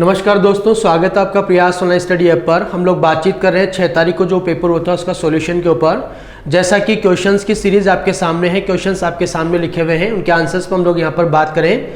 नमस्कार दोस्तों, स्वागत है आपका प्रयास ऑनलाइन स्टडी ऐप पर। हम लोग बातचीत कर रहे हैं 6 तारीख को जो पेपर होता है उसका सॉल्यूशन के ऊपर। जैसा कि क्वेश्चंस की सीरीज आपके सामने है, क्वेश्चंस आपके सामने लिखे हुए हैं, उनके आंसर्स पर हम लोग यहाँ पर बात करें।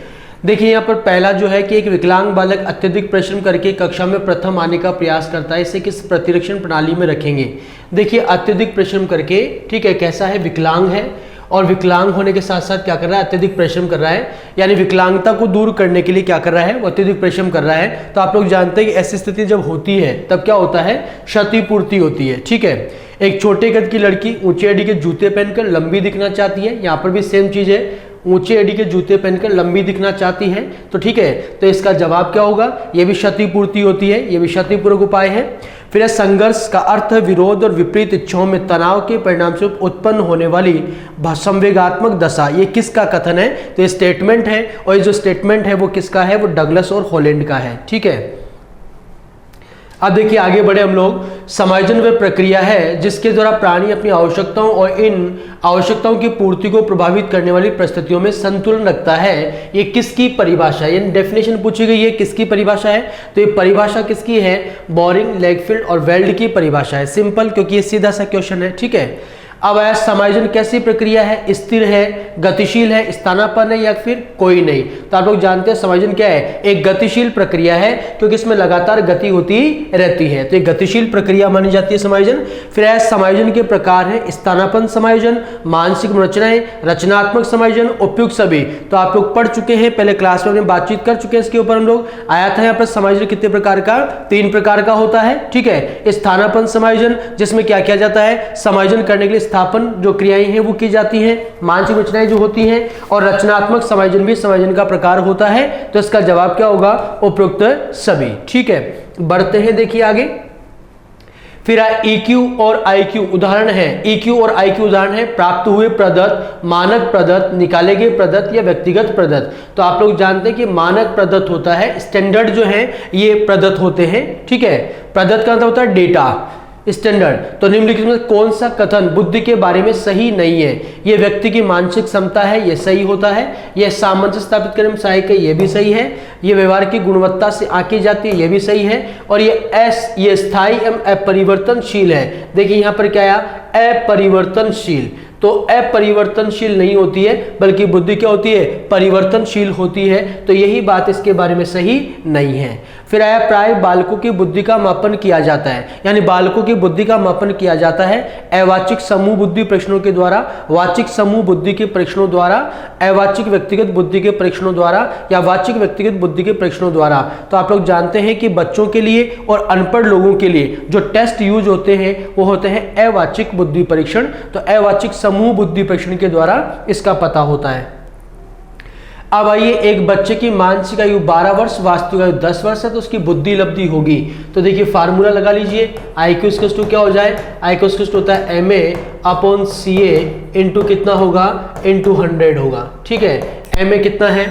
देखिए यहाँ पर पहला जो है कि एक विकलांग बालक अत्यधिक परिश्रम करके कक्षा में प्रथम आने का प्रयास करता है, इसे किस प्रतिरक्षण प्रणाली में रखेंगे। देखिए अत्यधिक परिश्रम करके, ठीक है, कैसा है, विकलांग है और विकलांग होने के साथ साथ क्या कर रहा है, अत्यधिक परिश्रम कर रहा है, यानी विकलांगता को दूर करने के लिए क्या कर रहा है, वो अत्यधिक परिश्रम कर रहा है। तो आप लोग जानते हैं कि ऐसी स्थिति जब होती है तब क्या होता है, क्षतिपूर्ति होती है। ठीक है, एक छोटे कद की लड़की ऊंचे एड़ी के जूते पहनकर लंबी दिखना चाहती है, यहाँ पर भी सेम चीज है, ऊंचे एड़ी के जूते पहनकर लंबी दिखना चाहती है। तो ठीक है, तो इसका जवाब क्या होगा, ये भी क्षतिपूर्ति होती है, ये भी क्षतिपूर्वक उपाय है। फिर है संघर्ष का अर्थ है विरोध और विपरीत इच्छाओं में तनाव के परिणाम से उत्पन्न होने वाली संवेगात्मक दशा। ये किसका कथन है, तो ये स्टेटमेंट है, और ये जो स्टेटमेंट है वो किसका है, वो डगलस और हॉलैंड का है। ठीक है, अब देखिए आगे बढ़े हम लोग। समायोजन वह प्रक्रिया है जिसके द्वारा प्राणी अपनी आवश्यकताओं और इन आवश्यकताओं की पूर्ति को प्रभावित करने वाली परिस्थितियों में संतुलन रखता है। ये किसकी परिभाषा है, यानी डेफिनेशन पूछी गई है, किसकी परिभाषा है, तो ये परिभाषा किसकी है, बोरिंग, लेगफील्ड और वेल्ड की परिभाषा है। सिंपल, क्योंकि ये सीधा सा क्वेश्चन है। ठीक है, अब आया समायोजन कैसी प्रक्रिया है, स्थिर है, गतिशील है, स्थानापन्न है या फिर कोई नहीं। तो आप लोग जानते हैं समायोजन क्या है, एक गतिशील प्रक्रिया है, क्योंकि इसमें लगातार गति होती रहती है, तो एक गतिशील प्रक्रिया मानी जाती है समायोजन। फिर आया समायोजन के प्रकार है, स्थानापन्न समायोजन, मानसिक रचनाएं, रचनात्मक समायोजन, उपयुक्त सभी। तो आप लोग पढ़ चुके हैं, पहले क्लास में बातचीत कर चुके हैं इसके ऊपर। हम लोग आया था यहाँ पर समायोजन कितने प्रकार का, 3 प्रकार का होता है। ठीक है, स्थानापन्न समायोजन जिसमें क्या किया जाता है, समायोजन करने के लिए स्थापन जो क्रियाएं हैं वो की जाती हैं, मानसिक रचनाएं जो होती हैं, और रचनात्मक समायोजन भी समायोजन का प्रकार होता है। तो इसका जवाब क्या होगा, उपयुक्त सभी। ठीक है, बढ़ते हैं, देखिए आगे। फिर EQ और IQ उदाहरण है, EQ और IQ उदाहरण है, प्राप्त हुए प्रदत्त, मानक प्रदत्त, निकाले गए प्रदत्त या व्यक्तिगत प्रदत्त। तो आप लोग जानते हैं कि मानक प्रदत्त होता है, स्टैंडर्ड जो है ये प्रदत्त होते हैं। ठीक है, प्रदत्त का मतलब होता है डेटा, स्टैंडर्ड। तो निम्नलिखित में कौन सा कथन बुद्धि के बारे में सही नहीं है, ये व्यक्ति की मानसिक क्षमता है, ये सही होता है, ये सामंजस्य स्थापित करने में सहायक है, ये भी सही है, ये व्यवहार की गुणवत्ता से आंकी जाती है, ये भी सही है, और ये स्थायी एवं अपरिवर्तनशील है। देखिए यहाँ पर क्या आया, अपरिवर्तनशील। तो अपरिवर्तनशील नहीं होती है, बल्कि बुद्धि क्या होती है, परिवर्तनशील होती है। तो यही बात इसके बारे में सही नहीं है। फिर आया प्राय बालकों की बुद्धि का मापन किया जाता है, यानी बालकों की बुद्धि का मापन किया जाता है अवाचिक समूह बुद्धि परीक्षणों के द्वारा, वाचिक समूह बुद्धि के परीक्षणों द्वारा, अवाचिक व्यक्तिगत बुद्धि के परीक्षणों द्वारा या वाचिक व्यक्तिगत बुद्धि के परीक्षणों द्वारा। तो आप लोग जानते हैं कि बच्चों के लिए और अनपढ़ लोगों के लिए जो टेस्ट यूज होते हैं वो होते हैं अवाचिक बुद्धि परीक्षण। तो अवाचिक समूह बुद्धि परीक्षण के द्वारा इसका पता होता है। अब आइए, एक बच्चे की मानसिक आयु 12 वर्ष, वास्तविक आयु 10 वर्ष है, तो उसकी बुद्धि लब्धि होगी। तो देखिए फार्मूला लगा लीजिए, IQ = क्या हो जाए, IQ = होता है MA/CA इंटू कितना होगा, इंटू 100 होगा। ठीक है, MA कितना है,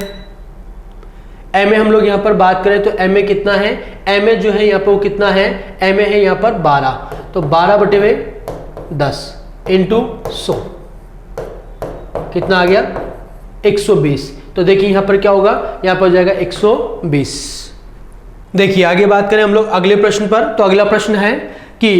MA हम लोग यहाँ पर बात करें तो MA कितना है, MA जो है यहाँ पर वो कितना है, MA है यहाँ पर 12, तो 12/10 इंटू 100 कितना आ गया, 120। तो देखिए यहां पर क्या होगा, यहां पर हो जाएगा 120। देखिए आगे बात करें हम लोग अगले प्रश्न पर। तो अगला प्रश्न है कि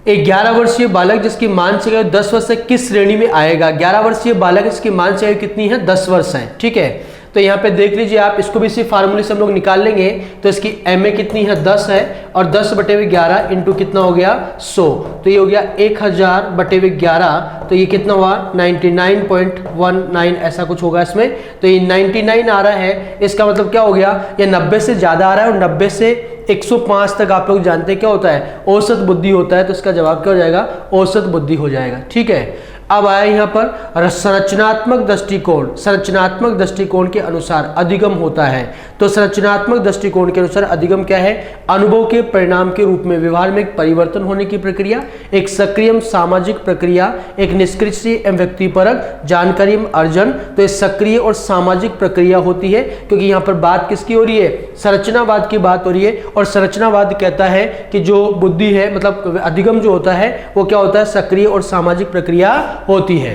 एक 11 वर्षीय बालक जिसकी मानसिक आयु 10 वर्ष से किस श्रेणी में आएगा। 11 वर्षीय बालक जिसकी मानसिक आयु कितनी है, 10 वर्ष है। ठीक है, तो यहाँ पे देख लीजिए आप, इसको भी इसी फार्मूले से हम लोग निकाल लेंगे। तो इसकी MA कितनी है, 10 है, और 10/11 इंटू कितना हो गया, 100। तो ये हो गया 1000/11, तो ये कितना हुआ, 99.19 ऐसा कुछ होगा इसमें। तो ये 99 आ रहा है, इसका मतलब क्या हो गया, ये 90 से ज्यादा आ रहा है, और 90 से 105 तक आप लोग जानते हैं क्या होता है, औसत बुद्धि होता है। तो इसका जवाब क्या हो जाएगा, औसत बुद्धि हो जाएगा। ठीक है, अब आया यहाँ पर संरचनात्मक दृष्टिकोण। संरचनात्मक दृष्टिकोण के अनुसार अधिगम होता है। तो संरचनात्मक दृष्टिकोण के अनुसार अधिगम क्या है, अनुभव के परिणाम के रूप में व्यवहार में एक परिवर्तन होने की प्रक्रिया, एक सक्रिय सामाजिक प्रक्रिया, एक निष्क्रिय एवं व्यक्तिपरक जानकारी अर्जन। तो ये सक्रिय और सामाजिक प्रक्रिया होती है, क्योंकि यहाँ पर बात किसकी हो रही है, संरचनावाद की बात हो रही है। और संरचनावाद कहता है कि जो बुद्धि है, मतलब अधिगम जो होता है वो क्या होता है, सक्रिय और सामाजिक प्रक्रिया होती है।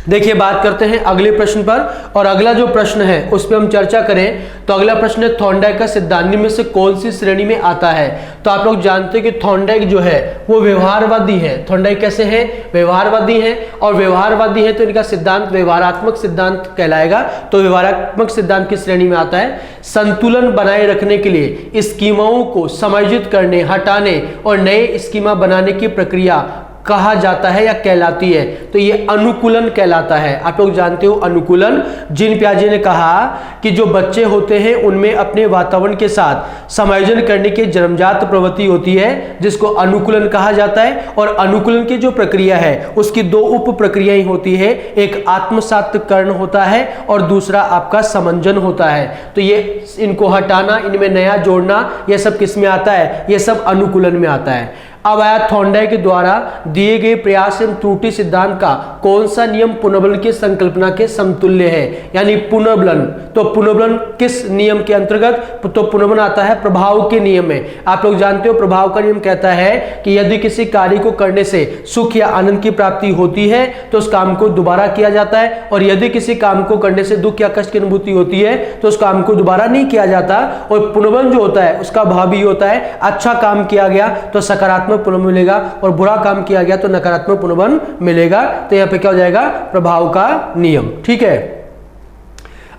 देखिए बात करते हैं अगले प्रश्न पर, और अगला जो प्रश्न है उस पर हम चर्चा करें तो अगला प्रश्न है थॉर्नडाइक का सिद्धांत निम्न में से कौन सी श्रेणी में आता है। तो आप लोग जानते हैं कि थॉर्नडाइक जो है वो व्यवहारवादी है। थॉर्नडाइक कैसे है? व्यवहारवादी है, और व्यवहारवादी है तो इनका सिद्धांत व्यवहारात्मक सिद्धांत कहलाएगा। तो व्यवहारात्मक सिद्धांत की श्रेणी में आता है। संतुलन बनाए रखने के लिए स्कीमाओं को समायोजित करने, हटाने और नए स्कीमा बनाने की प्रक्रिया कहा जाता है या कहलाती है। तो ये अनुकूलन कहलाता है। आप लोग जानते हो अनुकूलन। जीन पियाजे ने कहा कि जो बच्चे होते हैं उनमें अपने वातावरण के साथ समायोजन करने की जन्मजात प्रवृत्ति होती है जिसको अनुकूलन कहा जाता है। और अनुकूलन की जो प्रक्रिया है उसकी दो उप प्रक्रियाएं होती है, एक आत्मसातकरण होता है और दूसरा आपका समंजन होता है। तो ये इनको हटाना, इनमें नया जोड़ना, ये सब किस में आता है? ये सब अनुकूलन में आता है। अब आया थॉर्नडाइक के द्वारा दिए गए प्रयास एवं त्रुटि सिद्धांत का कौन सा नियम पुनर्बलन की संकल्पना के समतुल्य है, यानी पुनर्बलन। तो पुनर्बलन किस नियम के अंतर्गत? तो पुनर्बलन आता है प्रभाव के नियम में। आप लोग जानते हो प्रभाव का नियम कहता है कि यदि किसी कार्य को करने से सुख या आनंद की प्राप्ति होती है तो उस काम को दोबारा किया जाता है, और यदि किसी काम को करने से दुख या कष्ट की अनुभूति होती है तो उस काम को दोबारा नहीं किया जाता। और पुनर्बलन जो होता है उसका भाव ही होता है अच्छा काम किया गया तो सकारात्मक पुनर्बलन मिलेगा और बुरा काम किया गया तो नकारात्मक पुनर्बलन मिलेगा। तो यहां पे क्या हो जाएगा? प्रभाव का नियम। ठीक है,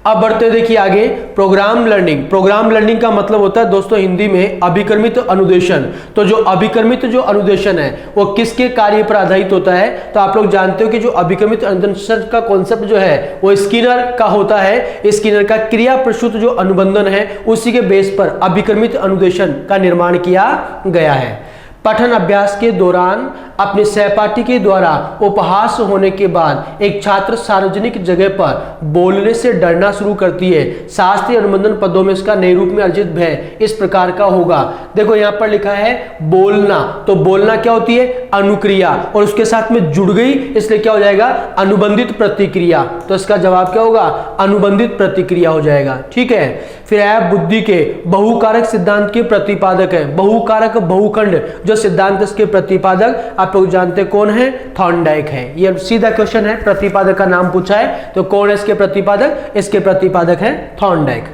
अब बढ़ते देखिए आगे। Programme learning. प्रोग्राम लर्निंग का मतलब होता है दोस्तों हिंदी में अभिक्रमित अनुदेशन। तो जो अभिक्रमित जो अनुदेशन है वो किसके कार्य पर आधारित होता है? तो आप लोग जानते हो कि जो अभिक्रमित अनुदेशन का कॉन्सेप्ट जो है वो स्किनर का होता है। स्किनर का क्रिया प्रसूत जो अनुबंधन है उसी के बेस पर अभिक्रमित अनुदेशन का निर्माण किया गया है। पठन अभ्यास के दौरान अपने सहपाठी के द्वारा उपहास होने के बाद एक छात्र सार्वजनिक जगह पर बोलने से डरना शुरू करती है। शास्त्रीय अनुबंधन पदों में इसका नए रूप में अर्जित भय इस प्रकार का होगा। देखो यहां पर लिखा है बोलना, तो बोलना क्या होती है? अनुक्रिया, और उसके साथ में जुड़ गई इसलिए क्या हो जाएगा? अनुबंधित प्रतिक्रिया। तो इसका जवाब क्या होगा? अनुबंधित प्रतिक्रिया हो जाएगा। ठीक है, फिर आया बुद्धि के बहुकारक सिद्धांत के प्रतिपादक है। बहुकारक बहुखंड जो सिद्धांत इसके प्रतिपादक आप लोग जानते कौन है? थॉर्नडाइक है। ये सीधा क्वेश्चन है, प्रतिपादक का नाम पूछा है तो कौन है इसके प्रतिपादक? इसके प्रतिपादक है थॉर्नडाइक।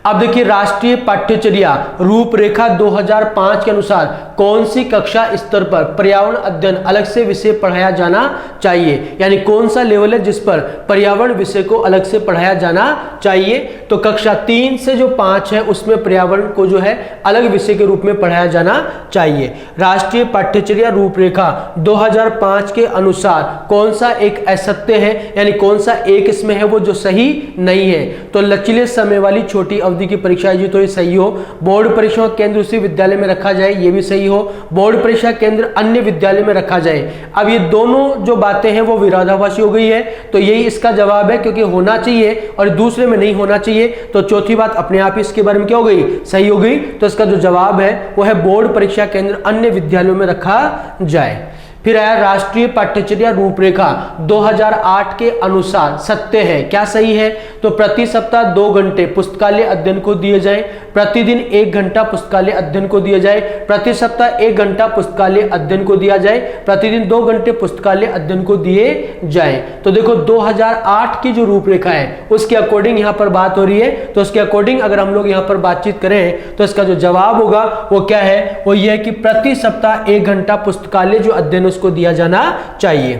अब देखिए राष्ट्रीय पाठ्यचर्या रूपरेखा 2005 के अनुसार कौन सी कक्षा स्तर पर पर्यावरण अध्ययन अलग से विषय पढ़ाया जाना चाहिए, यानी कौन सा लेवल है जिस पर पर्यावरण विषय को अलग से पढ़ाया जाना चाहिए। तो कक्षा 3 से जो 5 है उसमें पर्यावरण को जो है अलग विषय के रूप में पढ़ाया जाना चाहिए। राष्ट्रीय पाठ्यचर्या रूपरेखा 2005 के अनुसार कौन सा एक असत्य है, यानी कौन सा एक इसमें है वो जो सही नहीं है। तो लचीले समय वाली छोटी अवधि की परीक्षा आयोजित हो, ये सही हो। बोर्ड परीक्षा केंद्र उसी विद्यालय में रखा जाए, ये भी सही हो। बोर्ड परीक्षा केंद्र अन्य विद्यालय में रखा जाए। अब ये दोनों जो बातें हैं वो विरोधाभासी हो गई है, तो यही इसका जवाब है, क्योंकि होना चाहिए और दूसरे में नहीं होना चाहिए। तो चौथी बात अपने आप ही इसके बारे में क्या हो गई? सही हो गई। तो इसका जो जवाब है वो है बोर्ड परीक्षा केंद्र अन्य विद्यालयों में रखा जाए। फिर आया राष्ट्रीय पाठ्यचर्या रूपरेखा 2008 के अनुसार सत्य है। क्या सही है? तो प्रति सप्ताह 2 घंटे पुस्तकालय अध्ययन को दिए जाए, प्रतिदिन 1 घंटा पुस्तकालय अध्ययन को दिया जाए, प्रति सप्ताह 1 घंटा पुस्तकालय अध्ययन को दिया जाए, प्रतिदिन 2 घंटे पुस्तकालय अध्ययन को दिए जाए। तो देखो 2008 की जो रूपरेखा है उसके अकॉर्डिंग यहाँ पर बात हो रही है। तो उसके अकॉर्डिंग अगर हम लोग यहाँ पर बातचीत करें तो इसका जो जवाब होगा वो क्या है? वो ये है कि प्रति सप्ताह 1 घंटा पुस्तकालय जो अध्ययन उसको दिया जाना चाहिए।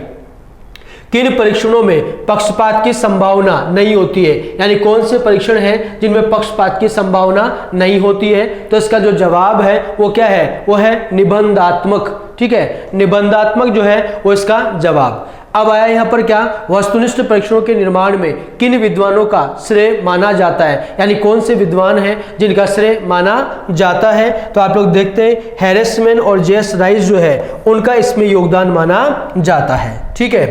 किन परीक्षणों में पक्षपात की संभावना नहीं होती है, यानी कौन से परीक्षण हैं जिनमें पक्षपात की संभावना नहीं होती है? तो इसका जो जवाब है वो क्या है? वो है निबंधात्मक। ठीक है, निबंधात्मक जो है वो इसका जवाब। अब आया यहाँ पर क्या? वस्तुनिष्ठ परीक्षणों के निर्माण में किन विद्वानों का श्रेय माना जाता है, यानी कौन से विद्वान हैं जिनका श्रेय माना जाता है? तो आप लोग देखते हैं हैरिसमैन और जेएस राइस जो है उनका इसमें योगदान माना जाता है। ठीक है,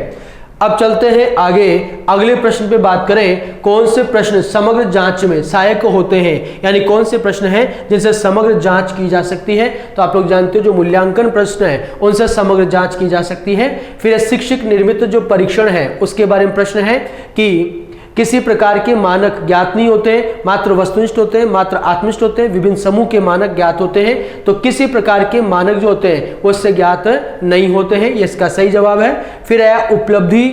अब चलते हैं आगे। अगले प्रश्न पे बात करें, कौन से प्रश्न समग्र जांच में सहायक होते हैं, यानी कौन से प्रश्न हैं जिनसे समग्र जांच की जा सकती है? तो आप लोग जानते हो जो मूल्यांकन प्रश्न है उनसे समग्र जांच की जा सकती है। फिर शिक्षक निर्मित जो परीक्षण है उसके बारे में प्रश्न है कि किसी प्रकार के मानक ज्ञात नहीं होते हैं, मात्र वस्तुनिष्ठ होते हैं, मात्र आत्मनिष्ठ होते हैं, विभिन्न समूह के मानक ज्ञात होते हैं। तो किसी प्रकार के मानक जो होते हैं वो इससे ज्ञात नहीं होते हैं, ये इसका सही जवाब है। फिर आया उपलब्धि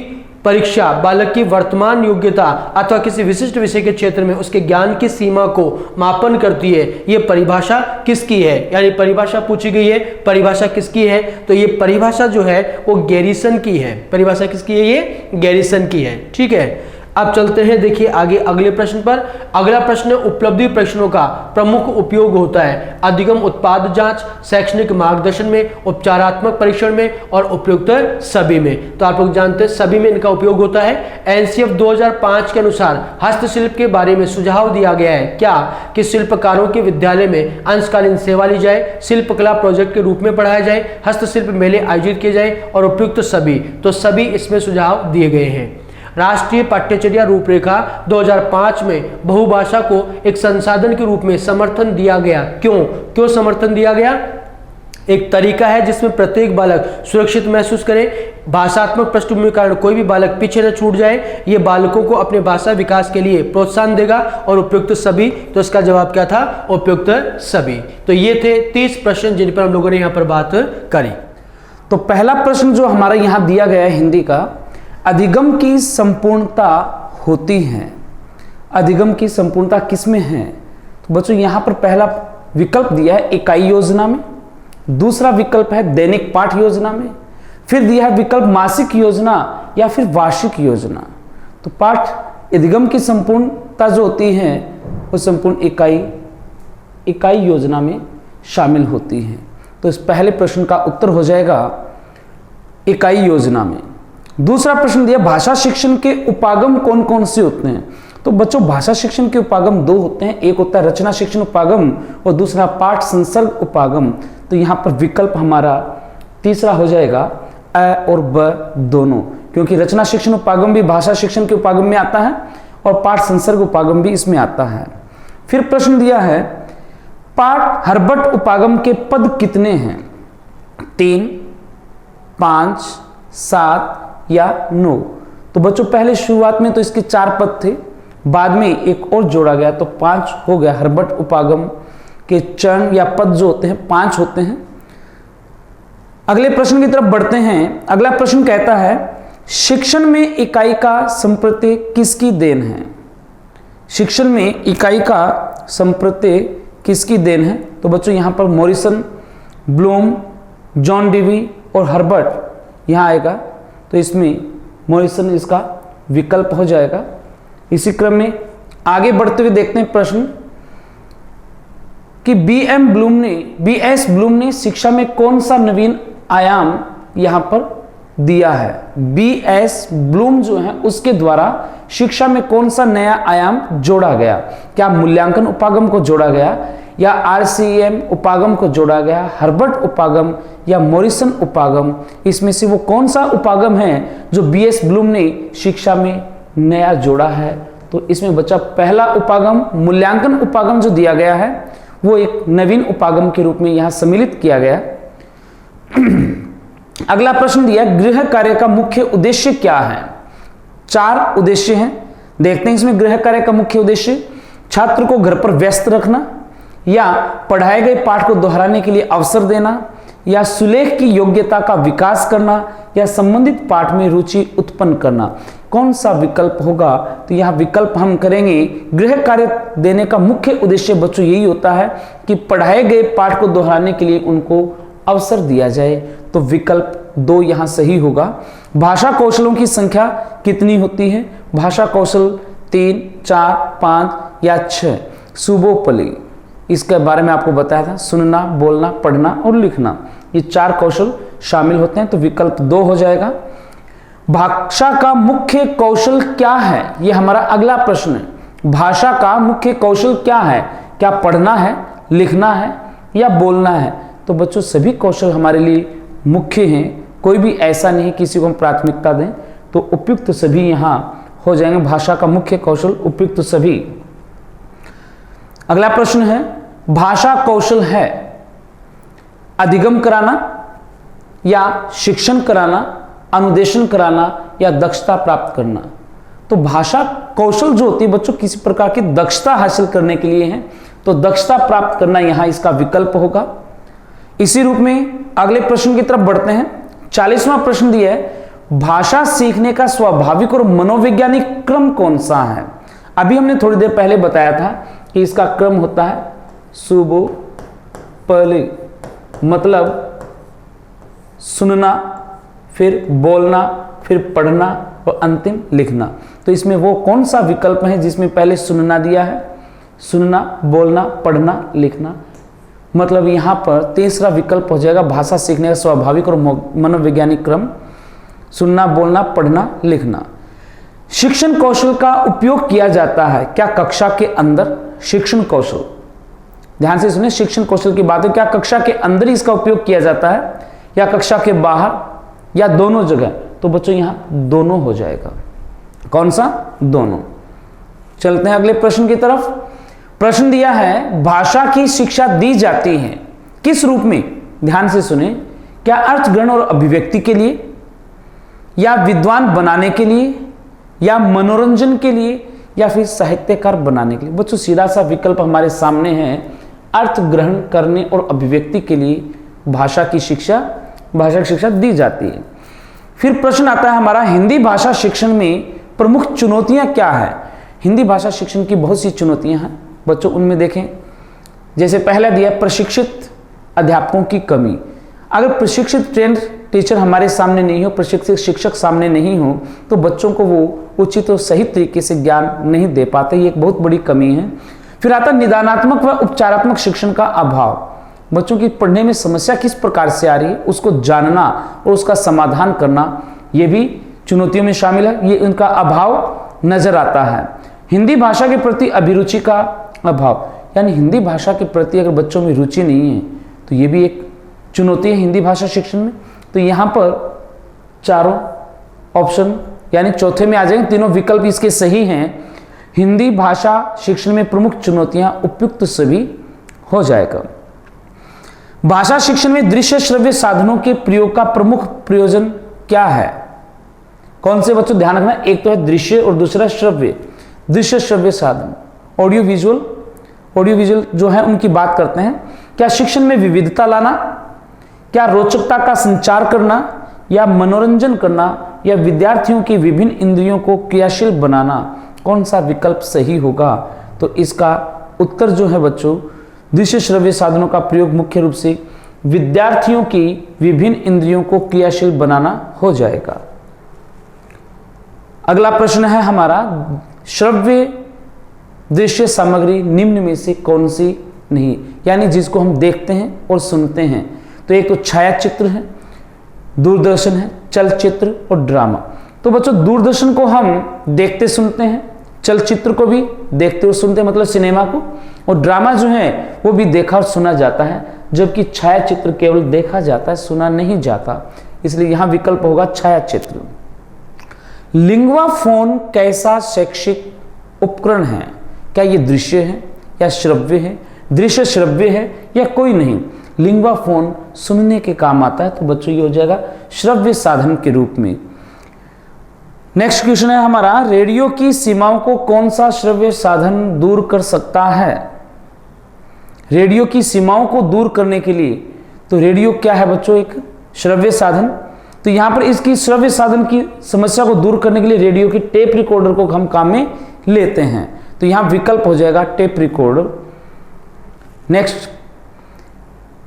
परीक्षा बालक की वर्तमान योग्यता अथवा किसी विशिष्ट विषय के क्षेत्र में उसके ज्ञान की सीमा को मापन करती है, ये परिभाषा किसकी है? यानी परिभाषा पूछी गई है, परिभाषा किसकी है? तो ये परिभाषा जो है वो गैरिसन की है। परिभाषा किसकी है? ये गैरिसन की है। ठीक है, अब चलते हैं देखिए आगे अगले प्रश्न पर। अगला प्रश्न है, उपलब्धि प्रश्नों का प्रमुख उपयोग होता है अधिगम उत्पाद जांच, शैक्षणिक मार्गदर्शन में, उपचारात्मक परीक्षण में और उपयुक्त सभी में। तो आप लोग जानते हैं सभी में इनका उपयोग होता है। एनसीएफ 2005 के अनुसार हस्तशिल्प के बारे में सुझाव दिया गया है क्या? कि शिल्पकारों के विद्यालय में अंशकालीन सेवा ली जाए, शिल्पकला प्रोजेक्ट के रूप में पढ़ाया जाए, हस्तशिल्प मेले आयोजित किए जाए और उपयुक्त सभी। तो सभी इसमें सुझाव दिए गए हैं। राष्ट्रीय पाठ्यचर्या रूपरेखा 2005 में बहुभाषा को एक संसाधन के रूप में समर्थन दिया गया। क्यों समर्थन दिया गया? एक तरीका है जिसमें प्रत्येक बालक सुरक्षित महसूस करे, भाषात्मक पृष्ठभूमि के कारण कोई भी बालक पीछे न छूट जाए, ये बालकों को अपने भाषा विकास के लिए प्रोत्साहन देगा और उपयुक्त सभी। तो इसका जवाब क्या था? उपयुक्त सभी। तो ये थे 30 प्रश्न जिन पर हम लोगों ने यहाँ पर बात करी। तो पहला प्रश्न जो हमारा यहाँ दिया गया है हिंदी का, अधिगम की संपूर्णता होती है। अधिगम की संपूर्णता किसमें है? तो बच्चों यहां पर पहला विकल्प दिया है इकाई योजना में, दूसरा विकल्प है दैनिक पाठ योजना में, फिर दिया है विकल्प मासिक योजना या फिर वार्षिक योजना। तो पाठ अधिगम की संपूर्णता जो होती है वो संपूर्ण इकाई योजना में शामिल होती है। तो इस पहले प्रश्न का उत्तर हो जाएगा इकाई योजना में। दूसरा प्रश्न दिया भाषा शिक्षण के उपागम कौन कौन से होते हैं? तो बच्चों भाषा शिक्षण के उपागम दो होते हैं, एक होता है रचना शिक्षण उपागम और दूसरा पाठ संसर्ग उपागम। तो यहाँ पर विकल्प हमारा तीसरा हो जाएगा अ और ब दोनों, क्योंकि रचना शिक्षण उपागम भी भाषा शिक्षण के उपागम में आता है और पाठ संसर्ग उपागम भी इसमें आता है। फिर प्रश्न दिया है पाठ हर्बट उपागम के पद कितने हैं? 3, 5, 7 या 9। तो बच्चों पहले शुरुआत में तो इसके 4 पद थे, बाद में एक और जोड़ा गया तो 5 हो गया। हर्बट उपागम के चरण या पद जो होते हैं 5 होते हैं। अगले प्रश्न की तरफ बढ़ते हैं। अगला प्रश्न कहता है शिक्षण में इकाई का संप्रत्यय किसकी देन है? शिक्षण में इकाई का संप्रत्यय किसकी देन है? तो बच्चों यहां पर मॉरिसन, ब्लूम, जॉन डेवी और हर्बट यहां आएगा। तो इसमें मॉरिसन इसका विकल्प हो जाएगा। इसी क्रम में आगे बढ़ते हुए देखते हैं प्रश्न कि बीएस ब्लूम ने शिक्षा में कौन सा नवीन आयाम यहां पर दिया है? बीएस ब्लूम जो है उसके द्वारा शिक्षा में कौन सा नया आयाम जोड़ा गया? क्या मूल्यांकन उपागम को जोड़ा गया या आरसीएम उपागम को जोड़ा गया, हर्बट उपागम या मॉरिसन उपागम? इसमें से वो कौन सा उपागम है जो बीएस ब्लूम ने शिक्षा में नया जोड़ा है? तो इसमें बच्चा पहला उपागम मूल्यांकन उपागम जो दिया गया है वो एक नवीन उपागम के रूप में यहां सम्मिलित किया गया। अगला प्रश्न दिया गृह कार्य का मुख्य उद्देश्य क्या है? 4 उद्देश्य हैं, देखते हैं इसमें। गृह कार्य का मुख्य उद्देश्य छात्र को घर पर व्यस्त रखना, या पढ़ाए गए पाठ को दोहराने के लिए अवसर देना, या सुलेख की योग्यता का विकास करना, या संबंधित पाठ में रुचि उत्पन्न करना। कौन सा विकल्प होगा? तो यह विकल्प हम करेंगे गृह कार्य देने का मुख्य उद्देश्य बच्चों यही होता है कि पढ़ाए गए पाठ को दोहराने के लिए उनको अवसर दिया जाए। तो विकल्प 2 यहां सही होगा। भाषा कौशलों की संख्या कितनी होती है? भाषा कौशल 3, 4, 5 या 6। सुबोपली इसके बारे में आपको बताया था, सुनना, बोलना, पढ़ना और लिखना, ये 4 कौशल शामिल होते हैं। तो विकल्प 2 हो जाएगा। भाषा का मुख्य कौशल क्या है? ये हमारा अगला प्रश्न है। भाषा का मुख्य कौशल क्या है? क्या पढ़ना है, लिखना है या बोलना है? तो बच्चों सभी कौशल हमारे लिए मुख्य हैं, कोई भी ऐसा नहीं किसी को हम प्राथमिकता दें। तो उपयुक्त सभी यहां हो जाएंगे। भाषा का मुख्य कौशल उपयुक्त सभी। अगला प्रश्न है भाषा कौशल है अधिगम कराना या शिक्षण कराना, अनुदेशन कराना या दक्षता प्राप्त करना। तो भाषा कौशल जो होती है बच्चों किसी प्रकार की दक्षता हासिल करने के लिए है, तो दक्षता प्राप्त करना यहां इसका विकल्प होगा। इसी रूप में अगले प्रश्न की तरफ बढ़ते हैं। 40वां प्रश्न दिया है भाषा सीखने का स्वाभाविक और मनोवैज्ञानिक क्रम कौन सा है? अभी हमने थोड़ी देर पहले बताया था कि इसका क्रम होता है सुबो पहले, मतलब सुनना, फिर बोलना, फिर पढ़ना और अंतिम लिखना। तो इसमें वो कौन सा विकल्प है जिसमें पहले सुनना दिया है? सुनना, बोलना, पढ़ना, लिखना। मतलब यहाँ पर तीसरा विकल्प हो जाएगा भाषा सीखने का स्वाभाविक और मनोवैज्ञानिक क्रम, सुनना, बोलना, पढ़ना, लिखना। शिक्षण कौशल का उपयोग किया जाता है क्या कक्षा के अंदर? शिक्षण कौशल, ध्यान से सुनिए, शिक्षण कौशल की बात है। क्या कक्षा के अंदर ही इसका उपयोग किया जाता है या कक्षा के बाहर या दोनों जगह? तो बच्चों यहां दोनों हो जाएगा। कौन सा? दोनों। चलते हैं अगले प्रश्न की तरफ। प्रश्न दिया है भाषा की शिक्षा दी जाती है किस रूप में? ध्यान से सुने, क्या अर्थग्रहण और अभिव्यक्ति के लिए, या विद्वान बनाने के लिए, या मनोरंजन के लिए, या फिर साहित्यकार बनाने के लिए? बच्चों सीधा सा विकल्प हमारे सामने है, अर्थ ग्रहण करने और अभिव्यक्ति के लिए भाषा की शिक्षा दी जाती है। फिर प्रश्न आता है हमारा हिंदी भाषा शिक्षण में प्रमुख चुनौतियां क्या है? हिंदी भाषा शिक्षण की बहुत सी चुनौतियां हैं बच्चों, उनमें देखें जैसे पहला दिया प्रशिक्षित अध्यापकों की कमी। अगर प्रशिक्षित ट्रेंड टीचर हमारे सामने नहीं हो, प्रशिक्षित शिक्षक सामने नहीं हो, तो बच्चों को वो उचित और सही तरीके से ज्ञान नहीं दे पाते, ये एक बहुत बड़ी कमी है। फिर आता निदानात्मक व उपचारात्मक शिक्षण का अभाव। बच्चों की पढ़ने में समस्या किस प्रकार से आ रही है उसको जानना और उसका समाधान करना, ये भी चुनौतियों में शामिल है, ये उनका अभाव नजर आता है। हिंदी भाषा के प्रति अभिरुचि का अभाव, यानी हिंदी भाषा के प्रति अगर बच्चों में रुचि नहीं है तो ये भी एक चुनौती है हिंदी भाषा शिक्षण में। तो यहाँ पर चारों ऑप्शन यानी चौथे में आ जाएंगे, तीनों विकल्प इसके सही हैं। हिंदी भाषा शिक्षण में प्रमुख चुनौतियां उपयुक्त सभी हो जाएगा। भाषा शिक्षण में दृश्य श्रव्य साधनों के प्रयोग का प्रमुख प्रयोजन क्या है? कौन से बच्चों? ध्यान रखना, एक तो है दृश्य और दूसरा श्रव्य। दृश्य श्रव्य साधन ऑडियो विजुअल जो है उनकी बात करते हैं। क्या शिक्षण में विविधता लाना, क्या रोचकता का संचार करना, या मनोरंजन करना, या विद्यार्थियों की विभिन्न इंद्रियों को क्रियाशील बनाना? कौन सा विकल्प सही होगा? तो इसका उत्तर जो है बच्चों, दृश्य श्रव्य साधनों का प्रयोग मुख्य रूप से विद्यार्थियों की विभिन्न इंद्रियों को क्रियाशील बनाना हो जाएगा। अगला प्रश्न है हमारा, श्रव्य दृश्य सामग्री निम्न में से कौन सी नहीं, यानी जिसको हम देखते हैं और सुनते हैं। तो एक तो छायाचित्र है, दूरदर्शन है, चलचित्र और ड्रामा। तो बच्चों दूरदर्शन को हम देखते सुनते हैं, चलचित्र को भी देखते और सुनते हैं मतलब सिनेमा को, और ड्रामा जो है वो भी देखा और सुना जाता है, जबकि छायाचित्र केवल देखा जाता है, सुना नहीं जाता। इसलिए यहां विकल्प होगा छायाचित्र। लिंगुआ फोन कैसा शैक्षिक उपकरण है? क्या ये दृश्य है या श्रव्य है, दृश्य श्रव्य है या कोई नहीं? लिंगुआ फोन सुनने के काम आता है, तो बच्चों ये हो जाएगा श्रव्य साधन के रूप में। नेक्स्ट क्वेश्चन है हमारा, रेडियो की सीमाओं को कौन सा श्रव्य साधन दूर कर सकता है? रेडियो की सीमाओं को दूर करने के लिए, तो रेडियो क्या है बच्चों? एक श्रव्य साधन। तो यहां पर इसकी श्रव्य साधन की समस्या को दूर करने के लिए रेडियो की टेप रिकॉर्डर को हम काम में लेते हैं, तो यहां विकल्प हो जाएगा टेप रिकॉर्डर। नेक्स्ट,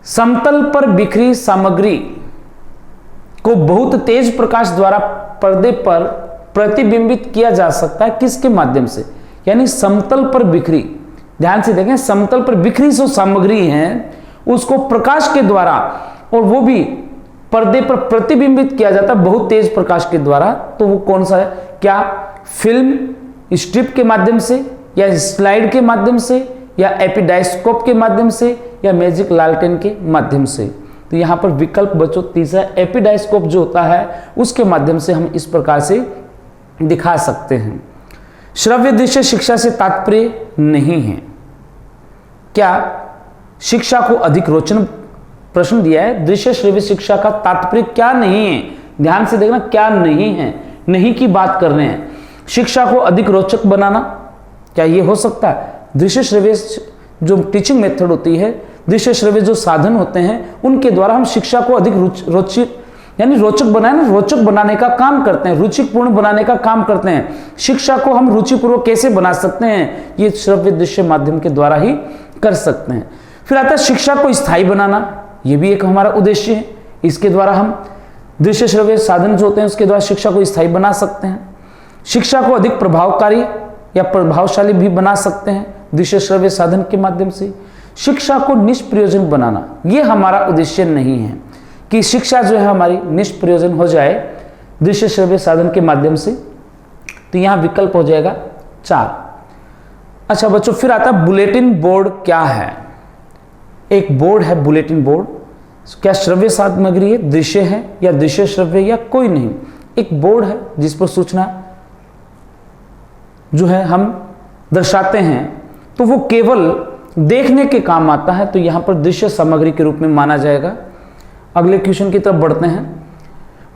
समतल पर बिखरी सामग्री को बहुत तेज प्रकाश द्वारा पर्दे पर प्रतिबिंबित किया जा सकता है किसके माध्यम से? यानी समतल पर बिखरी, ध्यान से देखें, समतल पर बिखरी जो सामग्री है उसको प्रकाश के द्वारा, और वो भी पर्दे पर प्रतिबिंबित किया जाता है बहुत तेज प्रकाश के द्वारा। तो वो कौन सा है? क्या फिल्म स्ट्रिप के माध्यम से, या स्लाइड के माध्यम से, या एपिडाइस्कोप के माध्यम से, या मैजिक लालटेन के माध्यम से? तो यहां पर विकल्प बच्चों तीसरा, एपिडाइस्कोप जो होता है उसके माध्यम से हम इस प्रकार से दिखा सकते हैं। श्रव्य दृश्य शिक्षा से तात्पर्य नहीं है। क्या शिक्षा को अधिक रोचन, प्रश्न दिया है, दृश्य श्रव्य शिक्षा का तात्पर्य क्या नहीं है? ध्यान से देखना, क्या नहीं है, नहीं की बात कर रहे हैं। शिक्षा को अधिक रोचक बनाना, क्या ये हो सकता है? दृश्य श्रव्य जो टीचिंग मेथड होती है, दृश्य श्रव्य जो साधन होते हैं उनके द्वारा हम शिक्षा को अधिक यानी रोचक बनाए, रोचक बनाने का काम करते हैं, रुचिपूर्ण बनाने का काम करते हैं। शिक्षा को हम रुचिपूर्वक कैसे बना सकते हैं, ये श्रव्य दृश्य माध्यम के द्वारा ही कर सकते हैं। फिर आता है शिक्षा को स्थायी बनाना, ये भी एक हमारा उद्देश्य है। इसके द्वारा हम दृश्य श्रव्य साधन जो होते हैं उसके द्वारा शिक्षा को स्थायी बना सकते हैं। शिक्षा को अधिक प्रभावकारी या प्रभावशाली भी बना सकते हैं दृश्य श्रव्य साधन के माध्यम से। शिक्षा को निष्प्रयोजन बनाना, ये हमारा उद्देश्य नहीं है कि शिक्षा जो है हमारी निष्प्रयोजन हो जाए दृश्य श्रव्य साधन के माध्यम से। तो यहां विकल्प हो जाएगा 4। अच्छा बच्चों, फिर आता है बुलेटिन बोर्ड क्या है। एक बोर्ड है बुलेटिन बोर्ड, क्या श्रव्य सामग्री है, दृश्य है या दृश्य श्रव्य या कोई नहीं। एक बोर्ड है जिस पर सूचना जो है हम दर्शाते हैं, तो वो केवल देखने के काम आता है, तो यहां पर दृश्य सामग्री के रूप में माना जाएगा। अगले क्वेश्चन की तरफ बढ़ते हैं।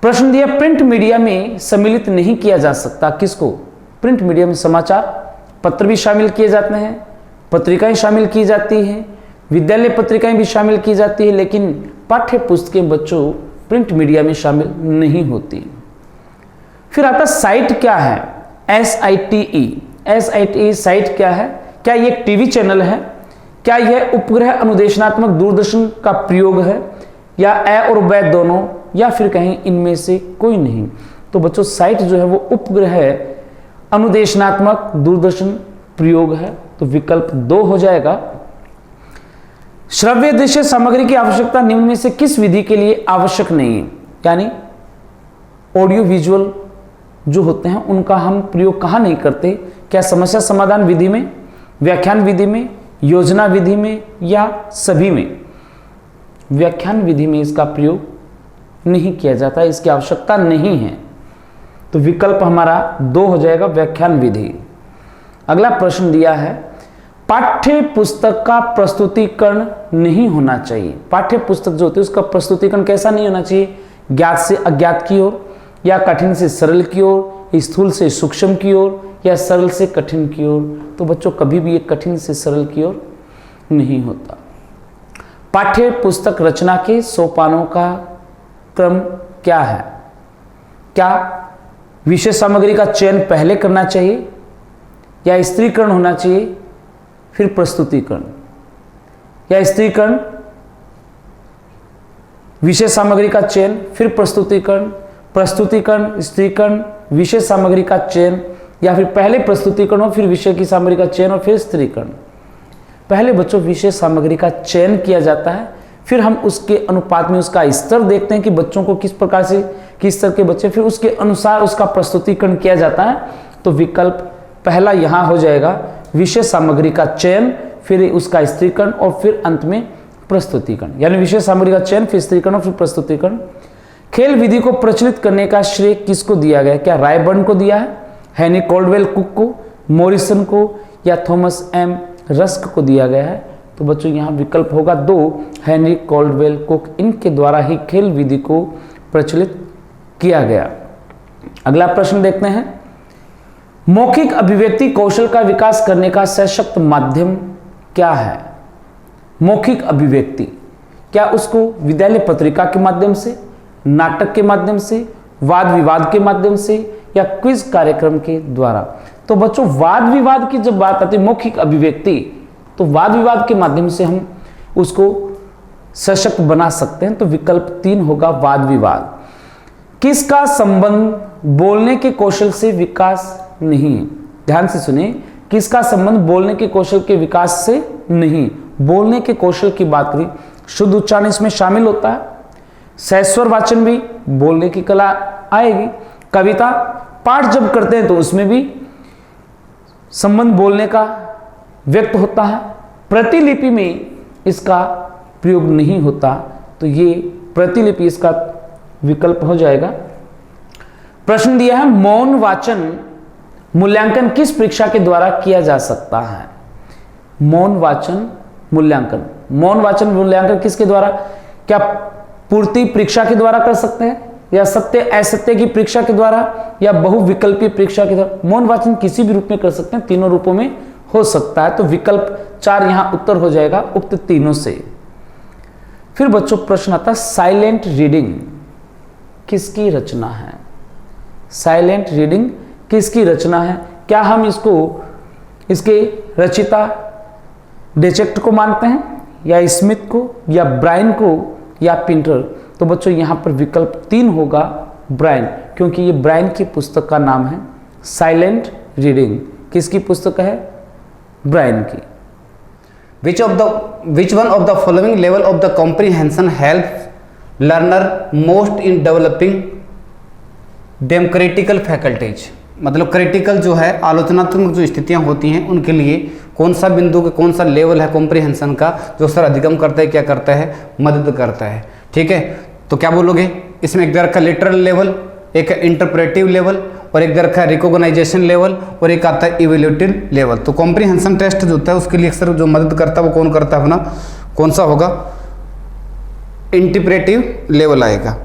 प्रश्न दिया प्रिंट मीडिया में सम्मिलित नहीं किया जा सकता किसको। प्रिंट मीडिया में समाचार पत्र भी शामिल किए जाते हैं, पत्रिकाएं शामिल की जाती हैं, विद्यालय पत्रिकाएं भी शामिल की जाती है, लेकिन पाठ्य पुस्तकें बच्चों प्रिंट मीडिया में शामिल नहीं होती। फिर आता साइट क्या है, SITE। SITE साइट क्या है, क्या ये एक टीवी चैनल है, क्या यह उपग्रह अनुदेशनात्मक दूरदर्शन का प्रयोग है, या ए और ब दोनों, या फिर कहीं इनमें से कोई नहीं। तो बच्चों साइट जो है वो उपग्रह अनुदेशनात्मक दूरदर्शन प्रयोग है, तो विकल्प 2 हो जाएगा। श्रव्य दृश्य सामग्री की आवश्यकता निम्न में से किस विधि के लिए आवश्यक नहीं है, यानी ऑडियो विजुअल जो होते हैं उनका हम प्रयोग कहाँ नहीं करते, क्या समस्या समाधान विधि में, व्याख्यान विधि में, योजना विधि में, या सभी में। व्याख्यान विधि में इसका प्रयोग नहीं किया जाता, इसकी आवश्यकता नहीं है, तो विकल्प हमारा 2 हो जाएगा, व्याख्यान विधि। अगला प्रश्न दिया है पाठ्य पुस्तक का प्रस्तुतिकरण नहीं होना चाहिए। पाठ्य पुस्तक जो होती है उसका प्रस्तुतिकरण कैसा नहीं होना चाहिए, ज्ञात से अज्ञात की ओर, या कठिन से सरल की ओर, स्थूल से सूक्ष्म की ओर, या सरल से कठिन की ओर। तो बच्चों कभी भी ये कठिन से सरल की ओर नहीं होता। पाठ्य पुस्तक रचना के सोपानों का क्रम क्या है, क्या विषय सामग्री का चयन पहले करना चाहिए, या स्त्रीकरण होना चाहिए फिर प्रस्तुतिकरण, या स्त्रीकरण विषय सामग्री का चयन फिर प्रस्तुतिकरण, प्रस्तुतिकरण स्त्रीकरण विषय सामग्री का चयन, या फिर पहले प्रस्तुतिकरण और फिर विषय की सामग्री का चयन और फिर स्त्रीकरण। पहले बच्चों विषय सामग्री का चयन किया जाता है, फिर हम उसके अनुपात में उसका स्तर देखते हैं कि बच्चों को किस प्रकार से किस स्तर के बच्चे, फिर उसके अनुसार उसका प्रस्तुतिकरण किया जाता है। तो विकल्प पहला यहाँ हो जाएगा, विषय सामग्री का चयन फिर उसका स्त्रीकरण और फिर अंत में प्रस्तुतिकरण, यानी विषय सामग्री का चयन फिर स्त्रीकरण और फिर प्रस्तुतिकरण। खेल विधि को प्रचलित करने का श्रेय किसको दिया गया, क्या रायबर्न को दिया है, हेनरी कॉल्डवेल कुक को, मॉरिसन को, या थॉमस एम रस्क को दिया गया है। तो बच्चों यहाँ विकल्प होगा 2, हेनरी कॉल्डवेल कुक, इनके द्वारा ही खेल विधि को प्रचलित किया गया। अगला प्रश्न देखते हैं, मौखिक अभिव्यक्ति कौशल का विकास करने का सशक्त माध्यम क्या है। मौखिक अभिव्यक्ति, क्या उसको विद्यालय पत्रिका के माध्यम से, नाटक के माध्यम से, वाद विवाद के माध्यम से, या क्विज कार्यक्रम के द्वारा। तो बच्चों वाद विवाद की जब बात आती है मौखिक अभिव्यक्ति, तो वाद विवाद के माध्यम से हम उसको सशक्त बना सकते हैं। तो विकल्प 3 होगा, वाद विवाद। किसका संबंध बोलने के कौशल से विकास नहीं, ध्यान से सुनिए, किसका संबंध बोलने के कौशल के विकास से नहीं। बोलने के कौशल की बात करें, शुद्ध उच्चारण इसमें शामिल होता है, सहस्वर वाचन भी बोलने की कला आएगी, कविता पाठ जब करते हैं तो उसमें भी संबंध बोलने का व्यक्त होता है, प्रतिलिपि में इसका प्रयोग नहीं होता। तो ये प्रतिलिपि इसका विकल्प हो जाएगा। प्रश्न दिया है, मौन वाचन मूल्यांकन किस परीक्षा के द्वारा किया जा सकता है। मौन वाचन मूल्यांकन, मौन वाचन मूल्यांकन किसके द्वारा, क्या पूर्ति परीक्षा के द्वारा कर सकते हैं, या सत्य असत्य की परीक्षा के द्वारा, या बहुविकल्पीय परीक्षा के द्वारा। मौन वाचन किसी भी रूप में कर सकते हैं, तीनों रूपों में हो सकता है। तो विकल्प 4 यहां उत्तर हो जाएगा उक्त तीनों से। फिर बच्चों प्रश्न आता है साइलेंट रीडिंग, किसकी रचना है? साइलेंट रीडिंग किसकी रचना है? क्या हम इसको इसके रचिता डेचेक्ट को मानते हैं, या स्मिथ को, या ब्रायन को, या पिंटर? तो बच्चों यहाँ पर विकल्प 3 होगा, ब्रायन, क्योंकि ये ब्रायन की पुस्तक का नाम है साइलेंट रीडिंग। किसकी पुस्तक है? ब्रायन की। Which one of the following level of the comprehension helps learner most in developing them critical faculties? मतलब क्रिटिकल जो है आलोचनात्मक जो स्थितियां होती हैं उनके लिए कौन सा बिंदु, कौन सा लेवल है कॉम्प्रिहेंशन का जो सर अधिगम करता है, क्या करता है, मदद करता है। ठीक है, तो क्या बोलोगे? इसमें एक रखा लिटरल लेवल, एक इंटरप्रेटिव लेवल, और एक रखा रिकॉग्नाइजेशन लेवल, और एक आता है इवेल्यूटिव लेवल। तो कॉम्प्रिहेंशन टेस्ट जो होता है उसके लिए अक्सर जो मदद करता है वो कौन करता है अपना? कौन सा होगा? इंटरप्रेटिव लेवल आएगा।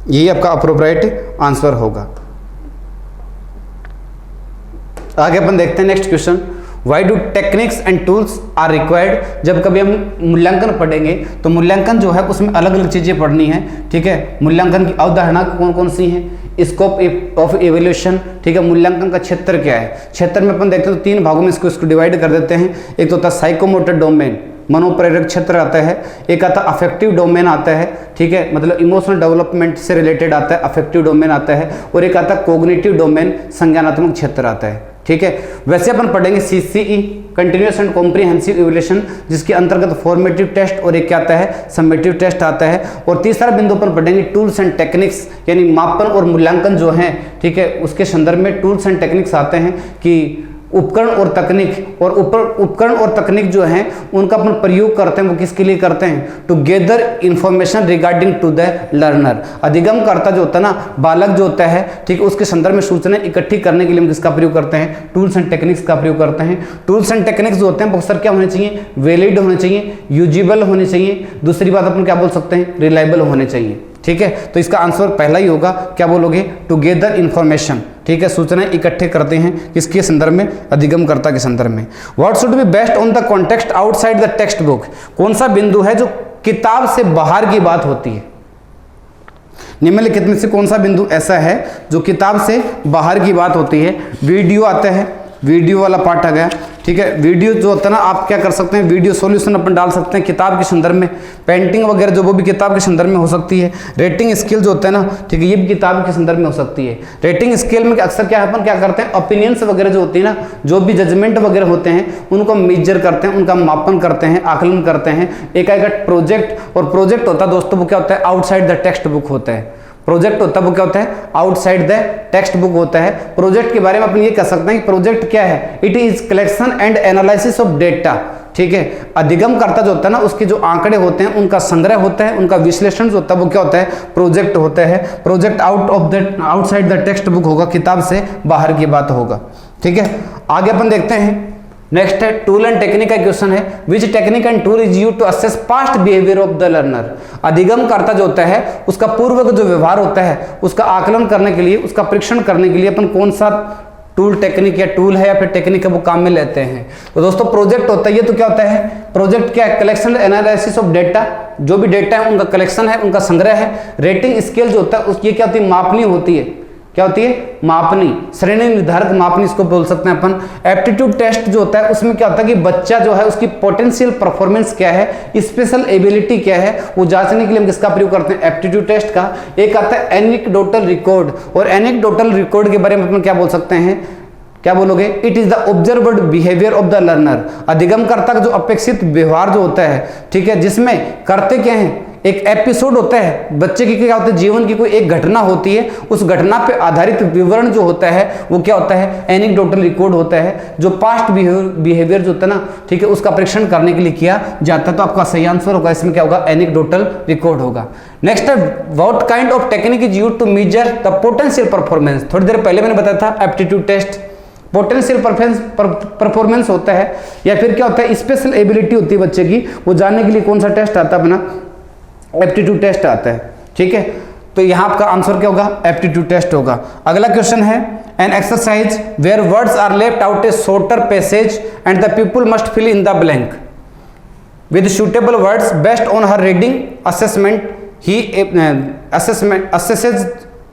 यही आपका अप्रोप्रिएट आंसर होगा। आगे अपन देखते हैं next question. Why do techniques and tools are required? जब कभी हम मूल्यांकन पढ़ेंगे तो मूल्यांकन जो है उसमें अलग अलग चीजें पढ़नी है। ठीक है, मूल्यांकन की अवधारणा कौन कौन सी है? Scope of evaluation. ठीक है, मूल्यांकन का क्षेत्र क्या है? क्षेत्र में अपन देखते हैं तो 3 भागों में इसको डिवाइड कर देते हैं। एक तो होता है साइकोमोटर डोमेन, मनोप्रेरक क्षेत्र आता है। एक आता है अफेक्टिव डोमेन आता है, ठीक है, मतलब इमोशनल डेवलपमेंट से रिलेटेड आता है, अफेक्टिव डोमेन आता है। और एक आता है कोग्निटिव डोमेन, संज्ञानात्मक क्षेत्र आता है। ठीक है, वैसे अपन पढ़ेंगे CCE, continuous and comprehensive evaluation, जिसके अंतर्गत फॉर्मेटिव टेस्ट और एक क्या आता है? समेटिव टेस्ट आता है। और तीसरा बिंदु पर पढ़ेंगे टूल्स एंड टेक्निक्स, यानी मापन और मूल्यांकन जो है, ठीक है, उसके संदर्भ में टूल्स एंड टेक्निक्स आते हैं कि उपकरण और तकनीक, और उपकरण और तकनीक जो है उनका अपन प्रयोग करते हैं, वो किसके लिए करते हैं? To gather information regarding to the learner. अधिगम करता जो होता है ना, बालक जो होता है, ठीक है, उसके संदर्भ में सूचनाएं इकट्ठी करने के लिए हम किसका प्रयोग करते हैं? टूल्स एंड टेक्निक्स का प्रयोग करते हैं। टूल्स एंड टेक्निक्स जो होते हैं अक्सर क्या होने चाहिए? वैलिड होने चाहिए, यूजेबल होने चाहिए। दूसरी बात अपन क्या बोल सकते हैं? रिलायबल होने चाहिए। ठीक है, तो इसका आंसर पहला ही होगा। क्या बोलोगे? To gather information. ठीक है, सूचनाएं इकट्ठे करते हैं किसके संदर्भ में? अधिगमकर्ता के संदर्भ में। What should be best on the context outside the text book? कौन सा बिंदु है जो किताब से बाहर की बात होती है? निम्नलिखित में से कौन सा बिंदु ऐसा है जो किताब से बाहर की बात होती है? वीडियो आता है, वीडियो वाला पार्ट आ गया। ठीक है, वीडियो जो होता है ना, आप क्या कर सकते हैं? वीडियो सॉल्यूशन अपन डाल सकते हैं किताब के संदर्भ में। पेंटिंग वगैरह जो वो भी किताब के संदर्भ में हो सकती है। रेटिंग स्केल जो होता है ना, ठीक है, ये भी किताब के संदर्भ में हो सकती है। रेटिंग स्केल में अक्सर क्या अपन क्या करते हैं? ओपिनियंस वगैरह जो होती है ना, जो भी जजमेंट वगैरह होते हैं उनको मेजर करते हैं, उनका मापन करते हैं, आकलन करते हैं। एक आएगा प्रोजेक्ट, और प्रोजेक्ट होता है दोस्तों वो क्या होता है? आउटसाइड द टेक्स्ट बुक होता है। प्रोजेक्ट होता है वो क्या होता है? आउटसाइड द टेक्स्ट बुक होता है। प्रोजेक्ट के बारे में अपन ये कह सकते हैं कि प्रोजेक्ट क्या है? It is collection and analysis of data. ठीक है, अधिगम करता जो होता है ना, उसके जो आंकड़े होते हैं उनका संग्रह होता है, उनका विश्लेषण जो होता है वो क्या होता है? प्रोजेक्ट होता है। Project outside the text book होगा, किताब से बाहर की बात होगा। ठीक है, आगे अपन देखते हैं। नेक्स्ट है टूल एंड टेक्निक का क्वेश्चन है। Which technique and tool is used to assess past behaviour of the learner? अधिगम करता जो होता है उसका पूर्व का जो व्यवहार होता है उसका आकलन करने के लिए, उसका परीक्षण करने के लिए अपन कौन सा टूल, टेक्निक या टूल है या फिर टेक्निक है वो काम में लेते हैं? तो दोस्तों प्रोजेक्ट होता है। ये तो क्या होता है? प्रोजेक्ट क्या है? Collection analysis of data. जो भी डेटा है उनका कलेक्शन है, उनका संग्रह है। रेटिंग स्केल जो होता है उसकी क्या होती है? मापनी होती है। क्या होती है? मापनी, श्रेणी निर्धारक मापनी इसको बोल सकते हैं अपन। एप्टीट्यूड टेस्ट जो होता है उसमें क्या होता है कि बच्चा जो है उसकी पोटेंशियल परफॉर्मेंस क्या है, स्पेशल एबिलिटी क्या है, वो जांचने के लिए हम किसका प्रयोग करते हैं? एप्टीट्यूड टेस्ट का। एक आता है एनेक्डोटल रिकॉर्ड, और एनेक्डोटल रिकॉर्ड के बारे में अपन क्या बोल सकते हैं? क्या बोलोगे? It is the observed behaviour of the learner. अधिगमकर्ता का जो अपेक्षित व्यवहार जो होता है, ठीक है, जिसमें करते क्या है? एक एपिसोड होता है बच्चे की, क्या होता है? जीवन की कोई एक घटना होती है, उस घटना पे आधारित विवरण जो होता है वो क्या होता है? एनेक्डोटल रिकॉर्ड होता है, जो पास्ट बिहेवियर जो होता है ना, ठीक है, उसका परीक्षण करने के लिए किया जाता है। तो आपका सही आंसर होगा इसमें क्या होगा? एनेक्डोटल रिकॉर्ड होगा। नेक्स्ट है what kind of technique is used to measure the potential performance? थोड़ी देर पहले मैंने बताया था एप्टीट्यूड टेस्ट, पोटेंशियल परफॉर्मेंस होता है, या फिर क्या होता है? स्पेशल एबिलिटी होती है बच्चे की, वो जानने के लिए कौन सा टेस्ट आता है? अपना एप्टीट्यूड टेस्ट आता है। ठीक है, तो यहां आपका आंसर क्या होगा? एप्टीट्यूड टेस्ट होगा। अगला क्वेश्चन है an exercise where words are left out a shorter passage and the people must fill in the blank with suitable words based on her reading assessment he assesses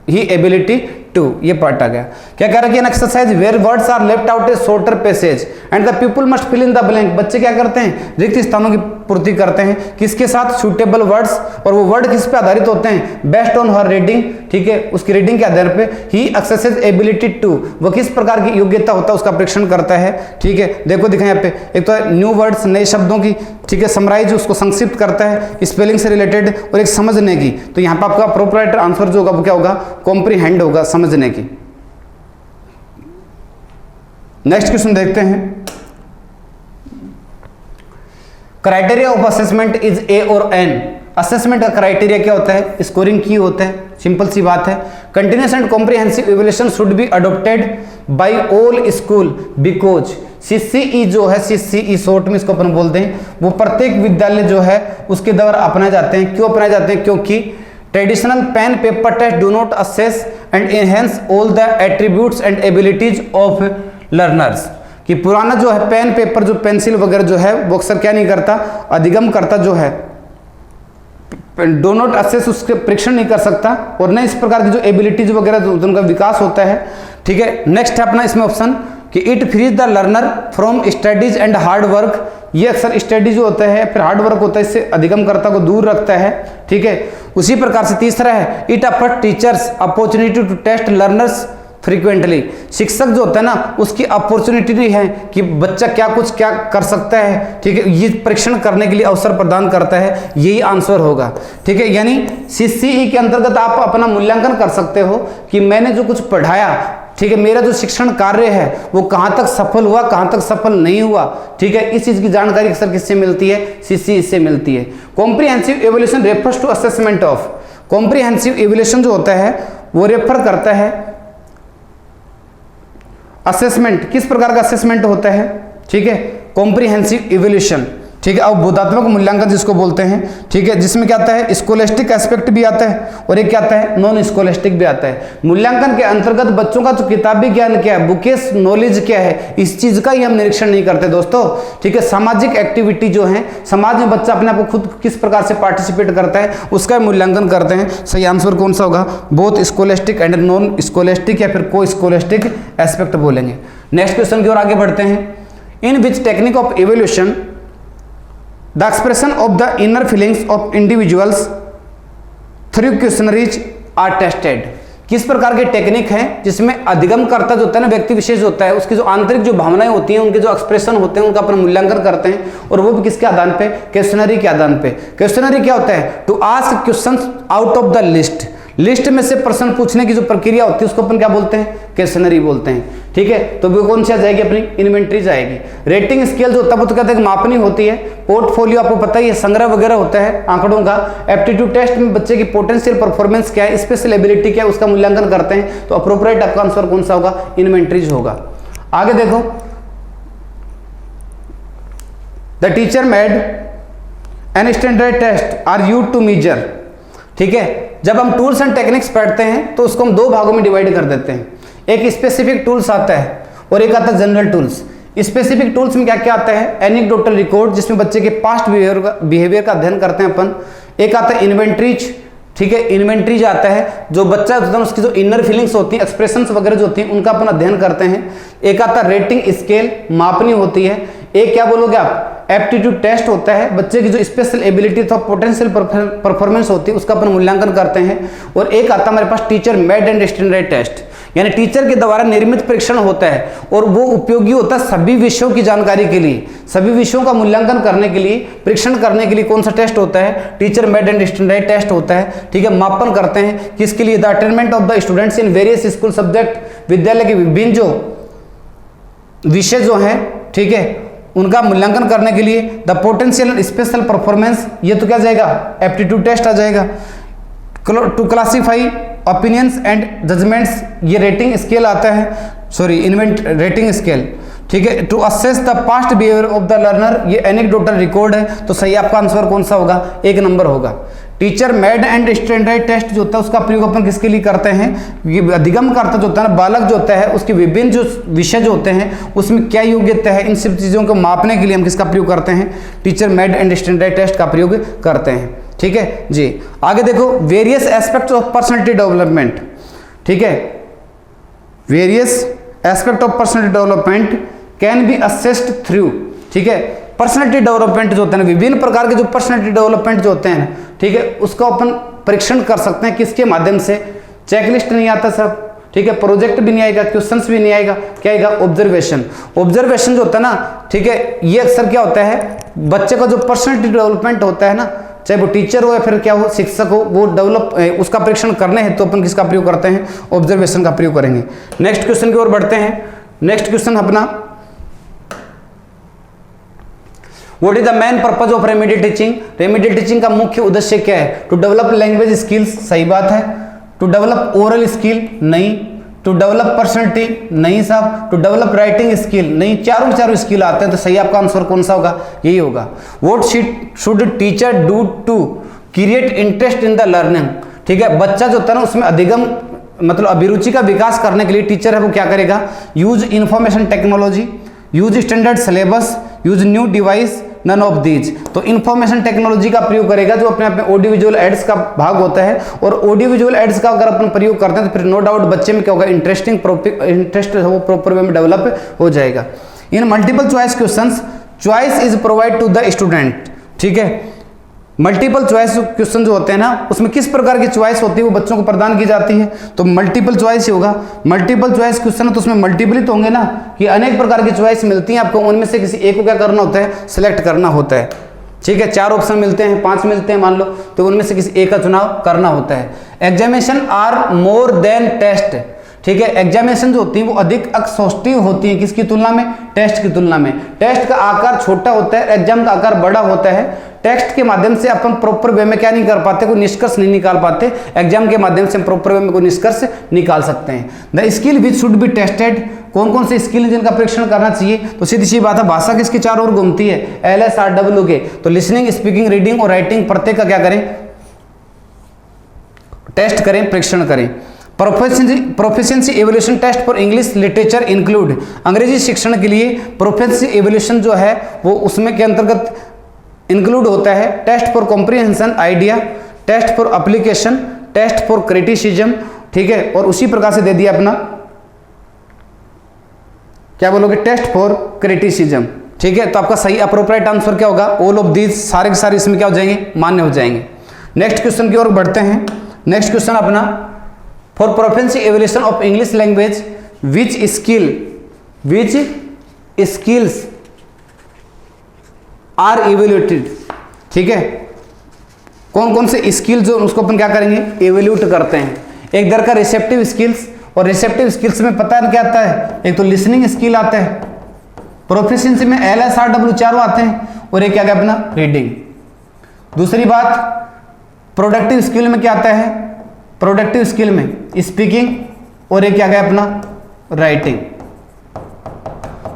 he ability to, ये part आ गया। क्या कह रहा है कि an exercise where words are left out a shorter passage and the people must fill in the blank. बच्चे क्या करते हैं, रिक्त स्थानों की पूर्ति करते हैं, किसके साथ, सूटेबल वर्ड्स, और वो वर्ड किस पे आधारित होते हैं, बेस्ड ऑन हर रीडिंग, ठीक है, उसकी रीडिंग के आधार पे। ही एक्सरसाइज एबिलिटी टू, वो किस प्रकार की योग्यता होता है उसका परीक्षण करता है, ठीक है। देखो दिखा यहाँ पे, एक तो न्यू वर्ड्स, नए शब्दों की, ठीक है, समराइज, उसको संक्षिप्त करता है, स्पेलिंग से रिलेटेड, और एक समझने की। तो यहाँ पे आपका अप्रोप्रिएट आंसर जो होगा वो क्या होगा, कॉम्प्रीहेंड होगा, समझने की। नेक्स्ट क्वेश्चन देखते हैं। Criteria of assessment is a और एन। असेसमेंट का क्राइटेरिया क्या होता है, स्कोरिंग की होता है, सिंपल सी बात है। Continuous and comprehensive evaluation should be adopted by all school because CCE जो है, सीसीई शॉर्ट में इसको अपन बोलते हैं, वो प्रत्येक विद्यालय जो है उसके द्वारा अपनाए जाते हैं। क्यों अपनाए जाते हैं, क्योंकि traditional pen paper test do not assess and enhance all the attributes and abilities of learners. कि पुराना जो है पेन पेपर, जो पेंसिल वगैरह जो है, वो अक्सर क्या नहीं करता, अधिगम करता जो है, डो नॉट असेस, उसके परीक्षण नहीं कर सकता, और न इस प्रकार की जो एबिलिटीज वगैरह उनका विकास होता है, ठीक है। नेक्स्ट है अपना इसमें ऑप्शन कि it freeze the learner from studies and hard work. ये अक्सर स्टडी जो होता है, फिर हार्ड वर्क होता है, इससे अधिगमकर्ता को दूर रखता है, ठीक है। उसी प्रकार से तीसरा है it afford teachers opportunity to test learners frequently. शिक्षक जो होता है ना, उसकी अपॉर्चुनिटी है कि बच्चा क्या कर सकता है, ठीक है, ये परीक्षण करने के लिए अवसर प्रदान करता है, यही आंसर होगा, ठीक है। यानी सीसीई के अंतर्गत आप अपना मूल्यांकन कर सकते हो कि मैंने जो कुछ पढ़ाया, ठीक है, मेरा जो शिक्षण कार्य है वो कहाँ तक सफल हुआ, कहाँ तक सफल नहीं हुआ, ठीक है। इस चीज की जानकारी अक्सर किससे मिलती है, सीसीई से मिलती है। Comprehensive evaluation refers to assessment of. Comprehensive evaluation जो होता है वो रेफर करता है असेसमेंट, किस प्रकार का असेसमेंट होता है, ठीक है, कॉम्प्रिहेंसिव इवैल्यूएशन, ठीक है, अब बोधात्मक मूल्यांकन जिसको बोलते हैं, ठीक है, जिसमें क्या आता है, स्कोलेस्टिक एस्पेक्ट भी आता है और एक क्या आता है, नॉन स्कोलेस्टिक भी आता है। मूल्यांकन के अंतर्गत बच्चों का जो किताबी ज्ञान क्या है, बुकेश नॉलेज क्या है, इस चीज का ही हम निरीक्षण नहीं करते दोस्तों, ठीक है। सामाजिक एक्टिविटी जो है, समाज में बच्चा अपने आप को खुद किस प्रकार से पार्टिसिपेट करता है, उसका मूल्यांकन करते हैं। सही आंसर कौन सा होगा, both scholastic and non scholastic या फिर को स्कोलेस्टिक एस्पेक्ट बोलेंगे। नेक्स्ट क्वेश्चन की ओर आगे बढ़ते हैं। In which technique of evaluation the expression of the inner feelings of individuals through questionnaires are tested। किस प्रकार की टेक्निक है जिसमें अधिगमकर्ता जो होता है ना, व्यक्ति विशेष होता है, उसकी जो आंतरिक जो भावनाएं होती हैं, उनके जो एक्सप्रेशन होते हैं, उनका अपन मूल्यांकन करते हैं, और वो भी किसके आधार पे, क्वेश्चनरी के आधार पे। क्वेश्चनरी क्या होता है, to ask questions out of the list. List में से प्रश्न पूछने की जो प्रक्रिया होती है उसको अपन क्या बोलते हैं, क्वेश्चनरी बोलते हैं, ठीक है। तो वो कौन सी आ जाएगी, अपनी इन्वेंटरी जाएगी। रेटिंग स्केल जो होता है वो तो कहते हैं मापनी होती है। पोर्टफोलियो आपको पता ही है, संग्रह वगैरह होता है आंकड़ों का। एप्टीट्यूड टेस्ट में बच्चे की पोटेंशियल परफॉर्मेंस क्या है, स्पेशल एबिलिटी क्या है, उसका मूल्यांकन करते हैं। तो अप्रोप्रिएट आपका आंसर कौन सा होगा, इन्वेंटरीज होगा। आगे देखो, the teacher made and standard test are used to measure, ठीक है। जब हम टूल्स एंड टेक्निक्स पढ़ते हैं तो उसको हम दो भागों में डिवाइड कर देते हैं। एक स्पेसिफिक टूल्स आता है और एक आता है जनरल टूल्स। स्पेसिफिक टूल्स में क्या क्या आता है, एनेक्डोटल रिकॉर्ड, जिसमें बच्चे के पास्ट बिहेवियर का अध्ययन करते हैं अपन। एक आता है इन्वेंटरीज, ठीक है, इन्वेंटरीज आता है जो बच्चा होता है उसकी जो इनर फीलिंग्स होती हैं, एक्सप्रेशंस वगैरह जो होती हैं, उनका अपन अध्ययन करते हैं। एक आता है रेटिंग स्केल, मापनी होती है। एक क्या बोलोगे आप, एप्टीट्यूड टेस्ट होता है, बच्चे की जो स्पेशल एबिलिटी अथवा पोटेंशियल परफॉर्मेंस होती है उसका अपन मूल्यांकन करते हैं। और एक आता है हमारे पास teacher made and standard test, यानी टीचर के द्वारा निर्मित परीक्षण होता है और वो उपयोगी होता है सभी विषयों की जानकारी के लिए। सभी विषयों का मूल्यांकन करने के लिए, परीक्षण करने के लिए कौन सा टेस्ट होता है, teacher made and standard test होता है, ठीक है। मापन करते हैं किसके लिए, the attainment of the students in various school subject, विद्यालय के विभिन्न जो विषय जो हैं, ठीक है, उनका मूल्यांकन करने के लिए। द पोटेंशियल स्पेशल परफॉर्मेंस, ये तो क्या जाएगा, एप्टीट्यूड टेस्ट आ जाएगा। To classify opinions and judgements, ये रेटिंग स्केल आता है, सॉरी रेटिंग स्केल, ठीक है। To assess the past behaviour of the learner, ये एनेक्डोटल रिकॉर्ड है। तो सही आपका आंसर कौन सा होगा, एक नंबर होगा। Teacher made and standard test जो होता है उसका प्रयोग अपन किसके लिए करते हैं, ये अधिगमकर्ता जो होता है ना, बालक जो होता है, उसके विभिन्न जो विषय जो होते हैं उसमें क्या योग्यता है, इन सब चीज़ों को मापने के लिए हम किसका प्रयोग करते हैं, teacher made and standard test का प्रयोग करते हैं, ठीक है जी। आगे देखो, various aspects of personality development. ठीक है। Various aspect of personality development can be assessed through, ठीक है। पर्सनैलिटी डेवलपमेंट जो होते हैं, विभिन्न प्रकार के जो पर्सनैलिटी डेवलपमेंट जो होते हैं, ठीक है, उसका अपन परीक्षण कर सकते हैं किसके माध्यम से? चेकलिस्ट नहीं आता सर, ठीक है, प्रोजेक्ट भी नहीं आएगा, क्वेश्चंस भी नहीं आएगा, क्या आएगा? ऑब्जर्वेशन। ऑब्जर्वेशन जो होता है ना, ठीक है, ये अक्सर क्या होता है, बच्चे का जो पर्सनैलिटी डेवलपमेंट होता है ना, चाहे वो टीचर हो या फिर क्या हो, शिक्षक हो, वो डेवलप उसका परीक्षण करने हैं तो अपन किसका प्रयोग करते हैं? ऑब्जर्वेशन का प्रयोग करेंगे। नेक्स्ट क्वेश्चन की ओर बढ़ते हैं। नेक्स्ट क्वेश्चन अपना, what is the main purpose of remedial teaching? Remedial teaching का मुख्य उद्देश्य क्या है? टू डेवलप लैंग्वेज स्किल्स, सही बात है। टू डेवलप ओरल स्किल, नहीं। टू डेवलप पर्सनैलिटी, नहीं साहब। टू डेवलप राइटिंग स्किल, नहीं। चारों स्किल आते हैं, तो सही आपका आंसर कौन सा होगा? यही होगा। What should teacher do to create interest in the learning? ठीक है, बच्चा जो होता है ना, उसमें अधिगम मतलब अभिरुचि का विकास करने के लिए टीचर है वो क्या करेगा? Use information technology, use standard syllabus, use new device, none of these. तो इंफॉर्मेशन टेक्नोलॉजी का प्रयोग करेगा जो अपने आप में ऑडियो विजुअल एड्स का भाग होता है, और ऑडियो विजुअल एड्स का अगर अपन प्रयोग करते हैं तो फिर नो डाउट बच्चे में क्या होगा? इंटरेस्ट वो प्रॉपर वे में डेवलप हो जाएगा। In multiple choice questions, choice is provide to the student, ठीक है। मल्टीपल चॉइस क्वेश्चन जो होते हैं ना, उसमें किस प्रकार की चॉइस होती है वो बच्चों को प्रदान की जाती है? तो मल्टीपल चॉइस ही होगा। मल्टीपल चॉइस क्वेश्चन है तो उसमें मल्टीपल ही तो होंगे ना, कि अनेक प्रकार की चॉइस मिलती हैं आपको, उनमें से किसी एक को क्या करना होता है? सिलेक्ट करना होता है, ठीक है। 4 ऑप्शन मिलते हैं, 5 मिलते हैं मान लो, तो उनमें से किसी एक का चुनाव करना होता है। Examination are more than test, ठीक है। एग्जामिनेशन जो होती है वो अधिक एक्सॉस्टिव होती है, किसकी तुलना में? टेस्ट की तुलना में। टेस्ट का आकार छोटा होता है, एग्जाम का आकार बड़ा होता है। टेस्ट के माध्यम से अपन प्रॉपर वे में क्या नहीं कर पाते? कोई निष्कर्ष नहीं निकाल पाते। एग्जाम के माध्यम से हम प्रॉपर वे में कोई निष्कर्ष निकाल सकते हैं। The skill which should be tested, कौन कौन से स्किल जिनका परीक्षण करना चाहिए? तो सीधी सी बात है, भाषा किसकी चारों ओर घूमती है? LSRW के। तो लिसनिंग, स्पीकिंग, रीडिंग और राइटिंग प्रत्येक का क्या करें? टेस्ट करें, परीक्षण करें। Proficiency evolution test for English literature include, अंग्रेजी शिक्षण के लिए प्रोफिशिएंसी एवोल्यूशन जो है वो उसमें के अंतर्गत इंक्लूड होता है। Test for comprehension idea, test for application, test for criticism, ठीक है। और उसी प्रकार से दे दिया अपना, क्या बोलोगे? टेस्ट फॉर क्रिटिसिज्म, ठीक है। तो आपका सही अप्रोप्रिएट आंसर क्या होगा? ऑल ऑफ दीज, सारे के सारे इसमें क्या हो जाएंगे? मान्य हो जाएंगे। नेक्स्ट क्वेश्चन की ओर बढ़ते हैं। नेक्स्ट क्वेश्चन अपना, for proficiency evolution of English language which skills are evaluated, ठीक है। कौन कौन से स्किल जो उसको अपन क्या करेंगे? इवेल्यूट करते हैं। एक दर का रिसेप्टिव स्किल्स, और रिसेप्टिव स्किल्स में पता है क्या आता है? एक तो लिसनिंग स्किल आता है, प्रोफिशिएंसी में LSRW चारों आते हैं, और एक क्या क्या अपना? रीडिंग। दूसरी बात, प्रोडक्टिव स्किल में क्या आता है? प्रोडक्टिव स्किल में स्पीकिंग, और एक क्या क्या अपना? राइटिंग।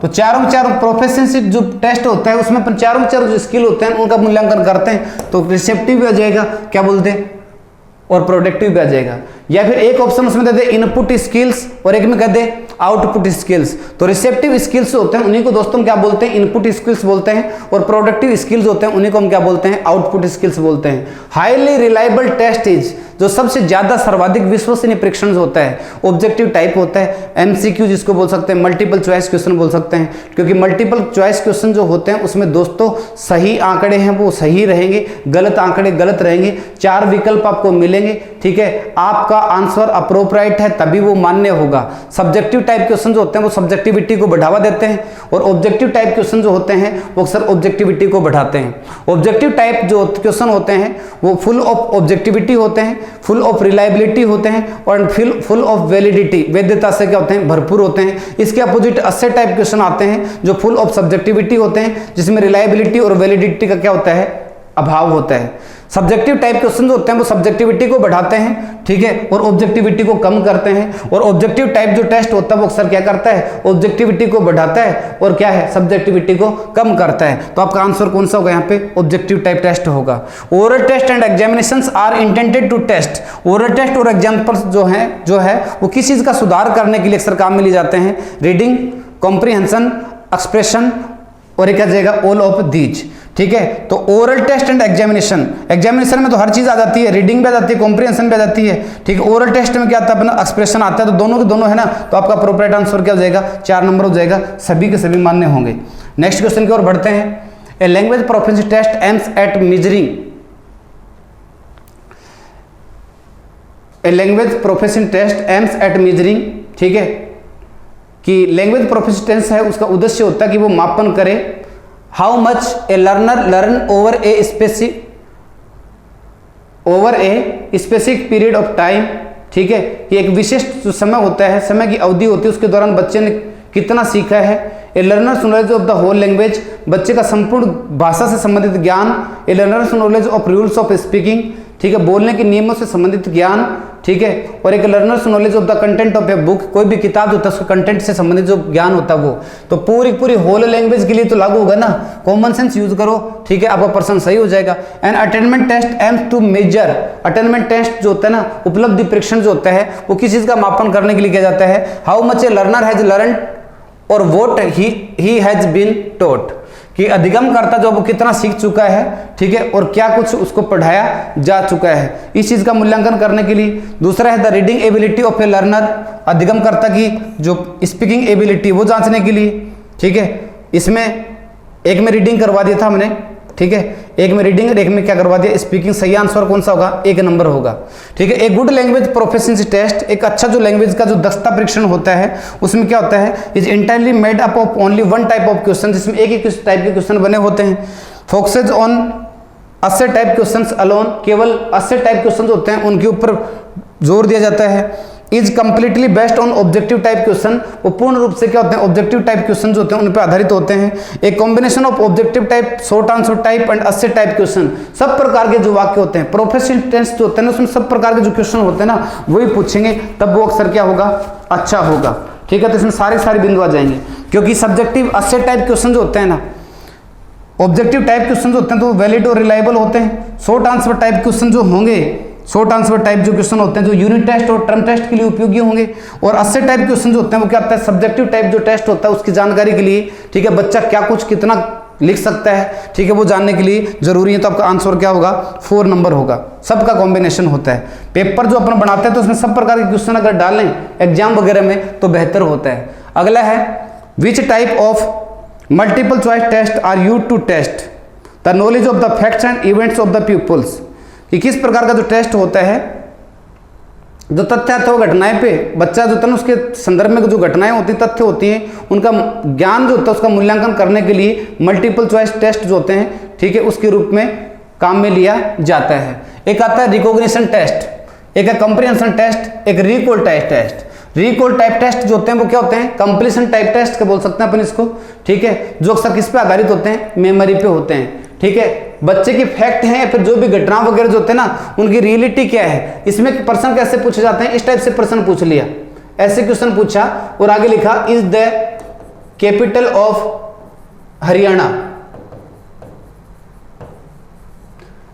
तो चारों प्रोफिशिएंसी जो टेस्ट होता है उसमें अपन चारों जो स्किल होते हैं उनका मूल्यांकन करते हैं, तो रिसेप्टिव भी आ जाएगा, क्या बोलते हैं? और प्रोडक्टिव भी आ जाएगा। या फिर एक ऑप्शन उसमें दे दे इनपुट स्किल्स, और एक में कह दे आउटपुट स्किल्स। तो रिसेप्टिव स्किल्स होते हैं उन्हीं को दोस्तों हम क्या बोलते हैं? इनपुट स्किल्स बोलते हैं, और प्रोडक्टिव स्किल्स होते हैं उन्हीं को हम क्या बोलते हैं? आउटपुट स्किल्स बोलते हैं। हाईली रिलायबल टेस्ट इज, जो सबसे ज्यादा सर्वाधिक विश्वसनीय परीक्षण होता है, ऑब्जेक्टिव टाइप होता है। MCQ जिसको बोल सकते हैं, मल्टीपल चॉइस क्वेश्चन बोल सकते हैं, क्योंकि मल्टीपल चॉइस क्वेश्चन जो होते हैं उसमें दोस्तों सही आंकड़े हैं वो सही रहेंगे, गलत आंकड़े गलत रहेंगे। 4 विकल्प आपको मिलेंगे, ठीक है। आपका आंसर अप्रोप्रिएट है तभी वो मान्य होगा। सब्जेक्टिव टाइप क्वेश्चन जो होते हैं वो सब्जेक्टिविटी को बढ़ावा देते हैं, और ऑब्जेक्टिव टाइप क्वेश्चन जो होते हैं वो अक्सर ऑब्जेक्टिविटी को बढ़ाते हैं। ऑब्जेक्टिव टाइप जो क्वेश्चन होते हैं वो फुल ऑफ ऑब्जेक्टिविटी होते हैं, फुल ऑफ रिलायबिलिटी होते हैं, और फुल ऑफ वैलिडिटी, वैधता से क्या होते हैं? भरपूर होते हैं। इसके अपोजिट अस्से टाइप क्वेश्चन आते हैं जो फुल ऑफ सब्जेक्टिविटी होते हैं, जिसमें रिलायबिलिटी और वैलिडिटी का क्या होता है? अभाव होता है। सब्जेक्टिव टाइप क्वेश्चन जो होते हैं वो सब्जेक्टिविटी को बढ़ाते हैं, ठीक है, और ऑब्जेक्टिविटी को कम करते हैं। और ऑब्जेक्टिव टाइप जो टेस्ट होता है वो अक्सर क्या करता है? ऑब्जेक्टिविटी को बढ़ाता है, और क्या है? सब्जेक्टिविटी को कम करता है। तो आपका आंसर कौन सा होगा? यहाँ पे ऑब्जेक्टिव टाइप टेस्ट होगा। Oral test and examinations are intended to test, oral test और एग्जाम्पल्स जो है वो किस चीज का सुधार करने के लिए अक्सर काम में लिए जाते हैं? रीडिंग, कॉम्प्रिहेंशन, एक्सप्रेशन, और एक आ जाएगा ऑल ऑफ दीज। ठीक है, तो oral test and examination, examination में तो हर चीज आ जाती है, रीडिंग भी आ जाती है, कॉम्प्रिहेंशन भी आ जाती है। ठीक है, ओरल टेस्ट में क्या आता है अपना एक्सप्रेशन आता है, तो दोनों के दोनों है ना, तो आपका अप्रोप्रिएट आंसर क्या हो जाएगा, 4 नंबर हो जाएगा, सभी के सभी मान्य होंगे। नेक्स्ट क्वेश्चन की ओर बढ़ते हैं। A language proficiency test aims at measuring, a language proficiency test aims at measuring, ठीक है, कि लैंग्वेज प्रोफिशिएंसी है उसका उद्देश्य होता है कि वो मापन करे how much a learner learn over a specific period of time. ठीक है, कि एक विशिष्ट जो समय होता है, समय की अवधि होती है, उसके दौरान बच्चे ने कितना सीखा है। A learner's knowledge of the whole language, बच्चे का संपूर्ण भाषा से संबंधित ज्ञान। A learner's knowledge of rules of speaking, ठीक है, बोलने के नियमों से संबंधित ज्ञान। ठीक है, और एक learners knowledge of the content of a book, कोई भी किताब जो होता है उसके कंटेंट से संबंधित जो ज्ञान होता है वो। तो पूरी होल लैंग्वेज के लिए तो लागू होगा ना, कॉमन सेंस यूज करो। ठीक है, आपका पर्सन सही हो जाएगा। And attainment test aims to measure, attainment test जो होता है ना, उपलब्धि परीक्षण जो होता है, वो किस चीज का मापन करने के लिए किया जाता है, how much a learner has learned और what he has been taught, कि अधिगमकर्ता जो वो कितना सीख चुका है। ठीक है, और क्या कुछ उसको पढ़ाया जा चुका है, इस चीज का मूल्यांकन करने के लिए। दूसरा है the reading ability of a learner, अधिगमकर्ता की जो स्पीकिंग एबिलिटी वो जांचने के लिए। ठीक है, इसमें एक में रीडिंग करवा दिया था हमने, ठीक है, एक में रीडिंग और एक में क्या करवा दिया, स्पीकिंग। सही आंसर कौन सा होगा, 1 नंबर होगा। ठीक है, एक गुड लैंग्वेज प्रोफिशिएंसी टेस्ट, एक अच्छा जो लैंग्वेज का जो दक्षता परीक्षण होता है, उसमें क्या होता है, is entirely made up of only one type of question, जिसमें एक ही टाइप के क्वेश्चन बने होते हैं। Focuses on 80 type question alone, केवल 80 टाइप क्वेश्चन होते हैं उनके ऊपर जोर दिया जाता है। Is completely based on objective type question, वो पूर्ण रूप से क्या होते हैं, ऑब्जेक्टिव टाइप क्वेश्चन जो होते हैं उन पर आधारित होते हैं। एक combination of objective type, short answer type and 80 type question, सब प्रकार के जो वाक्य होते हैं, प्रोफेशनल टेस्ट जो होते हैं ना, उसमें सब प्रकार के जो क्वेश्चन होते हैं ना, वही पूछेंगे, तब वो अक्सर क्या होगा, अच्छा होगा। ठीक है, तो इसमें सारे बिंदु आ जाएंगे, क्योंकि सब्जेक्टिव 80 टाइप क्वेश्चन जो होते हैं ना, ऑब्जेक्टिव टाइप क्वेश्चन जो होते हैं तो वैलिड और रिलायबल होते हैं। शॉर्ट आंसर टाइप क्वेश्चन जो होंगे, शॉर्ट आंसर टाइप जो क्वेश्चन होते हैं जो यूनिट टेस्ट और टर्म टेस्ट के लिए उपयोगी होंगे। और 80 टाइप क्वेश्चन जो होते हैं वो क्या होता है, सब्जेक्टिव टाइप जो टेस्ट होता है उसकी जानकारी के लिए। ठीक है, बच्चा क्या कुछ कितना लिख सकता है, ठीक है, वो जानने के लिए जरूरी है। तो आपका आंसर क्या होगा, 4 नंबर होगा। सबका कॉम्बिनेशन होता है। पेपर जो अपन बनाते हैं तो उसमें सब प्रकार के क्वेश्चन अगर डालें एग्जाम वगैरह में तो बेहतर होता है। अगला है which type of multiple choice test are used to test the knowledge of the facts and events of the peoples, कि किस प्रकार का जो टेस्ट होता है, जो तथ्य अथवा घटनाएं पे बच्चा जो होता है ना, उसके संदर्भ में जो घटनाएं होती हैं, तथ्य होती हैं, उनका ज्ञान जो होता है उसका मूल्यांकन करने के लिए मल्टीपल चॉइस टेस्ट जो होते हैं, ठीक है, उसके रूप में काम में लिया जाता है। एक आता है रिकॉग्निशन टेस्ट, एक है कंप्रीहेंशन टेस्ट, एक recall type test. Recall type test जो होते हैं वो क्या होते हैं, कंप्लीशन टाइप टेस्ट का बोल सकते हैं अपन इसको। ठीक है, जो अक्सर किस पे आधारित होते हैं, मेमोरी पे होते हैं। ठीक है, बच्चे की फैक्ट है या फिर जो भी घटना वगैरह जो होते हैं ना, उनकी रियलिटी क्या है, इसमें प्रश्न कैसे पूछे जाते हैं, इस टाइप से प्रश्न पूछ लिया, ऐसे क्वेश्चन पूछा और आगे लिखा is the capital of Haryana.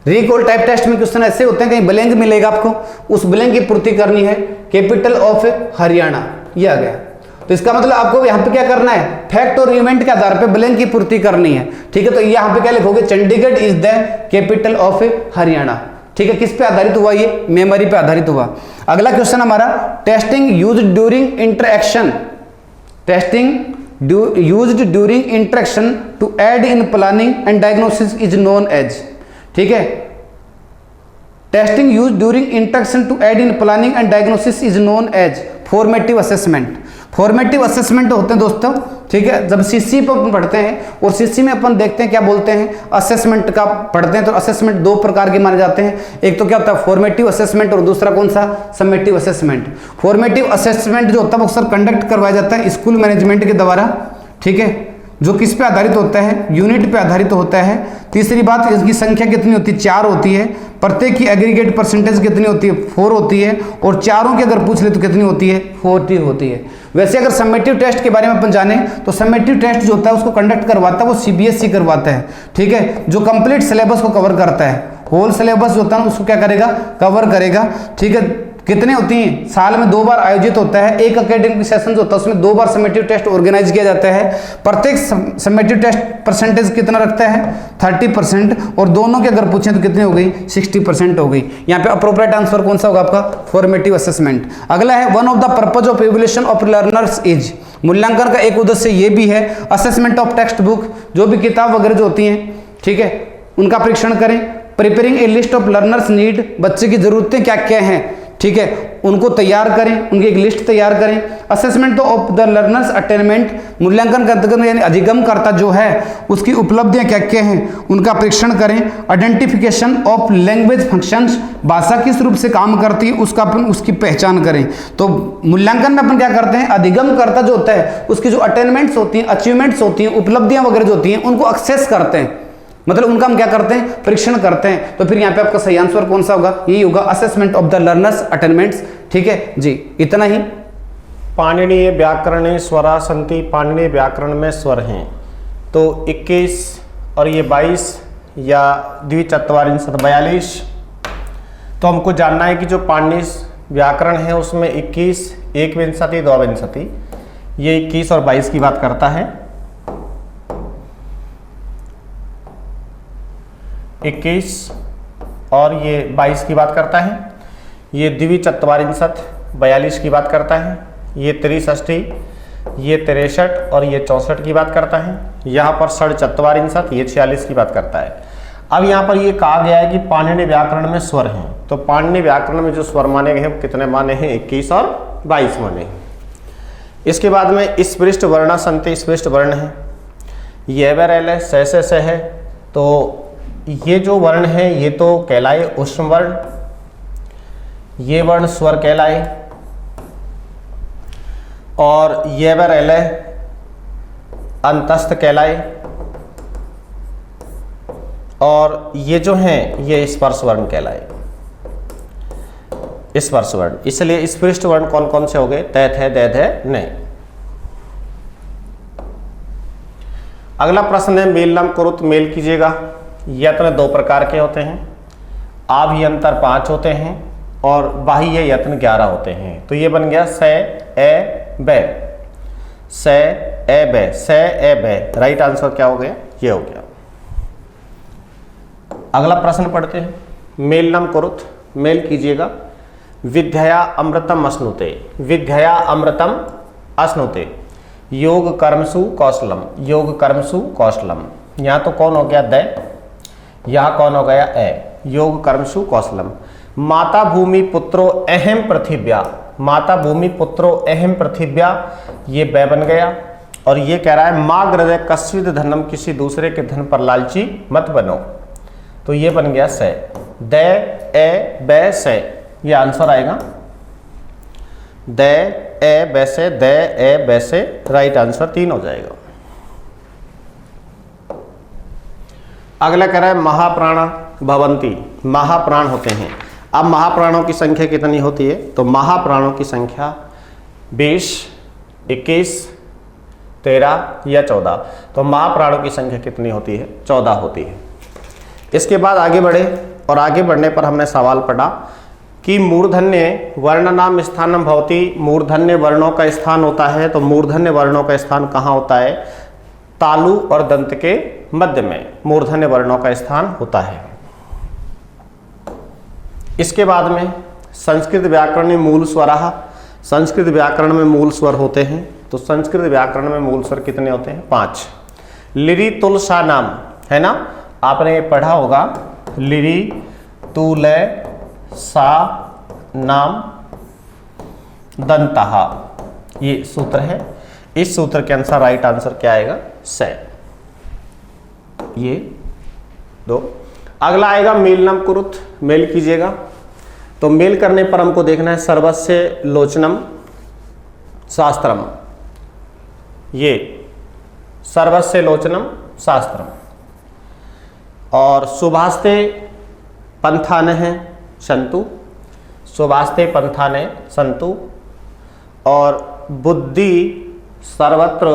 Recall type test में क्वेश्चन ऐसे होते हैं, कहीं ब्लैंक मिलेगा आपको, उस ब्लैंक की पूर्ति करनी है, कैपिटल ऑफ हरियाणा, ये आ गया। तो इसका मतलब आपको यहाँ पे क्या करना है, फैक्ट और इवेंट के आधार पे ब्लैंक की पूर्ति करनी है। ठीक है, तो यहाँ पे क्या लिखोगे, Chandigarh is the capital of Haryana. ठीक है, किस पे आधारित हुआ, ये मेमोरी पे आधारित हुआ। अगला क्वेश्चन हमारा, testing used during interaction, testing used during interaction to aid in planning and diagnosis is known as. ठीक है, testing used during interaction to aid in planning and diagnosis is known as formative assessment. Formative assessment होते हैं दोस्तों, ठीक है, जब CC पर अपन पढ़ते हैं और सीसी में अपन देखते हैं क्या बोलते हैं, असेसमेंट का पढ़ते हैं, तो असेसमेंट 2 प्रकार के माने जाते हैं। एक तो क्या होता है फॉर्मेटिव असेसमेंट और दूसरा कौन सा, समेटिव असेसमेंट। फॉर्मेटिव असेसमेंट जो होता है वो अक्सर कंडक्ट करवाया जाता है स्कूल मैनेजमेंट के द्वारा। ठीक है, जो किस पे आधारित होता है, यूनिट पे आधारित होता है। तीसरी बात, इसकी संख्या कितनी होती है, 4 होती है। प्रत्येक की एग्रीगेट परसेंटेज कितनी होती है, 4 होती है। और चारों की अगर पूछ ले तो कितनी होती है, 40 होती है। वैसे अगर समेटिव टेस्ट के बारे में अपन जाने तो समेटिव टेस्ट जो होता है उसको कंडक्ट करवाता है वो CBSE करवाता है। ठीक है, जो कंप्लीट सिलेबस को कवर करता है, होल सिलेबस जो होता है उसको क्या करेगा, कवर करेगा। ठीक है, कितने होती हैं? साल में 2 बार आयोजित होता है। एक एकेडमिक सेशन जो होता है उसमें 2 बार समेटिव टेस्ट ऑर्गेनाइज किया जाता है। प्रत्येक समेटिव टेस्ट परसेंटेज कितना रखता है? 30%। और दोनों के अगर पूछें तो कितनी हो गई? 60% हो गई। यहाँ पे अप्रोप्रिएट आंसर कौन सा होगा आपका? Formative assessment. अगला है one of the purpose of evaluation of learners is, मूल्यांकन का एक उद्देश्य ये भी है असेसमेंट ऑफ टेक्स्ट बुक, जो भी किताब वगैरह जो होती हैं, ठीक है, उनका परीक्षण करें। Preparing A list of learners need, बच्चे की जरूरतें क्या क्या हैं, ठीक है, उनको तैयार करें, उनकी एक लिस्ट तैयार करें। Assessment of the learners attainment, मूल्यांकन का अंतर्गत यानी अधिगमकर्ता जो है उसकी उपलब्धियां क्या क्या हैं उनका परीक्षण करें। आइडेंटिफिकेशन ऑफ लैंग्वेज फंक्शंस, भाषा किस रूप से काम करती है उसका अपन उसकी पहचान करें। तो मूल्यांकन में अपन क्या करते हैं? अधिगमकर्ता जो होता है उसकी जो अटेनमेंट्स होती हैं, अचीवमेंट्स होती हैं, उपलब्धियां वगैरह जो होती हैं उनको एक्सेस करते हैं, मतलब उनका हम क्या करते हैं? परीक्षण करते हैं। तो फिर यहाँ पे आपका सही आंसर कौन सा होगा? यही होगा assessment of the learners attainments. ठीक है जी, इतना ही। पाणिनीय व्याकरणे स्वरा सन्ति, पाणिनीय व्याकरण में स्वर हैं। तो 21 और ये 22 या द्विचत्वारिंशत् 42। तो हमको जानना है कि जो पाणिनीय व्याकरण है उसमें 21, एकविंशति, द्वाविंशति, ये 21 और 22 की बात करता है। 21 और ये 22 की बात करता है। ये द्विचत्वारिंशत् 42 की बात करता है। ये 63, ये 63 और ये 64 की बात करता है। यहाँ पर षड्चत्वारिंशत्, ये 46 की बात करता है। अब यहाँ पर ये कहा गया है कि पाणिनीय व्याकरण में स्वर हैं। तो पाणिनीय व्याकरण में जो स्वर माने गए हैं कितने माने हैं? 21 और 22 माने हैं। इसके बाद में स्पृष्ट वर्णा सन्ति, स्पृष्ट वर्ण है। ये वैरल है, से है। तो ये जो वर्ण है ये तो कहलाए उष्म वर्ण, ये वर्ण स्वर कहलाए। और ये वैरल अंतस्थ कहलाए। और ये जो हैं ये स्पर्श वर्ण कहलाए, स्पर्श वर्ण। इसलिए स्पृष्ट वर्ण कौन कौन से हो गए? तैथ है, दैथ है, नहीं। अगला प्रश्न है मेल नाम कुरुत, मेल कीजिएगा। यत्न 2 प्रकार के होते हैं। आभ्यंतर 5 होते हैं और बाह्य यत्न 11 होते हैं। तो ये बन गया से ए बे, से ए बे, से ए बे। राइट आंसर क्या हो गया? ये हो गया। अगला प्रश्न पढ़ते हैं। मेल नाम कुरुत, मेल कीजिएगा। विद्या अमृतम अश्नुते, विद्या अमृतम अश्नुते। योग कर्मसु कौशलम, योग कर्मसु कौशलम। यहाँ तो कौन हो गया? द। यहाँ कौन हो गया? ए। योग कर्मसु कौशलम। माता भूमि पुत्रो अहम पृथिव्या, माता भूमि पुत्रो अहम पृथिव्या, ये बै बन गया। और ये कह रहा है माँ हृदय कस्विद धनम, किसी दूसरे के धन पर लालची मत बनो। तो ये बन गया से। द ए बै से, ये आंसर आएगा। द ए बै से, द ए बै से। राइट आंसर 3 हो जाएगा। अगला कह रहा है महाप्राणा भवंती, महाप्राण होते हैं। अब महाप्राणों की संख्या कितनी होती है? तो महाप्राणों की संख्या 20, 21, 13 या 14। तो महाप्राणों की संख्या कितनी होती है? 14 होती है। इसके बाद आगे बढ़े और आगे बढ़ने पर हमने सवाल पढ़ा कि मूर्धन्य वर्णनाम स्थानम भवति, मूर्धन्य वर्णों का स्थान होता है। तो मूर्धन्य वर्णों का स्थान कहाँ होता है? तालु और दंत के मध्य में मूर्धन्य वर्णों का स्थान होता है। इसके बाद में संस्कृत व्याकरण में मूल स्वराः, संस्कृत व्याकरण में मूल स्वर होते हैं। तो संस्कृत व्याकरण में मूल स्वर कितने होते हैं? 5। लिरि तुल सा नाम है ना, आपने ये पढ़ा होगा। लिरि तुल सा नाम दंतः, ये सूत्र है। इस सूत्र के अनुसार राइट आंसर क्या आएगा? से। ये 2। अगला आएगा मेल नाम कुरुत, मेल कीजिएगा। तो मेल करने पर हमको देखना है सर्वस्य लोचनम शास्त्रम, ये सर्वस्य लोचनम शास्त्रम। और सुभास्ते पंथान है संतु, सुभास्ते पंथाने संतु। और बुद्धि सर्वत्र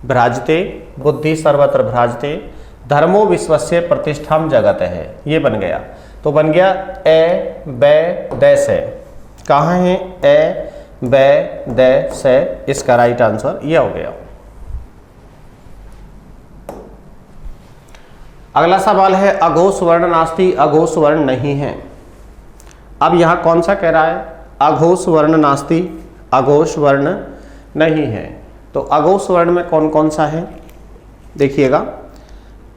भ्राजते, बुद्धि सर्वत्र भ्राजते। धर्मो विश्वस्य प्रतिष्ठाम जगत है, ये बन गया। तो बन गया ए बे दै से, कहाँ है? ए, बै, दै, से। इसका राइट आंसर यह हो गया। अगला सवाल है अघोष वर्ण नास्ति, अघोष वर्ण नहीं है। अब यहां कौन सा कह रहा है? अघोष वर्ण नास्ति, अघोष वर्ण नहीं है। तो अघोष वर्ण में कौन कौन सा है देखिएगा।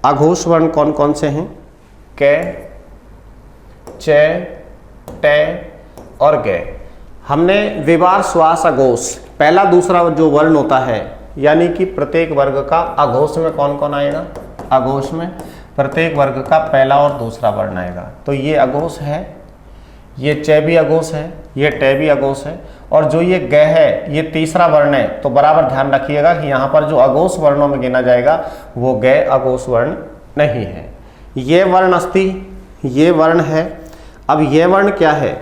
अघोष वर्ण कौन कौन से हैं? कै, चे, टे और गे। हमने विवार श्वास अघोष, पहला दूसरा जो वर्ण होता है, यानी कि प्रत्येक वर्ग का अघोष में कौन कौन आएगा? अघोष में प्रत्येक वर्ग का पहला और दूसरा वर्ण आएगा। तो ये अघोष है, ये चे भी अघोष है, ये टे भी अघोष है, और जो ये ग है ये तीसरा वर्ण है। तो बराबर ध्यान रखिएगा कि यहाँ पर जो अघोष वर्णों में गिना जाएगा वो ग अघोष वर्ण नहीं है। ये वर्ण अस्ति, ये वर्ण है। अब ये वर्ण क्या है?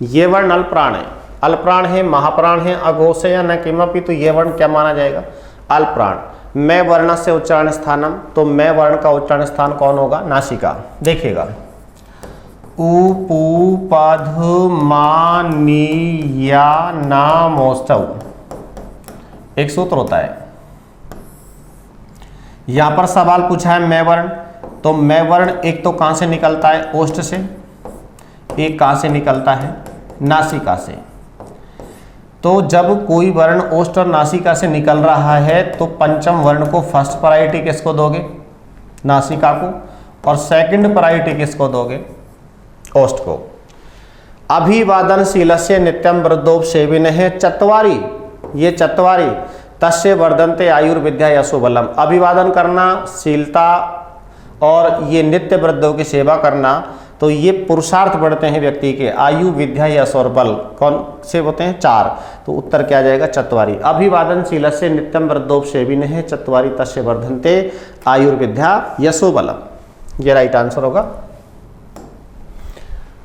ये वर्ण अल्पप्राण है। अल्पप्राण है, महाप्राण है, अघोष है या न किमपि, तो ये वर्ण क्या माना जाएगा? अल्पप्राण। मैं वर्ण से उच्चारण स्थानम, तो मैं वर्ण का उच्चारण स्थान कौन होगा? नासिका। देखिएगा, उ, पू, पध, मा, नी, या, ना, मोस्तव। एक सूत्र होता है। यहां पर सवाल पूछा है मैं वर्ण, तो मैं वर्ण एक तो कहां से निकलता है? ओष्ठ से। एक कहां से निकलता है? नासिका से। तो जब कोई वर्ण ओष्ठ और नासिका से निकल रहा है तो पंचम वर्ण को फर्स्ट प्रायोरिटी किसको दोगे? नासिका को। और सेकंड प्रायोरिटी किसको दोगे? ओष्ठ को। अभिवादनशीलस्य नित्यम वृद्धोपसेविनः चत्वारि, ये चत्वारि तस्य वर्धन्ते आयुर्विद्या यशो बलम। अभिवादन करना, शीलता और ये नित्य वृद्धों की सेवा करना, तो ये पुरुषार्थ बढ़ते हैं व्यक्ति के। आयु, विद्या, यश और बल कौन से होते हैं? 4। तो उत्तर क्या जाएगा? चत्वारि। अभिवादनशीलस्य नित्यम वृद्धोपसेविनः चत्वारि तस्य वर्धन्ते आयुर्विद्या यशो बलम। ये राइट आंसर होगा।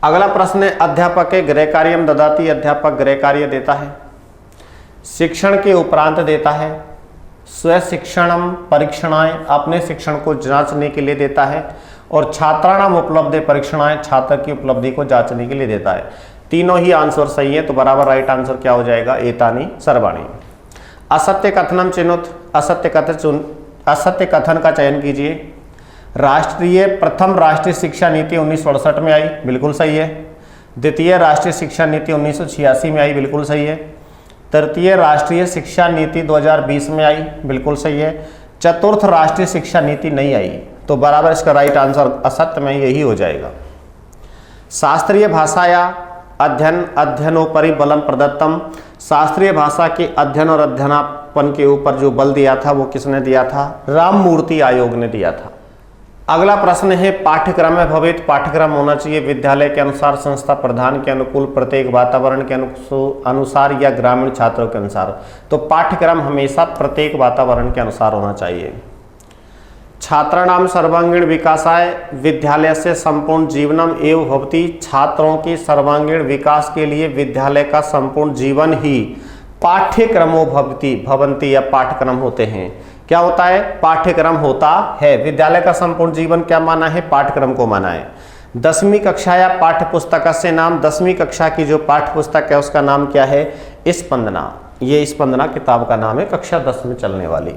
अगला प्रश्न है अध्यापक के गृह कार्यम ददाति, अध्यापक गृह कार्य देता है, शिक्षण के उपरांत देता है, स्व शिक्षणम परीक्षणाएं, अपने शिक्षण को जांचने के लिए देता है, और छात्राणाम उपलब्धि परीक्षणाएं, छात्र की उपलब्धि को जांचने के लिए देता है। तीनों ही आंसर सही है, तो बराबर राइट आंसर क्या हो जाएगा? एतानि सर्वाणि। असत्य कथनम चिनुत, असत्य कथन का चयन कीजिए। प्रथम राष्ट्रीय शिक्षा नीति 1968 में आई, बिल्कुल सही है। द्वितीय राष्ट्रीय शिक्षा नीति 1986 में आई, बिल्कुल सही है। तृतीय राष्ट्रीय शिक्षा नीति 2020 में आई, बिल्कुल सही है। चतुर्थ राष्ट्रीय शिक्षा नीति नहीं आई, तो बराबर इसका राइट आंसर असत्य में यही हो जाएगा। शास्त्रीय भाषाया अध्ययनोपरि बलम प्रदत्तम, शास्त्रीय भाषा के अध्ययन और अध्ययनापन के ऊपर जो बल दिया था वो किसने दिया था? राममूर्ति आयोग ने दिया था। अगला प्रश्न है पाठ्यक्रम में भवित, पाठ्यक्रम होना चाहिए विद्यालय के अनुसार, संस्था प्रधान के अनुकूल, प्रत्येक वातावरण के अनुसार या ग्रामीण छात्रों के अनुसार। तो पाठ्यक्रम हमेशा प्रत्येक वातावरण के अनुसार होना चाहिए। छात्राणाम सर्वांगीण विकासाय विद्यालय से संपूर्ण जीवनम एवं भवति, छात्रों के सर्वांगीण विकास के लिए विद्यालय का संपूर्ण जीवन ही पाठ्यक्रमों भवंती या पाठ्यक्रम होते हैं। क्या होता है? पाठ्यक्रम होता है। विद्यालय का संपूर्ण जीवन क्या माना है? पाठ्यक्रम को माना है। 10वीं कक्षा या पाठ्य पुस्तक से नाम, 10वीं कक्षा की जो पाठ्य पुस्तक है उसका नाम क्या है? स्पंदना। ये स्पंदना किताब का नाम है, कक्षा 10 में चलने वाली।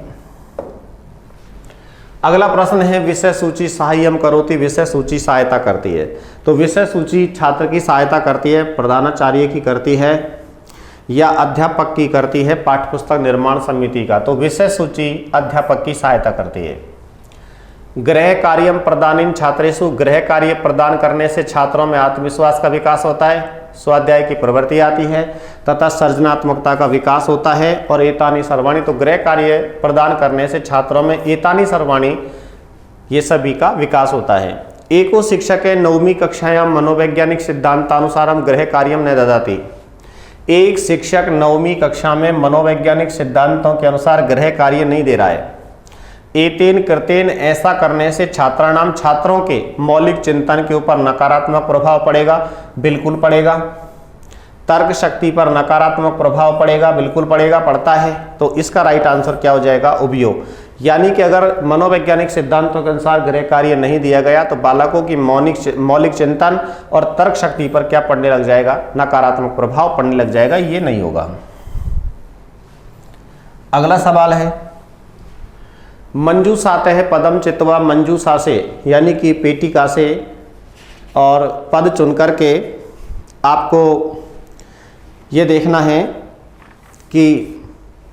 अगला प्रश्न है विषय सूची सहाय्यम करोति, विषय सूची सहायता करती है। तो विषय सूची छात्र की सहायता करती है, प्रधानाचार्य की करती है या अध्यापक की करती है, पाठ्यपुस्तक निर्माण समिति का। तो विषय सूची अध्यापक की सहायता करती है। गृह कार्यम प्रदानिन छात्रेषु, गृह कार्य प्रदान करने से छात्रों में आत्मविश्वास का विकास होता है, स्वाध्याय की प्रवृत्ति आती है तथा सृजनात्मकता का विकास होता है। और एतानि सर्वाणि, तो गृह कार्य प्रदान करने से छात्रों में एतानि सर्वाणि ये सभी का विकास होता है। एको शिक्षक 9वीं कक्षायां मनोवैज्ञानिक सिद्धांतानुसारम गृह कार्यम न ददाति, एक शिक्षक 9वीं कक्षा में मनोवैज्ञानिक सिद्धांतों के अनुसार गृह कार्य नहीं दे रहा है। एतेन कृतेन, ऐसा करने से छात्राणाम, छात्रों के मौलिक चिंतन के ऊपर नकारात्मक प्रभाव पड़ेगा, बिल्कुल पड़ेगा। तर्क शक्ति पर नकारात्मक प्रभाव पड़ेगा, बिल्कुल पड़ेगा, पड़ता है। तो इसका राइट आंसर क्या हो जाएगा? उभयोग। यानी कि अगर मनोवैज्ञानिक सिद्धांतों के अनुसार गृह कार्य नहीं दिया गया तो बालकों की मौलिक चिंतन और तर्क शक्ति पर क्या पड़ने लग जाएगा, नकारात्मक प्रभाव पड़ने लग जाएगा, ये नहीं होगा। अगला सवाल है, मंजूषाते है पदम चित्वा मंजूषा से, यानी कि पेटिका से और पद चुन करके आपको ये देखना है कि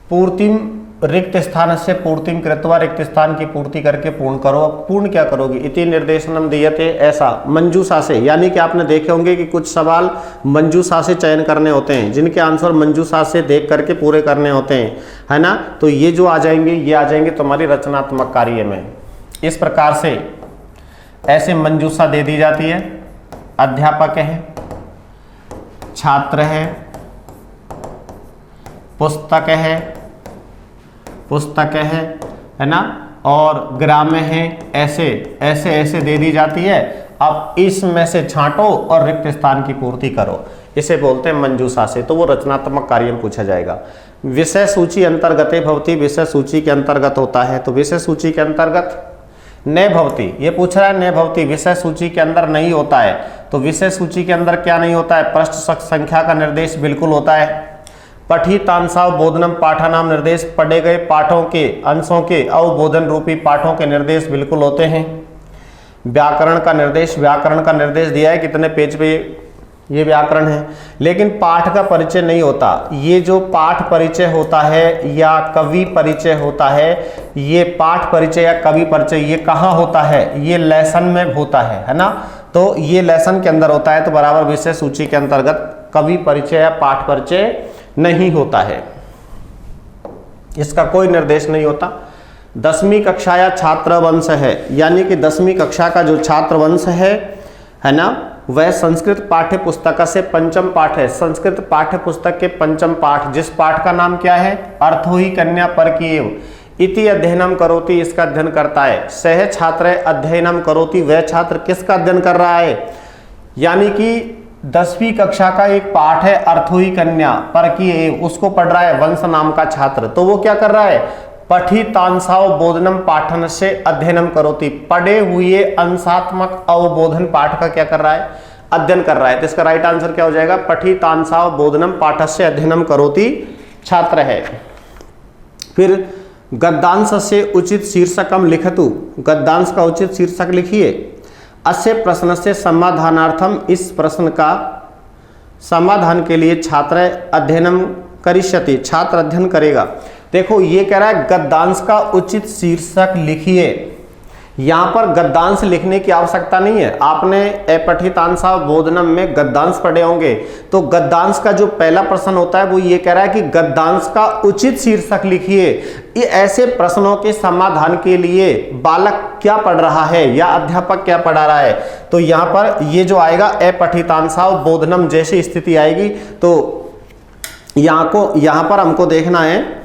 पूर्तिम रिक्त स्थान से पूर्तिम कृत्वा, रिक्त स्थान की पूर्ति करके पूर्ण करो। पूर्ण क्या करोगे, इति निर्देशनम दीयते, ऐसा मंजूषा से, यानी कि आपने देखे होंगे कि कुछ सवाल मंजूषा से चयन करने होते हैं, जिनके आंसर मंजूषा से देख करके पूरे करने होते हैं, है ना। तो ये जो आ जाएंगे, ये आ जाएंगे तुम्हारी रचनात्मक कार्य में। इस प्रकार से ऐसे मंजूषा दे दी जाती है। अध्यापक है, छात्र है, पुस्तक है ना, और ग्राम्य है, ऐसे ऐसे ऐसे दे दी जाती है। अब इसमें से छांटो और रिक्त स्थान की पूर्ति करो, इसे बोलते हैं मंजूषा से। तो वो रचनात्मक कार्य में पूछा जाएगा। विषय सूची अंतर्गते भवती, विषय सूची के अंतर्गत होता है, तो विषय सूची के अंतर्गत न भवती, ये पूछ रहा है न भवती विषय सूची के अंदर नहीं होता है। तो विषय सूची के अंदर क्या नहीं होता है, पृष्ठ संख्या का निर्देश बिल्कुल होता है। पठितांशाव बोधनम पाठानाम निर्देश, पढ़े गए पाठों के अंशों के अवबोधन रूपी पाठों के निर्देश बिल्कुल होते हैं। व्याकरण का निर्देश दिया है, कितने पेज पे, ये व्याकरण है। लेकिन पाठ का परिचय नहीं होता। ये जो पाठ परिचय होता है या कवि परिचय होता है, ये पाठ परिचय या कवि परिचय ये कहाँ होता है, ये लेसन में होता है ना। तो ये लेसन के अंदर होता है, तो बराबर विषय सूची के अंतर्गत कवि परिचय या पाठ परिचय नहीं होता है, इसका कोई निर्देश नहीं होता। 10वीं कक्षा या छात्र वंश है, यानी कि 10वीं कक्षा का जो छात्र वंश है ना, वह संस्कृत पाठ्य पुस्तक से पंचम पाठ है। संस्कृत पाठ्य पुस्तक के पंचम पाठ, जिस पाठ का नाम क्या है, अर्थो ही कन्या परकीयेव इति अध्ययनम करोति, इसका अध्ययन करता है। सह छात्र अध्ययनम करोति, वह छात्र किसका अध्ययन कर रहा है, यानी कि 10वीं कक्षा का एक पाठ है अर्थो ही कन्या परकीयेव, उसको पढ़ रहा है वंश नाम का छात्र। तो वो क्या कर रहा है, पठितांशाव बोधनम पाठन से अध्ययनम करोति, पढ़े हुए अंशात्मक अवबोधन पाठ का क्या कर रहा है, अध्ययन कर रहा है। तो इसका राइट आंसर क्या हो जाएगा, पठितांशाव बोधनम पाठस्य अध्ययनम करोति छात्र है। फिर गद्यांश से उचित शीर्षकम लिखतु, गद्यांश का उचित शीर्षक लिखिए। अस्य प्रश्न से समाधानार्थम, इस प्रश्न का समाधान के लिए छात्र अध्ययनम करिष्यति, छात्र अध्ययन करेगा। देखो ये कह रहा है गद्यांश का उचित शीर्षक लिखिए। यहाँ पर गद्यांश लिखने की आवश्यकता नहीं है। आपने अपठितांशा बोधनम में गद्यांश पढ़े होंगे, तो गद्यांश का जो पहला प्रश्न होता है वो ये कह रहा है कि गद्यांश का उचित शीर्षक लिखिए। ये ऐसे प्रश्नों के समाधान के लिए बालक क्या पढ़ रहा है या अध्यापक क्या पढ़ा रहा है, तो यहाँ पर ये जो आएगा अपठितांशा बोधनम जैसी स्थिति आएगी। तो यहाँ पर हमको देखना है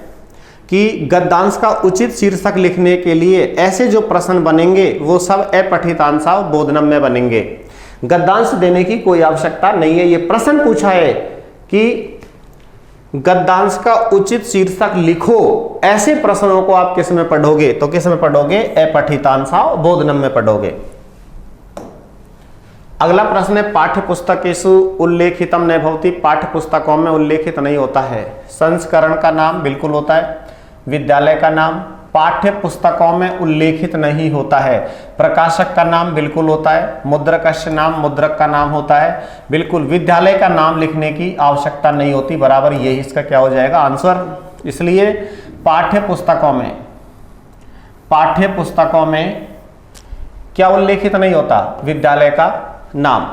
कि गद्यांश का उचित शीर्षक लिखने के लिए ऐसे जो प्रश्न बनेंगे वो सब अपठितांशा बोधनम में बनेंगे। गद्यांश देने की कोई आवश्यकता नहीं है। ये प्रश्न पूछा है कि गद्यांश का उचित शीर्षक लिखो, ऐसे प्रश्नों को आप किस में पढ़ोगे, तो किस में पढ़ोगे, अपठितांशा बोधनम में पढ़ोगे। अगला प्रश्न है पाठ्य पुस्तकेषु उल्लेखितम न भवति, पाठ्य पुस्तकों में उल्लेखित नहीं होता है। संस्करण का नाम बिल्कुल होता है, विद्यालय का नाम पाठ्य पुस्तकों में उल्लेखित नहीं होता है। प्रकाशक का नाम बिल्कुल होता है, मुद्रकस्य नाम मुद्रक का नाम होता है, बिल्कुल विद्यालय का नाम लिखने की आवश्यकता नहीं होती। बराबर यही इसका क्या हो जाएगा आंसर। इसलिए पाठ्य पुस्तकों में क्या उल्लेखित नहीं होता, विद्यालय का नाम।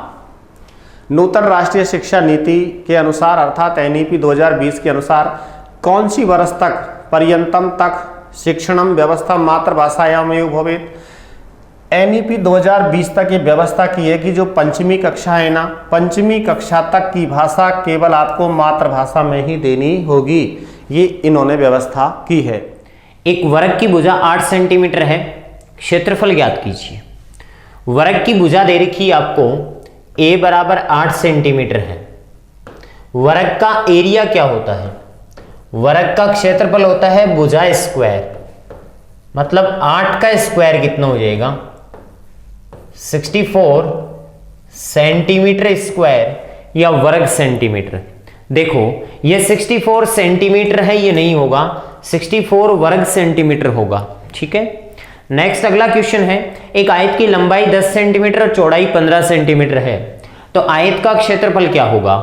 नूतन राष्ट्रीय शिक्षा नीति के अनुसार अर्थात एनईपी 2020 के अनुसार कौन सी वर्ष तक पर्यंतम तक शिक्षणम व्यवस्था मातृभाषायाम एव भवेत्। एनईपी 2020 तक ये व्यवस्था की है कि जो पंचमी कक्षा है ना, पंचमी कक्षा तक की भाषा केवल आपको मातृभाषा में ही देनी होगी, ये इन्होंने व्यवस्था की है। एक वर्ग की भुजा 8 सेंटीमीटर है, क्षेत्रफल ज्ञात कीजिए। वर्ग की भुजा दे रखी आपको a बराबर 8 सेंटीमीटर है। वर्ग का एरिया क्या होता है, वर्ग का क्षेत्रफल होता है भुजा स्क्वायर। मतलब 8 का स्क्वायर कितना हो जाएगा 64 सेंटीमीटर स्क्वायर या वर्ग सेंटीमीटर। देखो ये 64 सेंटीमीटर है, ये नहीं होगा, 64 वर्ग सेंटीमीटर होगा। ठीक है, नेक्स्ट अगला क्वेश्चन है, एक आयत की लंबाई 10 सेंटीमीटर और चौड़ाई 15 सेंटीमीटर है, तो आयत का क्षेत्रफल क्या होगा?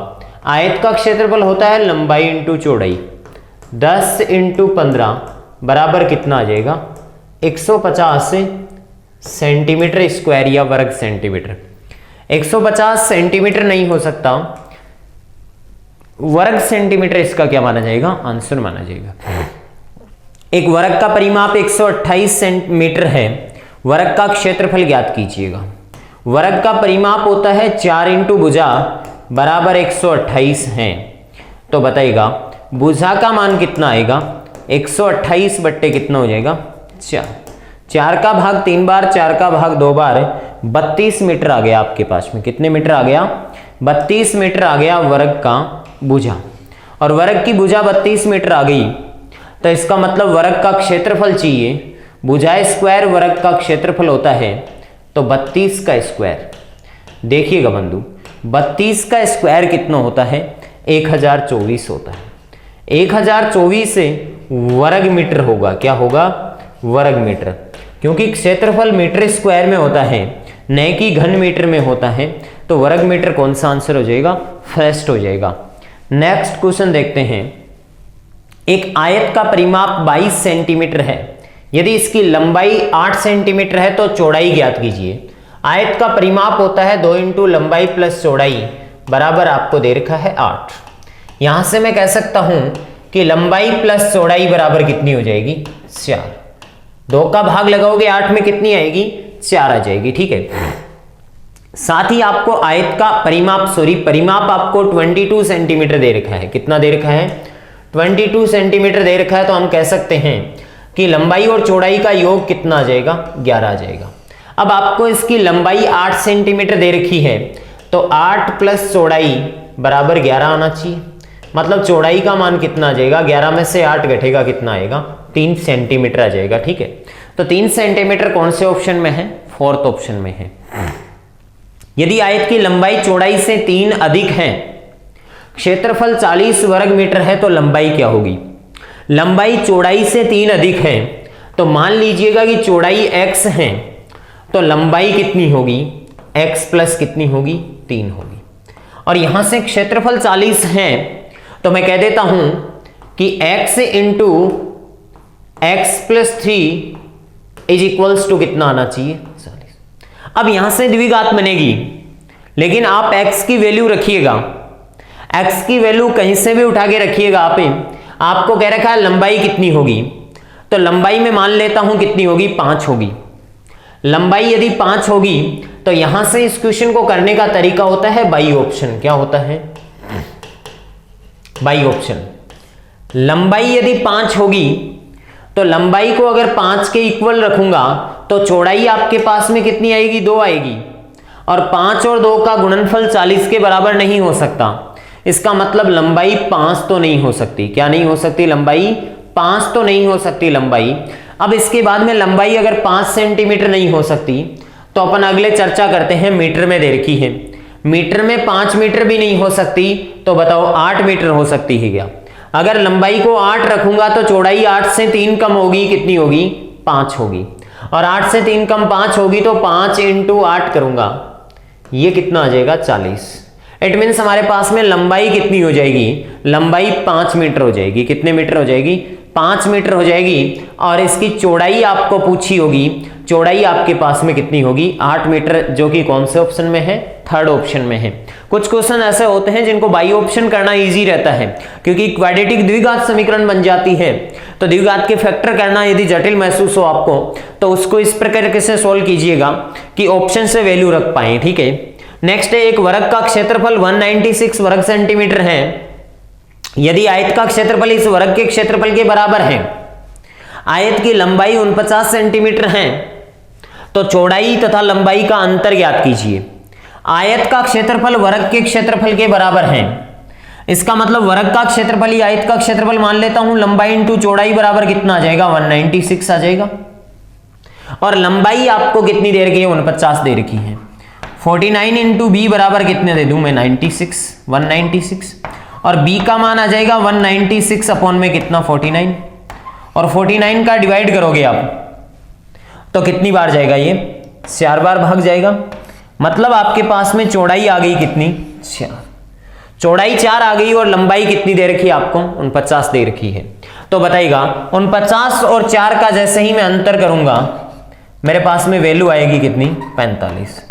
आयत का क्षेत्रफल होता है लंबाई इंटू चौड़ाई। 10 इंटू 15 बराबर कितना आ जाएगा 150 सेंटीमीटर स्क्वायर या वर्ग सेंटीमीटर। 150 सेंटीमीटर नहीं हो सकता, वर्ग सेंटीमीटर इसका क्या माना जाएगा? आंसर माना जाएगा। एक वर्ग का परिमाप 128 सेंटीमीटर है, वर्ग का क्षेत्रफल ज्ञात कीजिएगा। वर्ग का परिमाप होता है 4 इंटू भुजा बराबर 128 है, तो बताइएगा भुजा का मान कितना आएगा? 128 बट्टे कितना हो जाएगा 4। 4 का भाग 3 बार, 4 का भाग 2 बार, 32 मीटर आ गया आपके पास में। कितने मीटर आ गया? 32 मीटर आ गया वर्ग का भुजा। और वर्ग की भुजा 32 मीटर आ गई, तो इसका मतलब वर्ग का क्षेत्रफल चाहिए। भुजा स्क्वायर वर्ग का क्षेत्रफल होता है, तो 32 का स्क्वायर। देखिएगा बंधु, 32 का स्क्वायर कितना होता है? 1024 होता है। 1024 वर्ग मीटर होगा। क्या होगा? वर्ग मीटर, क्योंकि क्षेत्रफल मीटर स्क्वायर में होता है, न कि घन मीटर में होता है, तो वर्ग मीटर कौन सा आंसर हो जाएगा? फर्स्ट हो जाएगा। नेक्स्ट क्वेश्चन देखते हैं, एक आयत का परिमाप 22 सेंटीमीटर है, यदि इसकी लंबाई 8 सेंटीमीटर है तो चौड़ाई ज्ञात कीजिए। आयत का परिमाप होता है 2 इंटू लंबाई प्लस चौड़ाई बराबर आपको दे रखा है 8। यहां से मैं कह सकता हूं कि लंबाई प्लस चौड़ाई बराबर कितनी हो जाएगी? 4। 2 का भाग लगाओगे 8 में कितनी आएगी? 4 आ जाएगी। ठीक है, साथ ही आपको आयत का परिमाप आपको 22 सेंटीमीटर दे रखा है। कितना दे रखा है? 22 सेंटीमीटर दे रखा है, तो हम कह सकते हैं कि लंबाई और चौड़ाई का योग कितना आ जाएगा? 11 आ जाएगा। अब आपको इसकी लंबाई 8 सेंटीमीटर दे रखी है, तो 8 प्लस चौड़ाई बराबर 11 आना चाहिए। मतलब चौड़ाई का मान कितना आ जाएगा? 11 में से 8 घटेगा, कितना आएगा? 3 सेंटीमीटर आ जाएगा। ठीक है, तो 3 सेंटीमीटर कौन से ऑप्शन में है? 4th ऑप्शन में है। यदि आयत की लंबाई चौड़ाई से 3 अधिक है, क्षेत्रफल 40 वर्ग मीटर है, तो लंबाई क्या होगी? लंबाई चौड़ाई से 3 अधिक है, तो मान लीजिएगा कि चौड़ाई x है, तो लंबाई कितनी होगी? x प्लस कितनी होगी? 3 होगी। और यहां से क्षेत्रफल 40 है, तो मैं कह देता हूं कि x into x plus 3 is equals to कितना आना चाहिए? 40। अब यहां से द्विघात बनेगी, लेकिन आप x की वैल्यू रखिएगा, x की वैल्यू कहीं से भी उठा के रखिएगा। आपको कह रखा है लंबाई कितनी होगी, तो लंबाई में मान लेता हूं कितनी होगी? 5 होगी। लंबाई यदि 5 होगी, तो यहां से इस क्वेश्चन को करने का तरीका होता है बाई ऑप्शन। क्या होता है? By option. लंबाई यदि 5 होगी, तो लंबाई को अगर 5 के इक्वल रखूंगा, तो चौड़ाई आपके पास में कितनी आएगी? 2 आएगी। और 5 और 2 का गुणनफल 40 के बराबर नहीं हो सकता। इसका मतलब लंबाई 5 तो नहीं हो सकती। क्या नहीं हो सकती? लंबाई 5 तो नहीं हो सकती लंबाई। अब इसके बाद में लंबाई अगर 5 सेंटीमीटर नहीं हो सकती, तो अपन अगले चर्चा करते हैं। मीटर में दे रखी है, मीटर में 5 मीटर भी नहीं हो सकती, तो बताओ 8 मीटर हो सकती है क्या? अगर लंबाई को 8 रखूंगा, तो चौड़ाई 8 से 3 कम होगी, कितनी होगी? 5 होगी। और 8 से 3 कम 5 होगी, तो 5 इंटू 8 करूंगा, ये कितना आ जाएगा? 40। इट मीन्स हमारे पास में लंबाई कितनी हो जाएगी? लंबाई 5 मीटर हो जाएगी। कितने मीटर हो जाएगी? 5 मीटर हो जाएगी। और इसकी चौड़ाई आपको पूछी होगी, चौड़ाई आपके पास में कितनी होगी? 8 मीटर, जो कि कौन से ऑप्शन में है? 3rd ऑप्शन में है। कुछ क्वेश्चन ऐसे होते हैं जिनको बाई ऑप्शन करना इजी रहता है, क्योंकि क्वाड्रेटिक द्विघात समीकरण बन जाती है, तो द्विघात के फैक्टर करना यदि जटिल महसूस हो आपको, तो उसको इस प्रकार से सोल्व कीजिएगा कि ऑप्शन से वैल्यू रख पाए। ठीक है, नेक्स्ट है, एक वर्ग का क्षेत्रफल 196 वर्ग सेंटीमीटर है, यदि आयत का क्षेत्रफल इस वर्ग के क्षेत्रफल के बराबर है, आयत की लंबाई 49 सेंटीमीटर है, तो चौड़ाई तथा लंबाई का अंतर ज्ञात कीजिए। आयत का क्षेत्रफल वर्ग के क्षेत्रफल के बराबर है, इसका मतलब वर्ग का क्षेत्रफल ही आयत का क्षेत्रफल मान लेता हूं। लंबाई इंटू चौड़ाई बराबर कितना आ जाएगा? 196 आ जाएगा। और लंबाई आपको कितनी दे रखी है, 49 दे रखी है। 49 इंटू बी बराबर कितने दे दूं मैं, 96, 196, और बी का मान आ जाएगा 196 अपॉन में कितना, 49, और 49 का डिवाइड करोगे आप तो कितनी बार जाएगा, ये 4 बार भाग जाएगा। मतलब आपके पास में चौड़ाई आ गई कितनी, 4, चौड़ाई 4 आ गई, और लंबाई कितनी दे रखी है आपको, 49 दे रखी है। तो बताइएगा 49 और 4 का जैसे ही मैं अंतर करूंगा मेरे पास में वैल्यू आएगी कितनी, 45।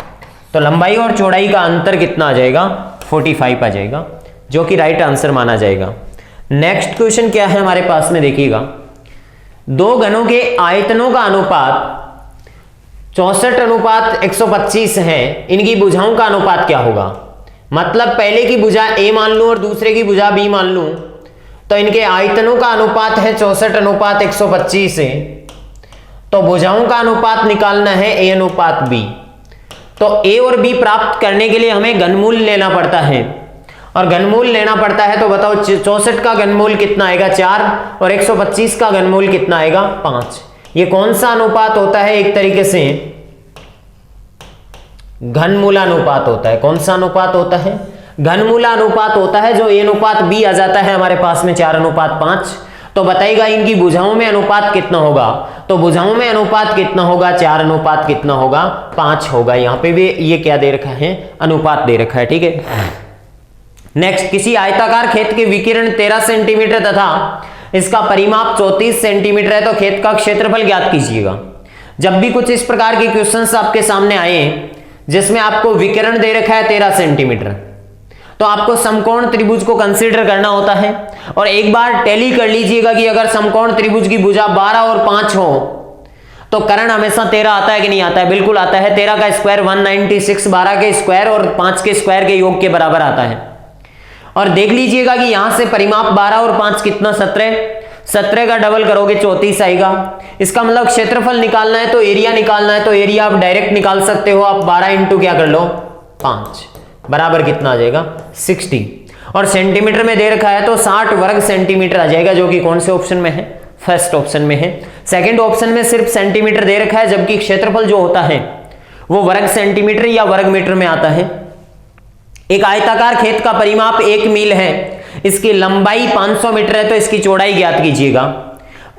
तो लंबाई और चौड़ाई का अंतर कितना आ जाएगा, 45 आ जाएगा, जो कि राइट आंसर माना जाएगा। नेक्स्ट क्वेश्चन क्या है हमारे पास में, देखिएगा, दो घनों के आयतनों का अनुपात 64:125 है, इनकी भुजाओं का अनुपात क्या होगा। मतलब पहले की भुजा ए मान लूं और दूसरे की भुजा बी मान लूं, तो इनके आयतनों का अनुपात है 64:125 है। तो भुजाओं का अनुपात निकालना है ए अनुपात बी। तो ए और बी प्राप्त करने के लिए हमें घनमूल लेना पड़ता है, और घनमूल लेना पड़ता है तो बताओ 64 का घनमूल कितना आएगा, 4, और 125 का घनमूल कितना आएगा, 5। ये कौन सा अनुपात होता है, एक तरीके से घनमूलानुपात होता है। कौन सा अनुपात होता है, घनमूलानुपात होता है, जो ए अनुपात बी आ जाता है हमारे पास में 4:5। तो बताइएगा इनकी भुजाओं में अनुपात कितना होगा, तो भुजाओं में अनुपात कितना होगा, 4 कितना होगा, 5 होगा। यहां पे भी ये क्या दे रखा है, अनुपात दे रखा है, ठीक है। नेक्स्ट, किसी आयताकार खेत के विकिरण 13 सेंटीमीटर तथा इसका परिमाप 34 सेंटीमीटर है, तो खेत का क्षेत्रफल ज्ञात कीजिएगा। जब भी कुछ इस प्रकार के क्वेश्चंस आपके सामने आए जिसमें आपको विकिरण दे रखा है 13 सेंटीमीटर, तो आपको समकोण त्रिभुज को कंसीडर करना होता है। और एक बार टैली कर लीजिएगा कि अगर समकोण त्रिभुज की भुजा 12 और 5 हो तो कर्ण हमेशा 13 आता है कि नहीं आता है, बिल्कुल आता है। 13 का स्क्वायर 196, 12 के स्क्वायर और 5 के स्क्वायर के योग के बराबर आता है। और देख लीजिएगा कि यहां से परिमाप 12 और 5 कितना, 17 का डबल करोगे 34 आएगा। इसका मतलब क्षेत्रफल निकालना है तो एरिया निकालना है, तो एरिया आप डायरेक्ट निकाल सकते हो। आप 12 इंटू क्या कर लो, 5 बराबर कितना आ जाएगा, 60। और सेंटीमीटर में दे रखा है तो 60 वर्ग सेंटीमीटर आ जाएगा, जो कि कौन से ऑप्शन में है, फर्स्ट ऑप्शन में है। सेकंड ऑप्शन में सिर्फ सेंटीमीटर दे रखा है, जबकि क्षेत्रफल जो होता है वो वर्ग सेंटीमीटर या वर्ग मीटर में आता है। एक आयताकार खेत का परिमाप 1 मील है, इसकी लंबाई 500 मीटर है, तो इसकी चौड़ाई ज्ञात कीजिएगा।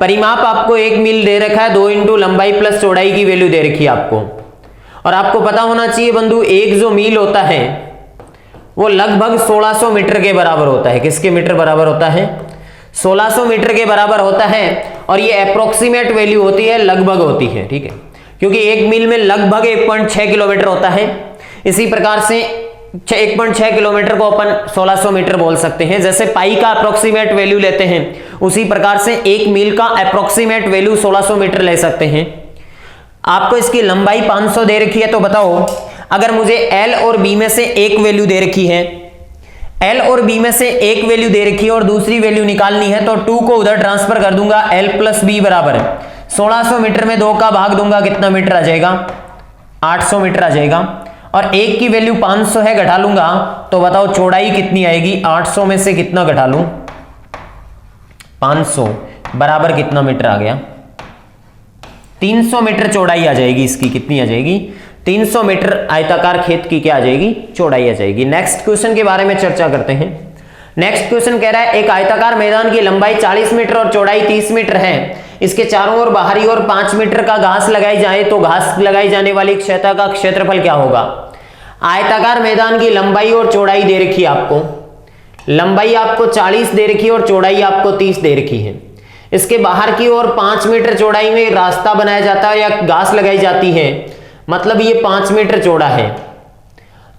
परिमाप आपको 1 मील दे रखा है, 2 इंटू लंबाई प्लस चौड़ाई की वैल्यू दे रखी है आपको। और आपको पता होना चाहिए बंधु, एक जो मील होता है वो लगभग 1600 मीटर के बराबर होता है। किसके मीटर बराबर होता है, 1600 मीटर के बराबर होता है। और ये अप्रोक्सीमेट वैल्यू होती है, लगभग होती है, ठीक है, क्योंकि 1 मील में लगभग 1.6 किलोमीटर होता है। इसी प्रकार से 1.6 किलोमीटर को अपन 1600 मीटर बोल सकते हैं। जैसे पाई का अप्रोक्सीमेट वैल्यू लेते हैं, उसी प्रकार से 1 मील का अप्रोक्सीमेट वैल्यू 1600 मीटर ले सकते हैं। आपको इसकी लंबाई 500 दे रखी है, तो बताओ अगर मुझे L और B में से एक वैल्यू दे रखी है, L और B में से एक वैल्यू दे रखी है और दूसरी वैल्यू निकालनी है, तो 2 को उधर ट्रांसफर कर दूंगा, L प्लस B बराबर 1600 मीटर में 2 का भाग दूंगा, कितना मीटर आ जाएगा, 800 मीटर आ जाएगा। और एक की वैल्यू 500 है, घटा लूंगा तो बताओ चौड़ाई कितनी आएगी, 800 में से कितना घटा लूं, 500 बराबर कितना मीटर आ गया, 300 मीटर चौड़ाई आ जाएगी। इसकी कितनी आ जाएगी, 300 मीटर आयताकार खेत की क्या आ जाएगी, चौड़ाई आ जाएगी। नेक्स्ट क्वेश्चन के बारे में चर्चा करते हैं। नेक्स्ट क्वेश्चन कह रहा है, एक आयताकार मैदान की लंबाई 40 मीटर और चौड़ाई 30 मीटर है। इसके चारों ओर बाहरी ओर 5 मीटर का घास लगाई जाए तो घास लगाई जाने वाली सतह का क्षेत्रफल क्या होगा। आयताकार मैदान की लंबाई और चौड़ाई दे रखी है आपको, लंबाई आपको 40 दे रखी है और चौड़ाई आपको 30 दे रखी है। इसके बाहर की ओर 5 मीटर चौड़ाई में रास्ता बनाया जाता है या घास लगाई जाती है, मतलब ये 5 मीटर चौड़ा है।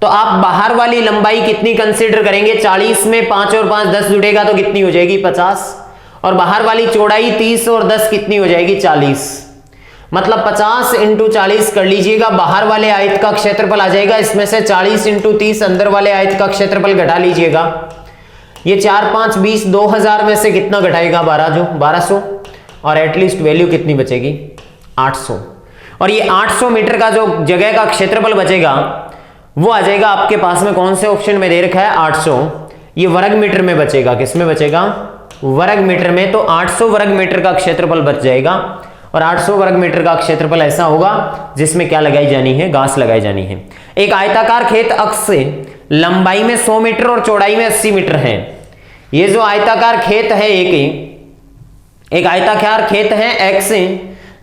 तो आप बाहर वाली लंबाई कितनी कंसीडर करेंगे, 40 में 5 और 5 10 जुड़ेगा तो कितनी हो जाएगी, 50। और बाहर वाली चौड़ाई 30 और 10 कितनी हो जाएगी, 40। मतलब 50 इंटू 40 कर लीजिएगा, बाहर वाले आयत का क्षेत्रफल आ जाएगा। इसमें से 40 इंटू 30 अंदर वाले आयत का क्षेत्रफल घटा लीजिएगा। ये 4 5 20 2000 में से कितना घटाएगा, 1200। और एटलीस्ट वैल्यू कितनी बचेगी, 800। और ये 800 मीटर का जो जगह का क्षेत्रफल बचेगा वो आ जाएगा आपके पास में, कौन से ऑप्शन में दे रखा है, 800। ये वर्ग मीटर में बचेगा, किस में बचेगा, वर्ग मीटर में। तो 800 वर्ग मीटर का क्षेत्रफल बच जाएगा। और 800 वर्ग मीटर का क्षेत्रफल ऐसा होगा जिसमें क्या लगाई जानी है, घास लगाई जानी है। एक आयताकार खेत अक्ष से लंबाई में 100 मीटर और चौड़ाई में 80 मीटर है। ये जो आयताकार खेत है एक आयताकार खेत है एक्स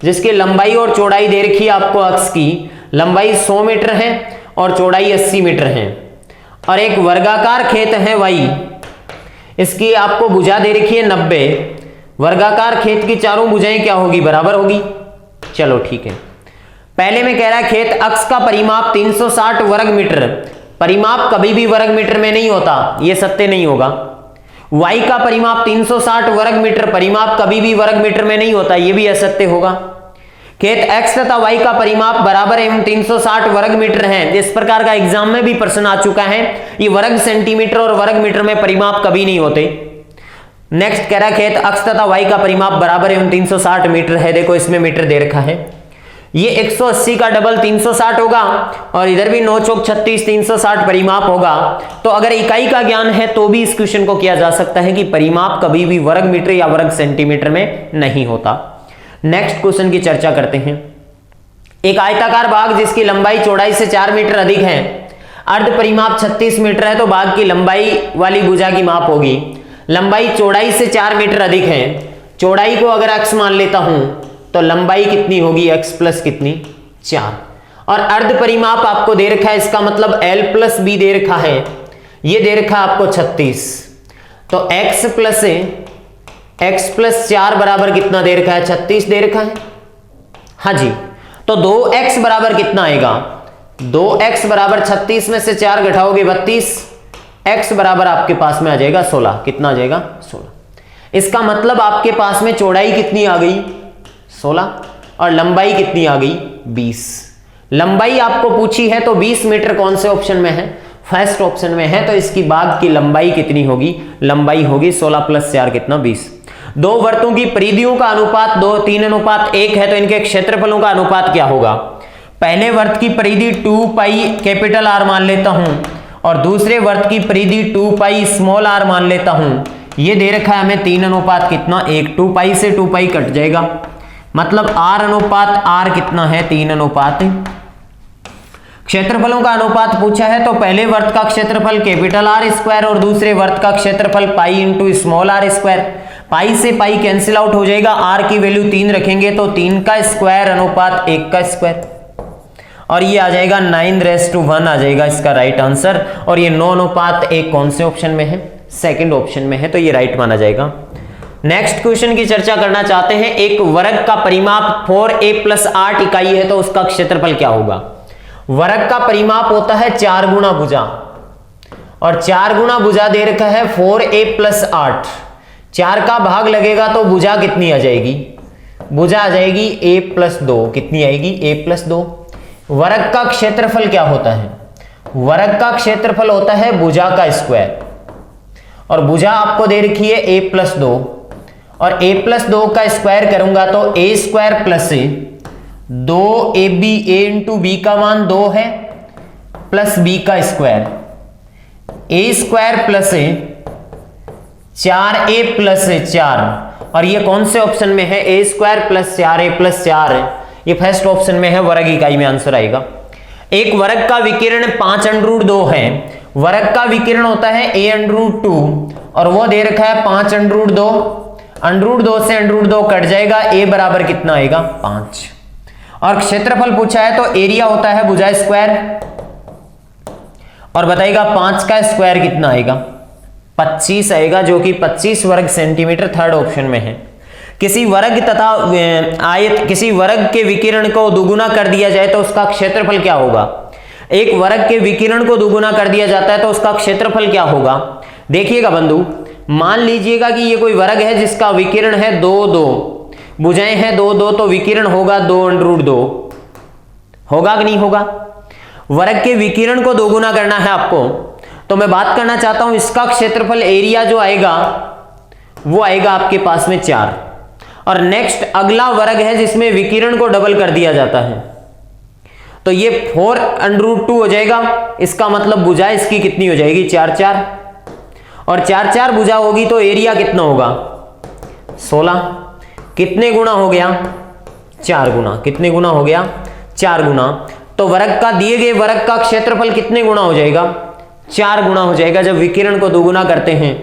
जिसकी लंबाई और चौड़ाई दे रखी है आपको, अक्ष की लंबाई 100 मीटर है और चौड़ाई 80 मीटर है। और एक वर्गाकार खेत है वाई, इसकी आपको भुजा दे रखी है 90। वर्गाकार खेत की चारों भुजाएं क्या होगी, बराबर होगी। चलो ठीक है, पहले में कह रहा है खेत अक्ष का परिमाप 360 वर्ग मीटर। परिमाप कभी भी वर्ग मीटर में नहीं होता, यह सत्य नहीं होगा। वाई का परिमाप 360 वर्ग मीटर, परिमाप कभी भी वर्ग मीटर में नहीं होता, यह भी असत्य होगा। खेत x तथा y का परिमाप बराबर एवं 360 वर्ग मीटर है। इस प्रकार का एग्जाम में भी प्रश्न आ चुका है। ये वर्ग सेंटीमीटर और वर्ग मीटर में परिमाप कभी नहीं होते। नेक्स्ट कह रहा है खेत x तथा y का परिमाप बराबर एवं 360 मीटर है। देखो इसमें मीटर दे रखा है। ये 180 का डबल 360 होगा और इधर भी 9 चौक 36 360 परिमाप होगा। तो अगर इकाई का ज्ञान है तो भी इस क्वेश्चन को किया जा सकता है कि परिमाप कभी भी वर्ग मीटर या वर्ग सेंटीमीटर में नहीं होता। नेक्स्ट क्वेश्चन की चर्चा करते हैं। एक आयताकार बाग जिसकी लंबाई चौड़ाई से 4 मीटर अधिक है, अर्ध परिमाप 36 मीटर है, तो बाग की लंबाई वाली भुजा की माप होगी। लंबाई चौड़ाई से 4 मीटर अधिक है, चौड़ाई को अगर x मान लेता हूं तो लंबाई कितनी होगी, x प्लस कितनी 4। और अर्ध परिमाप आपको दे रखा है, इसका मतलब l प्लस b दे रखा है, ये दे रखा है आपको 36। तो x प्लस 4 बराबर कितना दे रखा है, 36 दे रखा है। हाँ जी, तो 2x बराबर कितना आएगा, 2x बराबर 36 में से 4 घटाओगे 32, x बराबर आपके पास में आ जाएगा 16। कितना आ जाएगा, 16। इसका मतलब आपके पास में चौड़ाई कितनी आ गई, 16, और लंबाई कितनी आ गई, 20। लंबाई आपको पूछी है तो 20 मीटर कौन से ऑप्शन में है, फर्स्ट ऑप्शन में है। तो इसकी बाग की लंबाई कितनी होगी, लंबाई होगी 16 प्लस 4 कितना, 20। दो वर्तों की परिधियों का अनुपात 3:1 है, तो इनके क्षेत्रफलों का अनुपात क्या होगा। पहले वर्त की परिधि 2 पाई कैपिटल R मान लेता हूं और दूसरे वर्त की परिधि 2 पाई स्मॉल r मान लेता हूं। ये दे रखा है हमें 3:1। 2 पाई से 2 पाई कट जाएगा, मतलब R/R कितना है, 3:1। क्षेत्रफलों का अनुपात पूछा है तो पहले वर्त का क्षेत्रफल कैपिटल R स्क्वायर और दूसरे वर्त का क्षेत्रफल pi into small r square. Pi से पाई कैंसिल आउट हो जाएगा, r की वैल्यू 3 रखेंगे तो 3 का स्क्वायर अनुपात 1 का स्क्वायर, और ये आ जाएगा 9:1 आ जाएगा इसका राइट आंसर। और ये 9:1 कौन से ऑप्शन में है, सेकंड ऑप्शन में है, तो ये राइट माना जाएगा। नेक्स्ट क्वेश्चन की चर्चा करना चाहते हैं। एक वर्ग का परिमाप 4a + 8 इकाई है तो उसका क्षेत्रफल क्या होगा। वर्ग का परिमाप होता है 4 गुना भुजा, और 4 गुना भुजा दे रखा है 4a + 8। 4 का भाग लगेगा तो भुजा कितनी आ जाएगी, भुजा आ जाएगी a + 2। कितनी आएगी, a + 2। वर्ग का क्षेत्रफल क्या होता है, वर्ग का क्षेत्रफल होता है भुजा का स्क्वायर, और भुजा आपको दे रखी है a + 2, और a + 2 का स्क्वायर करूंगा तो a² + 2ab, a into B का मान 2 है, प्लस b का स्क्वायर, a² + 4a + 4। और ये कौन से ऑप्शन में है, a² + 4a + 4 है, ये फर्स्ट ऑप्शन में है, वर्ग इकाई में आंसर आएगा। एक वर्ग का विकिरण 5√2 है। वर्ग का विकिरण होता है a√2 और वो दे रखा है 5√2। √2 से √2 कट जाएगा, a बराबर कितना आएगा, 5। और क्षेत्रफल पूछा है तो एरिया होता है भुजा स्क्वायर, और बताइएगा 5 का स्क्वायर कितना आएगा, 25 आएगा, जो कि 25 वर्ग सेंटीमीटर थर्ड ऑप्शन में है। किसी वर्ग तथा आयत, किसी वर्ग के विकिरण को दुगुना कर दिया जाए तो उसका क्षेत्रफल क्या होगा। एक वर्ग के विकिरण को दुगुना कर दिया जाता है तो उसका क्षेत्रफल क्या होगा। देखिएगा बंधु, मान लीजिएगा कि ये कोई वर्ग है जिसका विकिरण है 2 भुजाएं हैं 2 तो विकिरण होगा 2√2, होगा कि नहीं होगा। वर्ग के विकिरण को दोगुना करना है आपको, तो मैं बात करना चाहता हूं इसका क्षेत्रफल एरिया जो आएगा वो आएगा आपके पास में 4। और नेक्स्ट अगला वर्ग है जिसमें विकिरण को डबल कर दिया जाता है, तो ये 4√2 हो जाएगा। इसका मतलब भुजा इसकी कितनी हो जाएगी, 4 और 4 भुजा होगी तो एरिया कितना होगा, 16। कितने गुना हो गया, 4 गुना। कितने गुना हो गया? 4 गुना। तो वर्ग का दिए गए वर्ग का क्षेत्रफल कितने गुना हो जाएगा? 4 गुना हो जाएगा। जब विकिरण को दोगुना करते हैं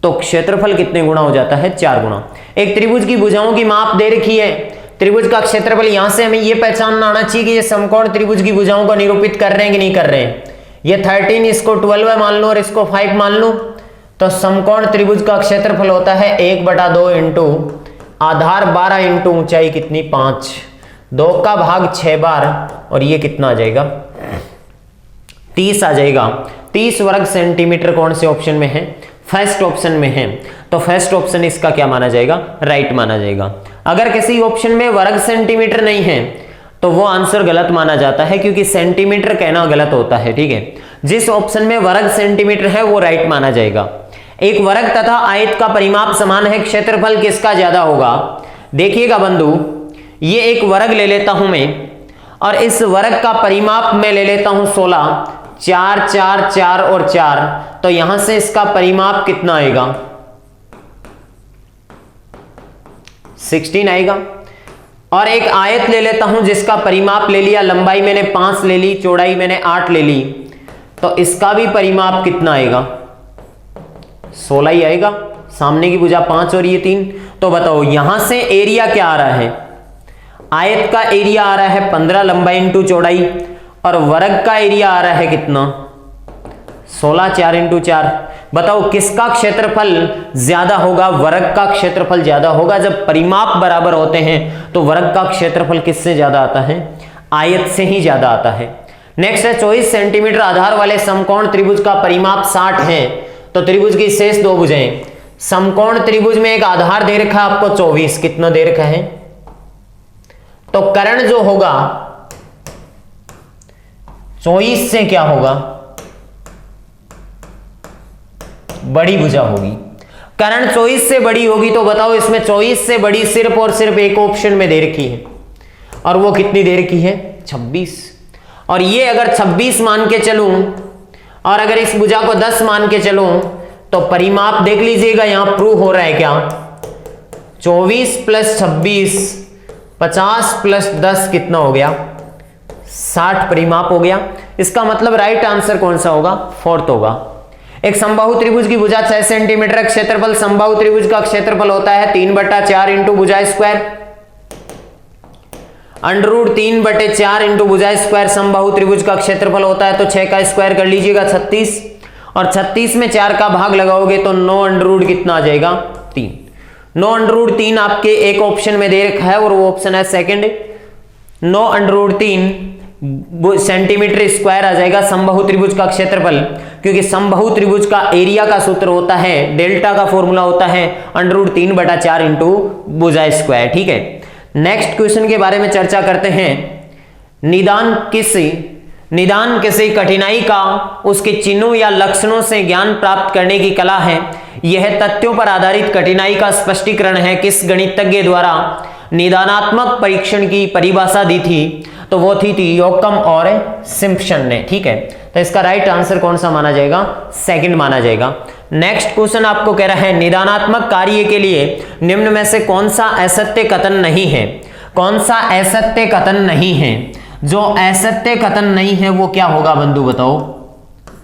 तो क्षेत्रफल कितने गुना हो जाता है? 4 गुना। एक त्रिभुज की भुजाओं की माप दे रखी है, त्रिभुज का क्षेत्रफल, यहां से हमें यह पहचानना आना चाहिए कि ये समकोण त्रिभुज की भुजाओं को निरूपित कर रहे हैं कि नहीं कर रहे हैं। ये 13 इसको 12 मान लो और इसको 5 मान लो, तो समकोण त्रिभुज का क्षेत्रफल होता है 1/2 इंटू आधार 12 इंटू ऊंचाई कितनी 5, 2 का भाग 6 बार, और ये कितना आ जाएगा? 30 आ जाएगा। 30 वर्ग सेंटीमीटर कौन से ऑप्शन में है? फर्स्ट ऑप्शन में है। तो फर्स्ट ऑप्शन इसका क्या माना जाएगा? राइट माना जाएगा। अगर किसी ऑप्शन में वर्ग सेंटीमीटर नहीं है तो वो आंसर गलत माना जाता है, क्योंकि सेंटीमीटर कहना गलत होता है, ठीक है। जिस ऑप्शन में वर्ग सेंटीमीटर है वो राइट माना जाएगा। एक वर्ग तथा आयत का परिमाप समान है, क्षेत्रफल किसका ज्यादा होगा? देखिएगा बंधु, ये एक वर्ग ले लेता हूं मैं और इस वर्ग का परिमाप मैं ले लेता हूं 16, 4 4 4 और 4, तो यहां से इसका परिमाप कितना आएगा? 16 आएगा। और एक आयत ले लेता हूं जिसका परिमाप ले लिया, लंबाई मैंने 5 ले ली, चौड़ाई मैंने 8 ले ली, तो इसका भी परिमाप कितना आएगा? 16 ही आएगा। सामने की भुजा 5 और ये 3, तो बताओ यहां से एरिया क्या आ रहा है? आयत का एरिया आ रहा है 15 लंबाई इंटू चौड़ाई, और वर्ग का एरिया आ रहा है कितना? 16, 4 इंटू 4। बताओ किसका क्षेत्रफल ज्यादा होगा? वर्ग का क्षेत्रफल ज्यादा होगा। जब परिमाप बराबर होते हैं तो वर्ग का क्षेत्रफल किससे ज्यादा आता है? आयत से ही ज्यादा आता है। नेक्स्ट है 24 सेंटीमीटर आधार वाले समकोण त्रिभुज का परिमाप 60 है, तो त्रिभुज की शेष 2 भुजाएं। समकोण त्रिभुज में एक आधार दे रखा है आपको 24, कितना दे रखा है? तो कर्ण जो होगा 24 से क्या होगा? बड़ी भुजा होगी। कर्ण 24 से बड़ी होगी, तो बताओ इसमें 24 से बड़ी सिर्फ और सिर्फ एक ऑप्शन में दे रखी है, और वो कितनी दे रखी है? 26। और ये अगर 26 मान के चलूं और अगर इस भुजा को 10 मान के चलूं, तो परिमाप देख लीजिएगा, यहां प्रूव हो रहा है क्या? 24 प्लस 26, 50 प्लस 10 कितना हो गया? 60 परिमाप हो गया। इसका मतलब राइट आंसर कौन सा होगा? 4th होगा। एक समबाहु त्रिभुज की भुजा 6 सेंटीमीटर, क्षेत्रफल समबाहु त्रिभुज का क्षेत्रफल होता है 3/4 इंटू भुजा स्क्वायर, √3/4 इंटू भुजा स्क्वायर समबाहु त्रिभुज का क्षेत्रफल होता है। तो 6 का स्क्वायर कर लीजिएगा 36, और 36 में 4 का भाग लगाओगे तो 9 कितना आ जाएगा? 3। 9 आपके एक ऑप्शन में दे रखा है और वो ऑप्शन है सेकंड। 9 सेंटीमीटर स्क्वायर आ जाएगा समबाहु त्रिभुज का क्षेत्रफल, क्योंकि समबाहु त्रिभुज का एरिया का सूत्र होता है, डेल्टा का फॉर्मूला होता है √3/4 इंटू भुजा स्क्वायर, ठीक है। नेक्स्ट क्वेश्चन के बारे में चर्चा करते हैं। निदान किसी कठिनाई का उसके चिन्हों या लक्षणों से ज्ञान प्राप्त करने की कला है। यह तथ्यों पर आधारित कठिनाई का स्पष्टीकरण है। किस गणितज्ञ द्वारा निदानात्मक परीक्षण की परिभाषा दी थी? तो वो थी योकम और सिम्पसन ने, ठीक है। तो इसका राइट आंसर कौन सा माना जाएगा? सेकंड माना जाएगा। नेक्स्ट क्वेश्चन आपको कह रहा है निदानात्मक कार्य के लिए निम्न में से कौन सा असत्य कथन नहीं है? कौन सा असत्य कथन नहीं है? जो असत्य कथन नहीं है वो क्या होगा बंधु बताओ?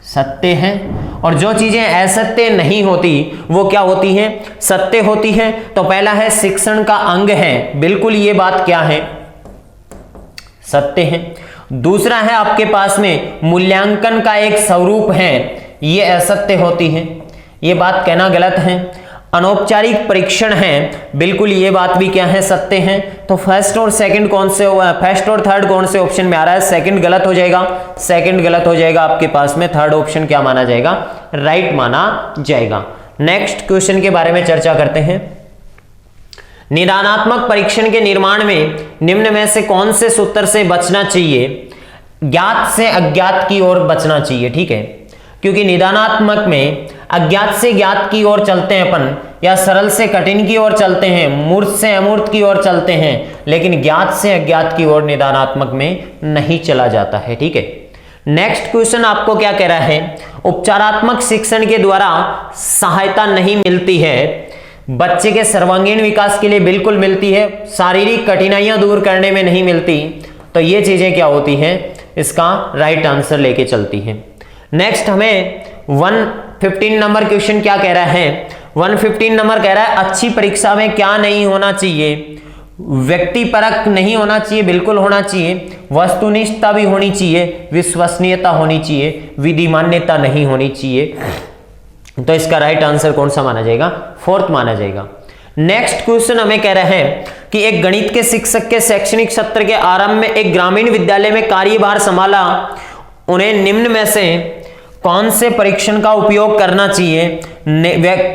सत्य है। और जो चीजें असत्य नहीं होती वो क्या होती हैं? सत्य होती हैं। तो पहला है शिक्षण का अंग है, बिल्कुल ये बात क्या है? सत्य है। दूसरा है आपके पास में मूल्यांकन का एक स्वरूप है, ये असत्य होती है, ये बात कहना गलत है। अनौपचारिक परीक्षण है, बिल्कुल ये बात भी क्या है? सत्य है। तो फर्स्ट और थर्ड कौन से ऑप्शन में आ रहा है? सेकंड गलत हो जाएगा, सेकंड गलत हो जाएगा आपके पास में। थर्ड ऑप्शन क्या माना जाएगा? राइट माना जाएगा। नेक्स्ट क्वेश्चन के बारे में चर्चा करते हैं। निदानात्मक परीक्षण के निर्माण में निम्न में से कौन से सूत्र से बचना चाहिए? ज्ञात से अज्ञात की ओर बचना चाहिए, ठीक है, क्योंकि निदानात्मक में अज्ञात से ज्ञात की ओर चलते हैं अपन, या सरल से कठिन की ओर चलते हैं, मूर्त से अमूर्त की ओर चलते हैं, लेकिन ज्ञात से अज्ञात की ओर निदानात्मक में नहीं चला जाता है, ठीक है। नेक्स्ट क्वेश्चन आपको क्या कह रहा है? उपचारात्मक शिक्षण के द्वारा सहायता नहीं मिलती है। बच्चे के सर्वांगीण विकास के लिए बिल्कुल मिलती है, शारीरिक कठिनाइयां दूर करने में नहीं मिलती। तो ये चीजें क्या होती हैं, इसका राइट आंसर लेके चलती हैं। नेक्स्ट हमें 115 नंबर क्वेश्चन क्या कह रहा है, 115 नंबर कह रहा है अच्छी परीक्षा में क्या नहीं होना चाहिए, व्यक्तिपरक नहीं होना चाहिए, बिल्कुल होना चाहिए, वस्तुनिष्ठता भी होनी चाहिए, विश्वसनीयता होनी चाहिए, विधि मान्यता नहीं होनी चाहिए। तो इसका राइट आंसर कौन सा माना जाएगा, फोर्थ माना जाएगा। नेक्स्ट क्वेश्चन हमें कह रहे हैं कि एक गणित के शिक्षक के शैक्षणिक सत्र के आरंभ में एक ग्रामीण विद्यालय में कार्यभार संभाला, उन्हें निम्न में से कौन से परीक्षण का उपयोग करना चाहिए,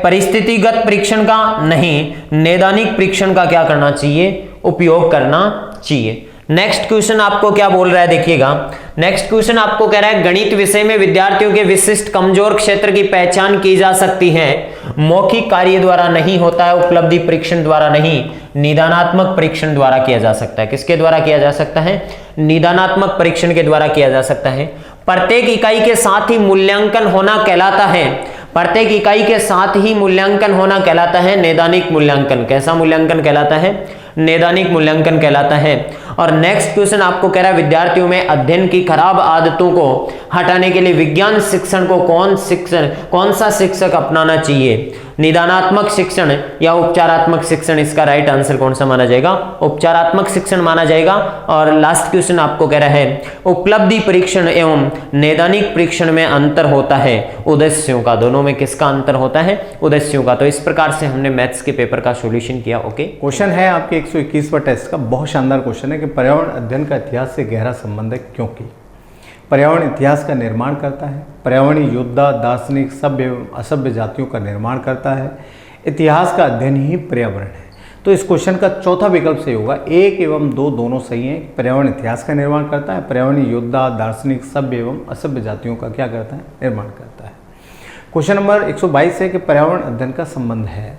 परिस्थितिगत परीक्षण का नहीं, नैदानिक परीक्षण का क्या करना चाहिए, उपयोग करना चाहिए। नेक्स्ट क्वेश्चन आपको क्या बोल रहा है, देखिएगा। नेक्स्ट क्वेश्चन आपको कह रहा है गणित विषय में विद्यार्थियों के विशिष्ट कमजोर क्षेत्र की पहचान की जा सकती है, मौखिक कार्य द्वारा नहीं होता है, उपलब्धि परीक्षण द्वारा नहीं, निदानात्मक परीक्षण द्वारा किया जा सकता है। किसके द्वारा किया जा सकता है, निदानात्मक परीक्षण के द्वारा किया जा सकता है। प्रत्येक इकाई के साथ ही मूल्यांकन होना कहलाता है, प्रत्येक इकाई के साथ ही मूल्यांकन होना कहलाता है नैदानिक मूल्यांकन। कैसा मूल्यांकन कहलाता है, नैदानिक मूल्यांकन कहलाता है। और नेक्स्ट क्वेश्चन आपको कह रहा है विद्यार्थियों में अध्ययन की खराब आदतों को हटाने के लिए विज्ञान शिक्षण को कौन सा शिक्षक अपनाना चाहिए, निदानात्मक शिक्षण या उपचारात्मक शिक्षण। इसका राइट आंसर कौन सा माना जाएगा, उपचारात्मक शिक्षण माना जाएगा। और लास्ट क्वेश्चन आपको कह रहा है उपलब्धि परीक्षण एवं नैदानिक परीक्षण में अंतर होता है, उद्देश्यों का, दोनों में किसका अंतर होता है, उद्देश्यों का। तो इस प्रकार से हमने मैथ्स के पेपर का सॉल्यूशन किया। ओके, क्वेश्चन है आपके 121वां टेस्ट का, बहुत शानदार क्वेश्चन है कि पर्यावरण अध्ययन का इतिहास से गहरा संबंध है, क्योंकि पर्यावरण इतिहास का निर्माण करता है, पर्यावरणीय योद्धा, दार्शनिक, सभ्य एवं असभ्य जातियों का निर्माण करता है, इतिहास का अध्ययन ही पर्यावरण है। तो इस क्वेश्चन का चौथा विकल्प सही होगा, 1 एवं 2 दोनों सही हैं। पर्यावरण इतिहास का निर्माण करता है, पर्यावरणीय योद्धा, दार्शनिक, सभ्य एवं असभ्य जातियों का क्या करता है, निर्माण करता है। क्वेश्चन नंबर 122 है कि पर्यावरण अध्ययन का संबंध है।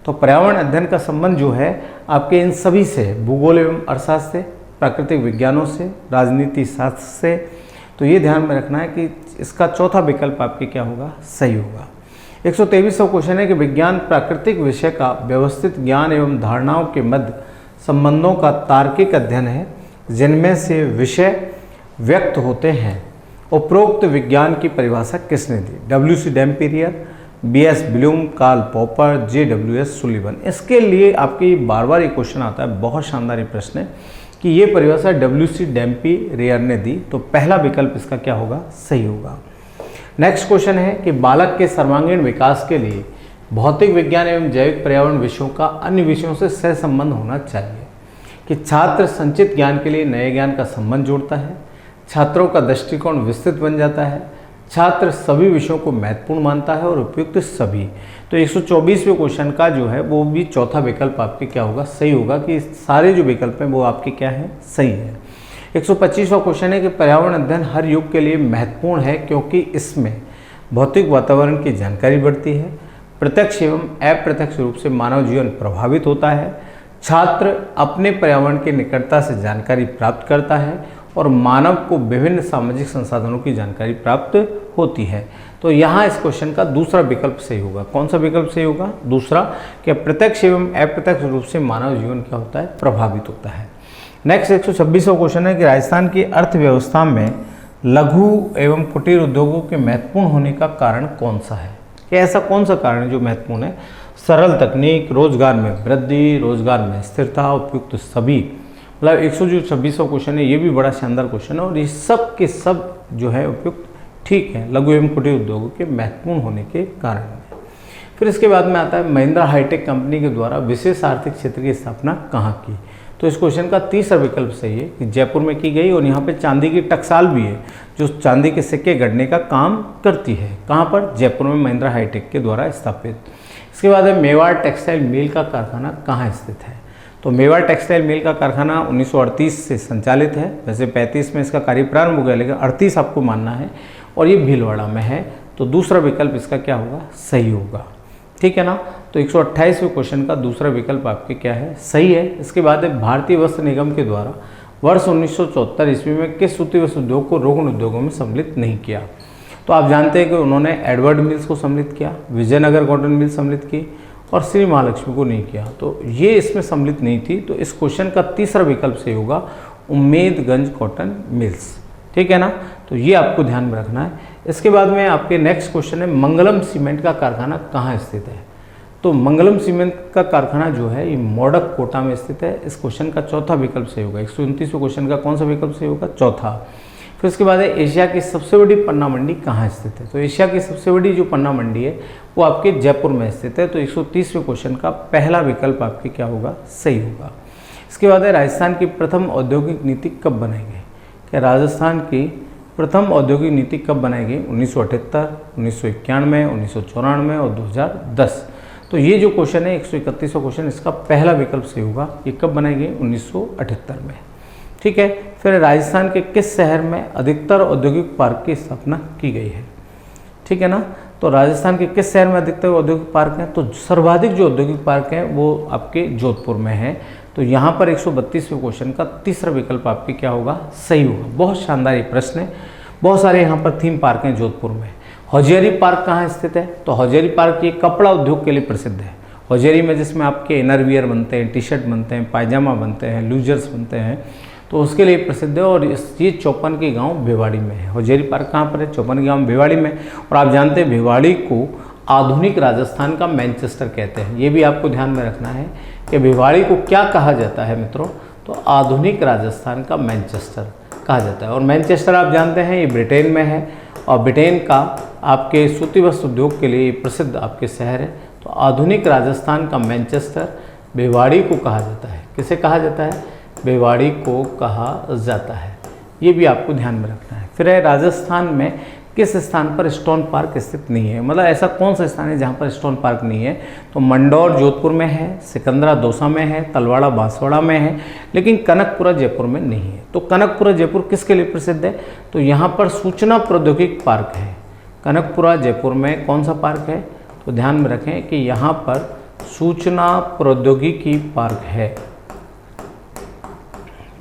तो पर्यावरण अध्ययन का संबंध जो है आपके इन सभी से, भूगोल एवं अर्थशास्त्र से, प्राकृतिक विज्ञानों से, राजनीति शास्त्र से। तो ये ध्यान में रखना है कि इसका चौथा विकल्प आपके क्या होगा, सही होगा। 123वां क्वेश्चन है कि विज्ञान प्राकृतिक विषय का व्यवस्थित ज्ञान एवं धारणाओं के मध्य संबंधों का तार्किक अध्ययन है, जिनमें से विषय व्यक्त होते हैं। उपरोक्त विज्ञान की परिभाषा किसने दी, WC Dampier, BS Bloom, Karl Popper, JWS Sullivan. इसके लिए आपकी बार बार ये क्वेश्चन आता है, बहुत शानदार ये प्रश्न है कि ये परिभाषा WC डेम्पियर ने दी। तो पहला विकल्प इसका क्या होगा, सही होगा। नेक्स्ट क्वेश्चन है कि बालक के सर्वांगीण विकास के लिए भौतिक विज्ञान एवं जैविक पर्यावरण विषयों का अन्य विषयों से सहसंबंध होना चाहिए, कि छात्र संचित ज्ञान के लिए नए ज्ञान का संबंध जोड़ता है, छात्रों का दृष्टिकोण विस्तृत बन जाता है, छात्र सभी विषयों को महत्वपूर्ण मानता है और उपयुक्त सभी। तो 124वें क्वेश्चन का जो है वो भी चौथा विकल्प आपके क्या होगा, सही होगा, कि सारे जो विकल्प हैं वो आपके क्या है, सही है। 125वां क्वेश्चन है कि पर्यावरण अध्ययन हर युग के लिए महत्वपूर्ण है, क्योंकि इसमें भौतिक वातावरण की जानकारी बढ़ती है, प्रत्यक्ष एवं अप्रत्यक्ष रूप से मानव जीवन प्रभावित होता है, छात्र अपने पर्यावरण की निकटता से जानकारी प्राप्त करता है और मानव को विभिन्न सामाजिक संसाधनों की जानकारी प्राप्त होती है। तो यहाँ इस क्वेश्चन का दूसरा विकल्प सही होगा। कौन सा विकल्प सही होगा, दूसरा, कि प्रत्यक्ष एवं अप्रत्यक्ष रूप से मानव जीवन क्या होता है, प्रभावित होता है। नेक्स्ट 126वां क्वेश्चन है कि राजस्थान की अर्थव्यवस्था में लघु एवं कुटीर उद्योगों के महत्वपूर्ण होने का कारण कौन सा है, कि ऐसा कौन सा कारण है जो महत्वपूर्ण है। सरल तकनीक, रोजगार में वृद्धि, रोजगार में स्थिरता, उपयुक्त सभी। मतलब 126वां क्वेश्चन है, ये भी बड़ा शानदार क्वेश्चन है और ये सब के सब जो है उपयुक्त ठीक है, लघु एवं कुटीर उद्योगों के महत्वपूर्ण होने के कारण। फिर इसके बाद में आता है महिंद्रा हाईटेक कंपनी के द्वारा विशेष आर्थिक क्षेत्र की स्थापना कहाँ की। तो इस क्वेश्चन का तीसरा विकल्प सही है कि जयपुर में की गई, और यहाँ पे चांदी की टकसाल भी है जो चांदी के सिक्के गढ़ने का काम करती है। कहाँ पर, जयपुर में महिंद्रा हाईटेक के द्वारा स्थापित। इसके बाद है मेवाड़ टेक्सटाइल मिल का कारखाना कहाँ स्थित है। तो मेवाड़ टेक्सटाइल मिल का कारखाना 1938 से संचालित है, वैसे 35 में इसका कार्य प्रारंभ हो गया, लेकिन 38 आपको मानना है, और ये भीलवाड़ा में है। तो दूसरा विकल्प इसका क्या होगा, सही होगा, ठीक है ना। तो 128वें क्वेश्चन का दूसरा विकल्प आपके क्या है, सही है। इसके बाद है भारतीय वस्त्र निगम के द्वारा वर्ष 1974 ईस्वी में किस सूती वस्त्र उद्योग को रोगन उद्योगों में सम्मिलित नहीं किया। तो आप जानते हैं कि उन्होंने एडवर्ड मिल्स को सम्मिलित किया, विजयनगर कॉटन मिल सम्मिलित की, और श्री महालक्ष्मी को नहीं किया, तो ये इसमें सम्मिलित नहीं थी। तो इस क्वेश्चन का तीसरा विकल्प सही होगा उम्मेदगंज कॉटन मिल्स। ठीक है ना, तो ये आपको ध्यान में रखना है। इसके बाद में आपके नेक्स्ट क्वेश्चन है मंगलम सीमेंट का कारखाना कहाँ स्थित है। तो मंगलम सीमेंट का कारखाना जो है ये मोडक कोटा में स्थित है। इस क्वेश्चन का चौथा विकल्प सही होगा। 129वें क्वेश्चन का कौन सा विकल्प सही होगा? चौथा। फिर उसके बाद है एशिया की सबसे बड़ी पन्ना मंडी कहाँ स्थित है। तो एशिया की सबसे बड़ी जो पन्ना मंडी है वो आपके जयपुर में स्थित है। तो 130वें क्वेश्चन का पहला विकल्प आपके क्या होगा? सही होगा। इसके बाद है राजस्थान की प्रथम औद्योगिक नीति कब बनाई गई। क्या राजस्थान की प्रथम औद्योगिक नीति कब बनाई गई? 1978, 1991, 1994 और 2010। तो ये जो क्वेश्चन है 131वां क्वेश्चन, इसका पहला विकल्प सही होगा। ये कब बनाई गई? 1978 में। ठीक है। फिर राजस्थान के किस शहर में अधिकतर औद्योगिक पार्क की स्थापना की गई है? ठीक है ना, तो राजस्थान के किस शहर में अधिकतर औद्योगिक पार्क हैं? तो सर्वाधिक जो औद्योगिक पार्क हैं वो आपके जोधपुर में है। तो यहाँ पर 132वें क्वेश्चन का तीसरा विकल्प आपके क्या होगा? सही होगा। बहुत शानदार ये प्रश्न है। बहुत सारे यहाँ पर थीम पार्क हैं जोधपुर में। हौजियरी पार्क कहाँ स्थित है? तो हौजियरी पार्क ये कपड़ा उद्योग के लिए प्रसिद्ध है। हौजियरी में जिसमें आपके इनरवियर बनते हैं, टी शर्ट बनते हैं, पायजामा बनते हैं, लूजर्स बनते हैं, तो उसके लिए प्रसिद्ध है। और ये चौपन के गांव भिवाड़ी में है। हौजियरी पार्क कहाँ पर है? चौपन के गांव भिवाड़ी में। और आप जानते हैं भिवाड़ी को आधुनिक राजस्थान का मैनचेस्टर कहते हैं। ये भी आपको ध्यान में रखना है कि भिवाड़ी को क्या कहा जाता है मित्रों? तो आधुनिक राजस्थान का मैनचेस्टर कहा जाता है। और मैनचेस्टर आप जानते हैं ये ब्रिटेन में है, और ब्रिटेन का आपके सूती वस्त्र उद्योग के लिए प्रसिद्ध आपके शहर है। तो आधुनिक राजस्थान का मैनचेस्टर भिवाड़ी को कहा जाता है। किसे कहा जाता है? भिवाड़ी को कहा जाता है। ये भी आपको ध्यान में रखना है। फिर है राजस्थान में किस स्थान पर स्टोन पार्क स्थित नहीं है। मतलब ऐसा कौन सा स्थान है जहाँ पर स्टोन पार्क नहीं है? तो मंडौर जोधपुर में है, सिकंदरा दौसा में है, तलवाड़ा बांसवाड़ा में है, लेकिन कनकपुरा जयपुर में नहीं है। तो कनकपुरा जयपुर किसके लिए प्रसिद्ध है? तो यहाँ पर सूचना प्रौद्योगिकी पार्क है। कनकपुरा जयपुर में कौन सा पार्क है? तो ध्यान में रखें कि यहाँ पर सूचना प्रौद्योगिकी पार्क है।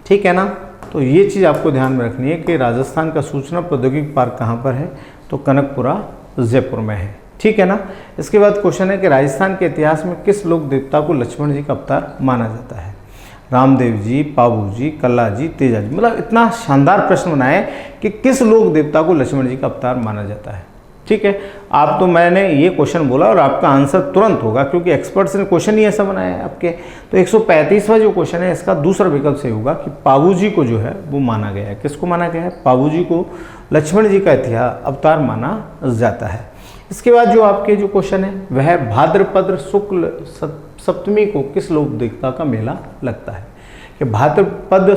ठीक है ना, तो ये चीज़ आपको ध्यान में रखनी है कि राजस्थान का सूचना प्रौद्योगिकी पार्क कहाँ पर है? तो कनकपुरा जयपुर में है। ठीक है ना। इसके बाद क्वेश्चन है कि राजस्थान के इतिहास में किस लोक देवता को लक्ष्मण जी का अवतार माना जाता है? रामदेव जी, पाबू जी, कल्ला जी, तेजा जी। मतलब इतना शानदार प्रश्न बनाया है कि किस लोक देवता को लक्ष्मण जी का अवतार माना जाता है। ठीक है, आप तो मैंने ये क्वेश्चन बोला और आपका आंसर तुरंत होगा क्योंकि एक्सपर्ट्स ने क्वेश्चन ही ऐसा बनाया है आपके। तो 135वां जो क्वेश्चन है इसका दूसरा विकल्प सही होगा कि पाबू जी को जो है वो माना गया है। किसको माना गया है? पाबू जी को लक्ष्मण जी का इतिहास अवतार माना जाता है। इसके बाद जो आपके जो क्वेश्चन है वह भाद्रपद शुक्ल सप्तमी को किस लोक देवता का मेला लगता है? कि भाद्रपद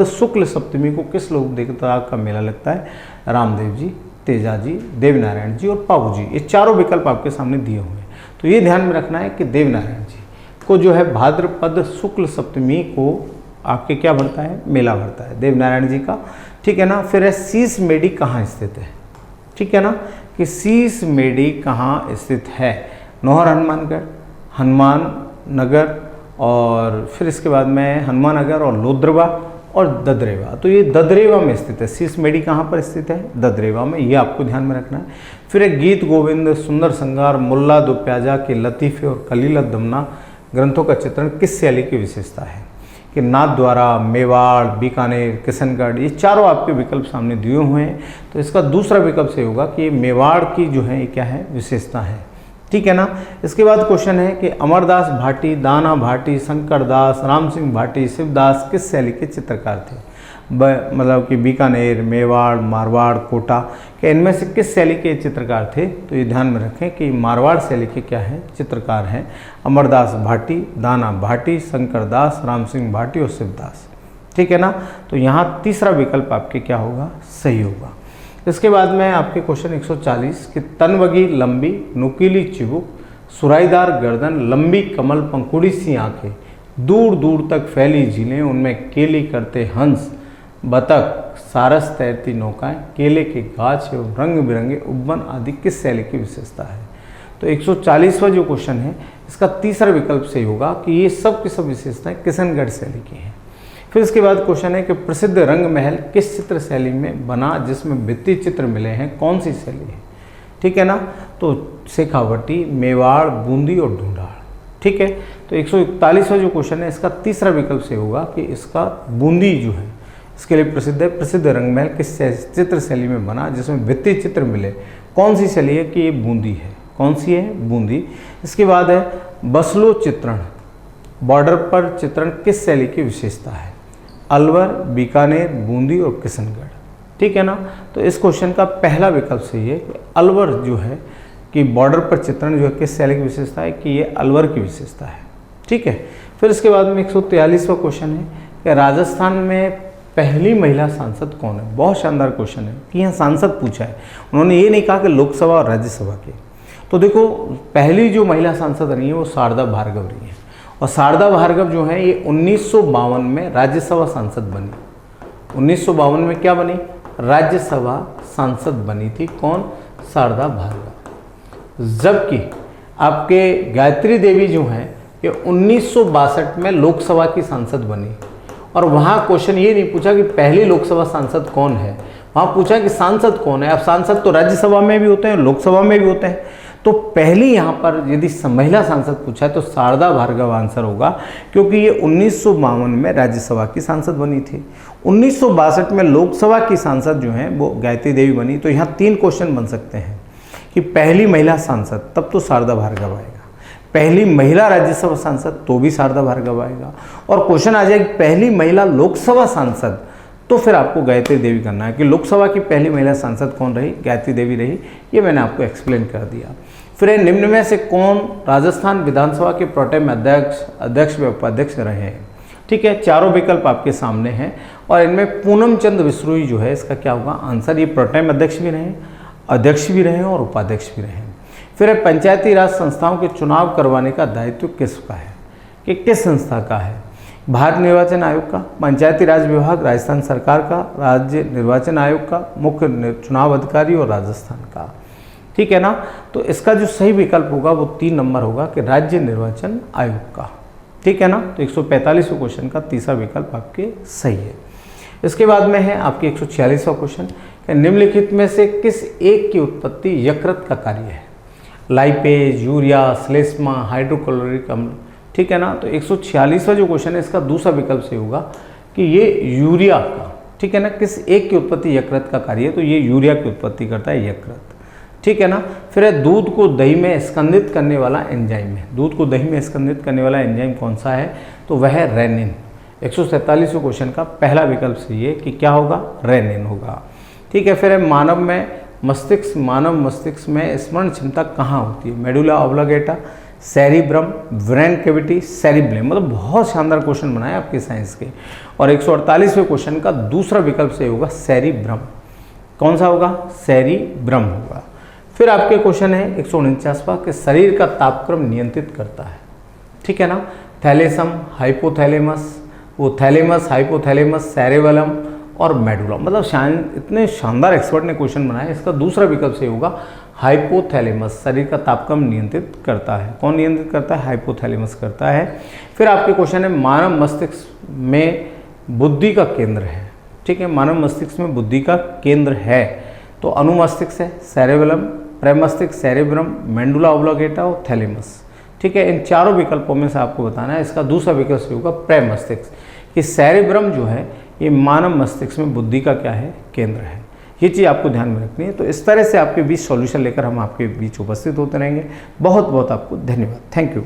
शुक्ल सप्तमी को किस लोक देवता का मेला लगता है? रामदेव जी, तेजा जी, देवनारायण जी और पाबू जी। ये चारों विकल्प आपके सामने दिए हुए हैं। तो ये ध्यान में रखना है कि देवनारायण जी को जो है भाद्रपद शुक्ल सप्तमी को आपके क्या भरता है? मेला भरता है देवनारायण जी का। ठीक है ना। फिर है शीश मेडी कहाँ स्थित है? ठीक है ना, कि शीश मेडी कहाँ स्थित है? नौहर हनुमानगढ़, हनुमान नगर, और फिर इसके बाद में हनुमान नगर और लोद्रवा और ददरेवा। तो ये ददरेवा में स्थित है। शीश मेडी कहाँ पर स्थित है? ददरेवा में। ये आपको ध्यान में रखना है। फिर एक गीत गोविंद, सुंदर संगार, मुल्ला दो प्याजा के लतीफ़े और कलीला दमना ग्रंथों का चित्रण किस शैली की विशेषता है? कि नाथद्वारा, मेवाड़, बीकानेर, किशनगढ़। ये चारों आपके विकल्प सामने दिए हुए हैं। तो इसका दूसरा विकल्प से होगा कि मेवाड़ की जो है ये क्या है? विशेषता है। ठीक है ना। इसके बाद क्वेश्चन है कि अमरदास भाटी, दाना भाटी, शंकरदास, राम सिंह भाटी, शिवदास किस शैली के चित्रकार थे? मतलब कि बीकानेर, मेवाड़, मारवाड़, कोटा के इनमें से किस शैली के चित्रकार थे? तो ये ध्यान में रखें कि मारवाड़ शैली के क्या है? चित्रकार हैं अमरदास भाटी, दाना भाटी, शंकरदास, राम सिंह भाटी और शिवदास। ठीक है ना। तो यहाँ तीसरा विकल्प आपके क्या होगा? सही होगा। इसके बाद में आपके क्वेश्चन 140 कि तनवगी लंबी, नुकीली चिबुक, सुराईदार गर्दन, लंबी कमल पंखुड़ी सी आंखें, दूर दूर तक फैली झीलें, उनमें केली करते हंस, बतख, सारस तैरती नौकाएं, केले के गाछ एवं रंग बिरंगे उब्बन आदि किस शैली की विशेषता है? तो 140वां जो क्वेश्चन है इसका तीसरा विकल्प सही होगा कि ये सब की सब विशेषताएं किशनगढ़ शैली की हैं। फिर इसके बाद क्वेश्चन है कि प्रसिद्ध रंग महल किस चित्र शैली में बना जिसमें भित्ति चित्र मिले हैं? कौन सी शैली है? ठीक है ना। तो शेखावटी, मेवाड़, बूंदी और ढूंढाड़, ठीक है। तो 141वां जो क्वेश्चन है इसका तीसरा विकल्प से होगा कि इसका बूंदी जो है इसके लिए प्रसिद्ध है। प्रसिद्ध रंगमहल किस चित्र शैली में बना जिसमें भित्ति चित्र मिले, कौन सी शैली है कि ये बूंदी है, कौन सी है, बूंदी। इसके बाद है बसलो चित्रण, बॉर्डर पर चित्रण किस शैली की विशेषता है, अलवर, बीकानेर, बूंदी और किशनगढ़, ठीक है ना। तो इस क्वेश्चन का पहला विकल्प सही है कि अलवर जो है कि बॉर्डर पर चित्रण जो है किस शैली की विशेषता है कि ये अलवर की विशेषता है, ठीक है। फिर इसके बाद में 143वां क्वेश्चन है कि राजस्थान में पहली महिला सांसद कौन है। बहुत शानदार क्वेश्चन है कि यहाँ सांसद पूछा है, उन्होंने ये नहीं कहा कि लोकसभा और राज्यसभा के। तो देखो पहली जो महिला सांसद रही है वो शारदा भार्गव रही है, और शारदा भार्गव जो है ये 1952 में राज्यसभा सांसद बनी। 1952 में क्या बनी, राज्यसभा सांसद बनी थी, कौन, शारदा भार्गव। जबकि आपके गायत्री देवी जो हैं ये 1962 में लोकसभा की सांसद बनी, और वहाँ क्वेश्चन ये नहीं पूछा कि पहली लोकसभा सांसद कौन है, वहाँ पूछा कि सांसद कौन है। अब सांसद तो राज्यसभा में भी होते हैं, लोकसभा में भी होते हैं, तो पहली यहाँ पर यदि महिला सांसद पूछा है तो शारदा भार्गव आंसर होगा, क्योंकि ये 1952 में राज्यसभा की सांसद बनी थी। 1962 में लोकसभा की सांसद जो हैं वो गायत्री देवी बनी। तो यहाँ 3 क्वेश्चन बन सकते हैं कि पहली महिला सांसद, तब तो शारदा भार्गव आएगा, पहली महिला राज्यसभा सांसद तो भी शारदा भार्गव आएगा, और क्वेश्चन आ जाएगी पहली महिला लोकसभा सांसद, तो फिर आपको गायत्री देवी करना है कि लोकसभा की पहली महिला सांसद कौन रही, गायत्री देवी रही। ये मैंने आपको एक्सप्लेन कर दिया। फिर निम्न में से कौन राजस्थान विधानसभा के प्रोटेम अध्यक्ष व उपाध्यक्ष रहे हैं, ठीक है। चारों विकल्प आपके सामने हैं, और इनमें पूनम चंद विश्नोई जो है इसका क्या होगा आंसर, ये प्रोटेम अध्यक्ष भी रहे, अध्यक्ष भी रहे और उपाध्यक्ष भी रहे। फिर पंचायती राज संस्थाओं के चुनाव करवाने का दायित्व किसका है, कि किस संस्था का है, भारत निर्वाचन आयोग का, पंचायती राज विभाग राजस्थान सरकार का, राज्य निर्वाचन आयोग का, मुख्य चुनाव अधिकारी और राजस्थान का, ठीक है ना। तो इसका जो सही विकल्प होगा वो 3 नंबर होगा कि राज्य निर्वाचन आयोग का, ठीक है ना। तो 145वें क्वेश्चन का तीसरा विकल्प आपके सही है। इसके बाद में है आपके 146वां क्वेश्चन, निम्नलिखित में से किस एक की उत्पत्ति यकृत का कार्य है, लाइपेज, यूरिया, श्लेष्मा, हाइड्रोक्लोरिक अम्ल, ठीक है ना। तो 146वां जो क्वेश्चन है इसका दूसरा विकल्प से होगा कि ये यूरिया का, ठीक है ना, किस एक की उत्पत्ति यकृत का कार्य है, तो ये यूरिया की उत्पत्ति करता है यकृत, ठीक है ना। फिर है दूध को दही में स्कंदित करने वाला एंजाइम है, दूध को दही में स्कंदित करने वाला एंजाइम कौन सा है, तो वह है रेनिन। 147वें क्वेश्चन का पहला विकल्प सही है कि क्या होगा, रेनिन होगा, ठीक है। फिर है मानव मस्तिष्क में स्मरण क्षमता कहाँ होती है, मेडुला ऑब्लिगेटा, सेरिब्रम, ब्रेन कैविटी, सेरिब्लेम। मतलब बहुत शानदार क्वेश्चन बनाए आपके साइंस के। और 148वें क्वेश्चन का दूसरा विकल्प सही होगा सेरिब्रम, कौन सा होगा, सेरिब्रम होगा। फिर आपके क्वेश्चन है 149वां कि शरीर का तापक्रम नियंत्रित करता है, ठीक है ना, थैलेसम, हाइपोथैलेमस, वो थैलेमस, हाइपोथैलेमस, सेरेबेलम और मेडुला। मतलब इतने शानदार एक्सपर्ट ने क्वेश्चन बनाया। इसका दूसरा विकल्प सही होगा हाइपोथैलेमस, शरीर का तापक्रम नियंत्रित करता है। कौन नियंत्रित करता है, हाइपोथैलेमस करता है। फिर आपके क्वेश्चन है मानव मस्तिष्क में बुद्धि का केंद्र है, ठीक है, मानव मस्तिष्क में बुद्धि का केंद्र है, तो अनुमस्तिष्क है, सेरेबेलम, प्रेमस्तिष्क, सेरेब्रम, मेडुला ऑब्लिगेटा और थैलेमस, ठीक है। इन चारों विकल्पों में से आपको बताना है। इसका दूसरा विकल्प सही होगा प्रेमस्तिष्क, कि सेरेब्रम जो है ये मानव मस्तिष्क में बुद्धि का क्या है, केंद्र है। ये चीज़ आपको ध्यान में रखनी है। तो इस तरह से आपके बीच सॉल्यूशन लेकर हम आपके बीच उपस्थित होते रहेंगे। बहुत बहुत आपको धन्यवाद, थैंक यू।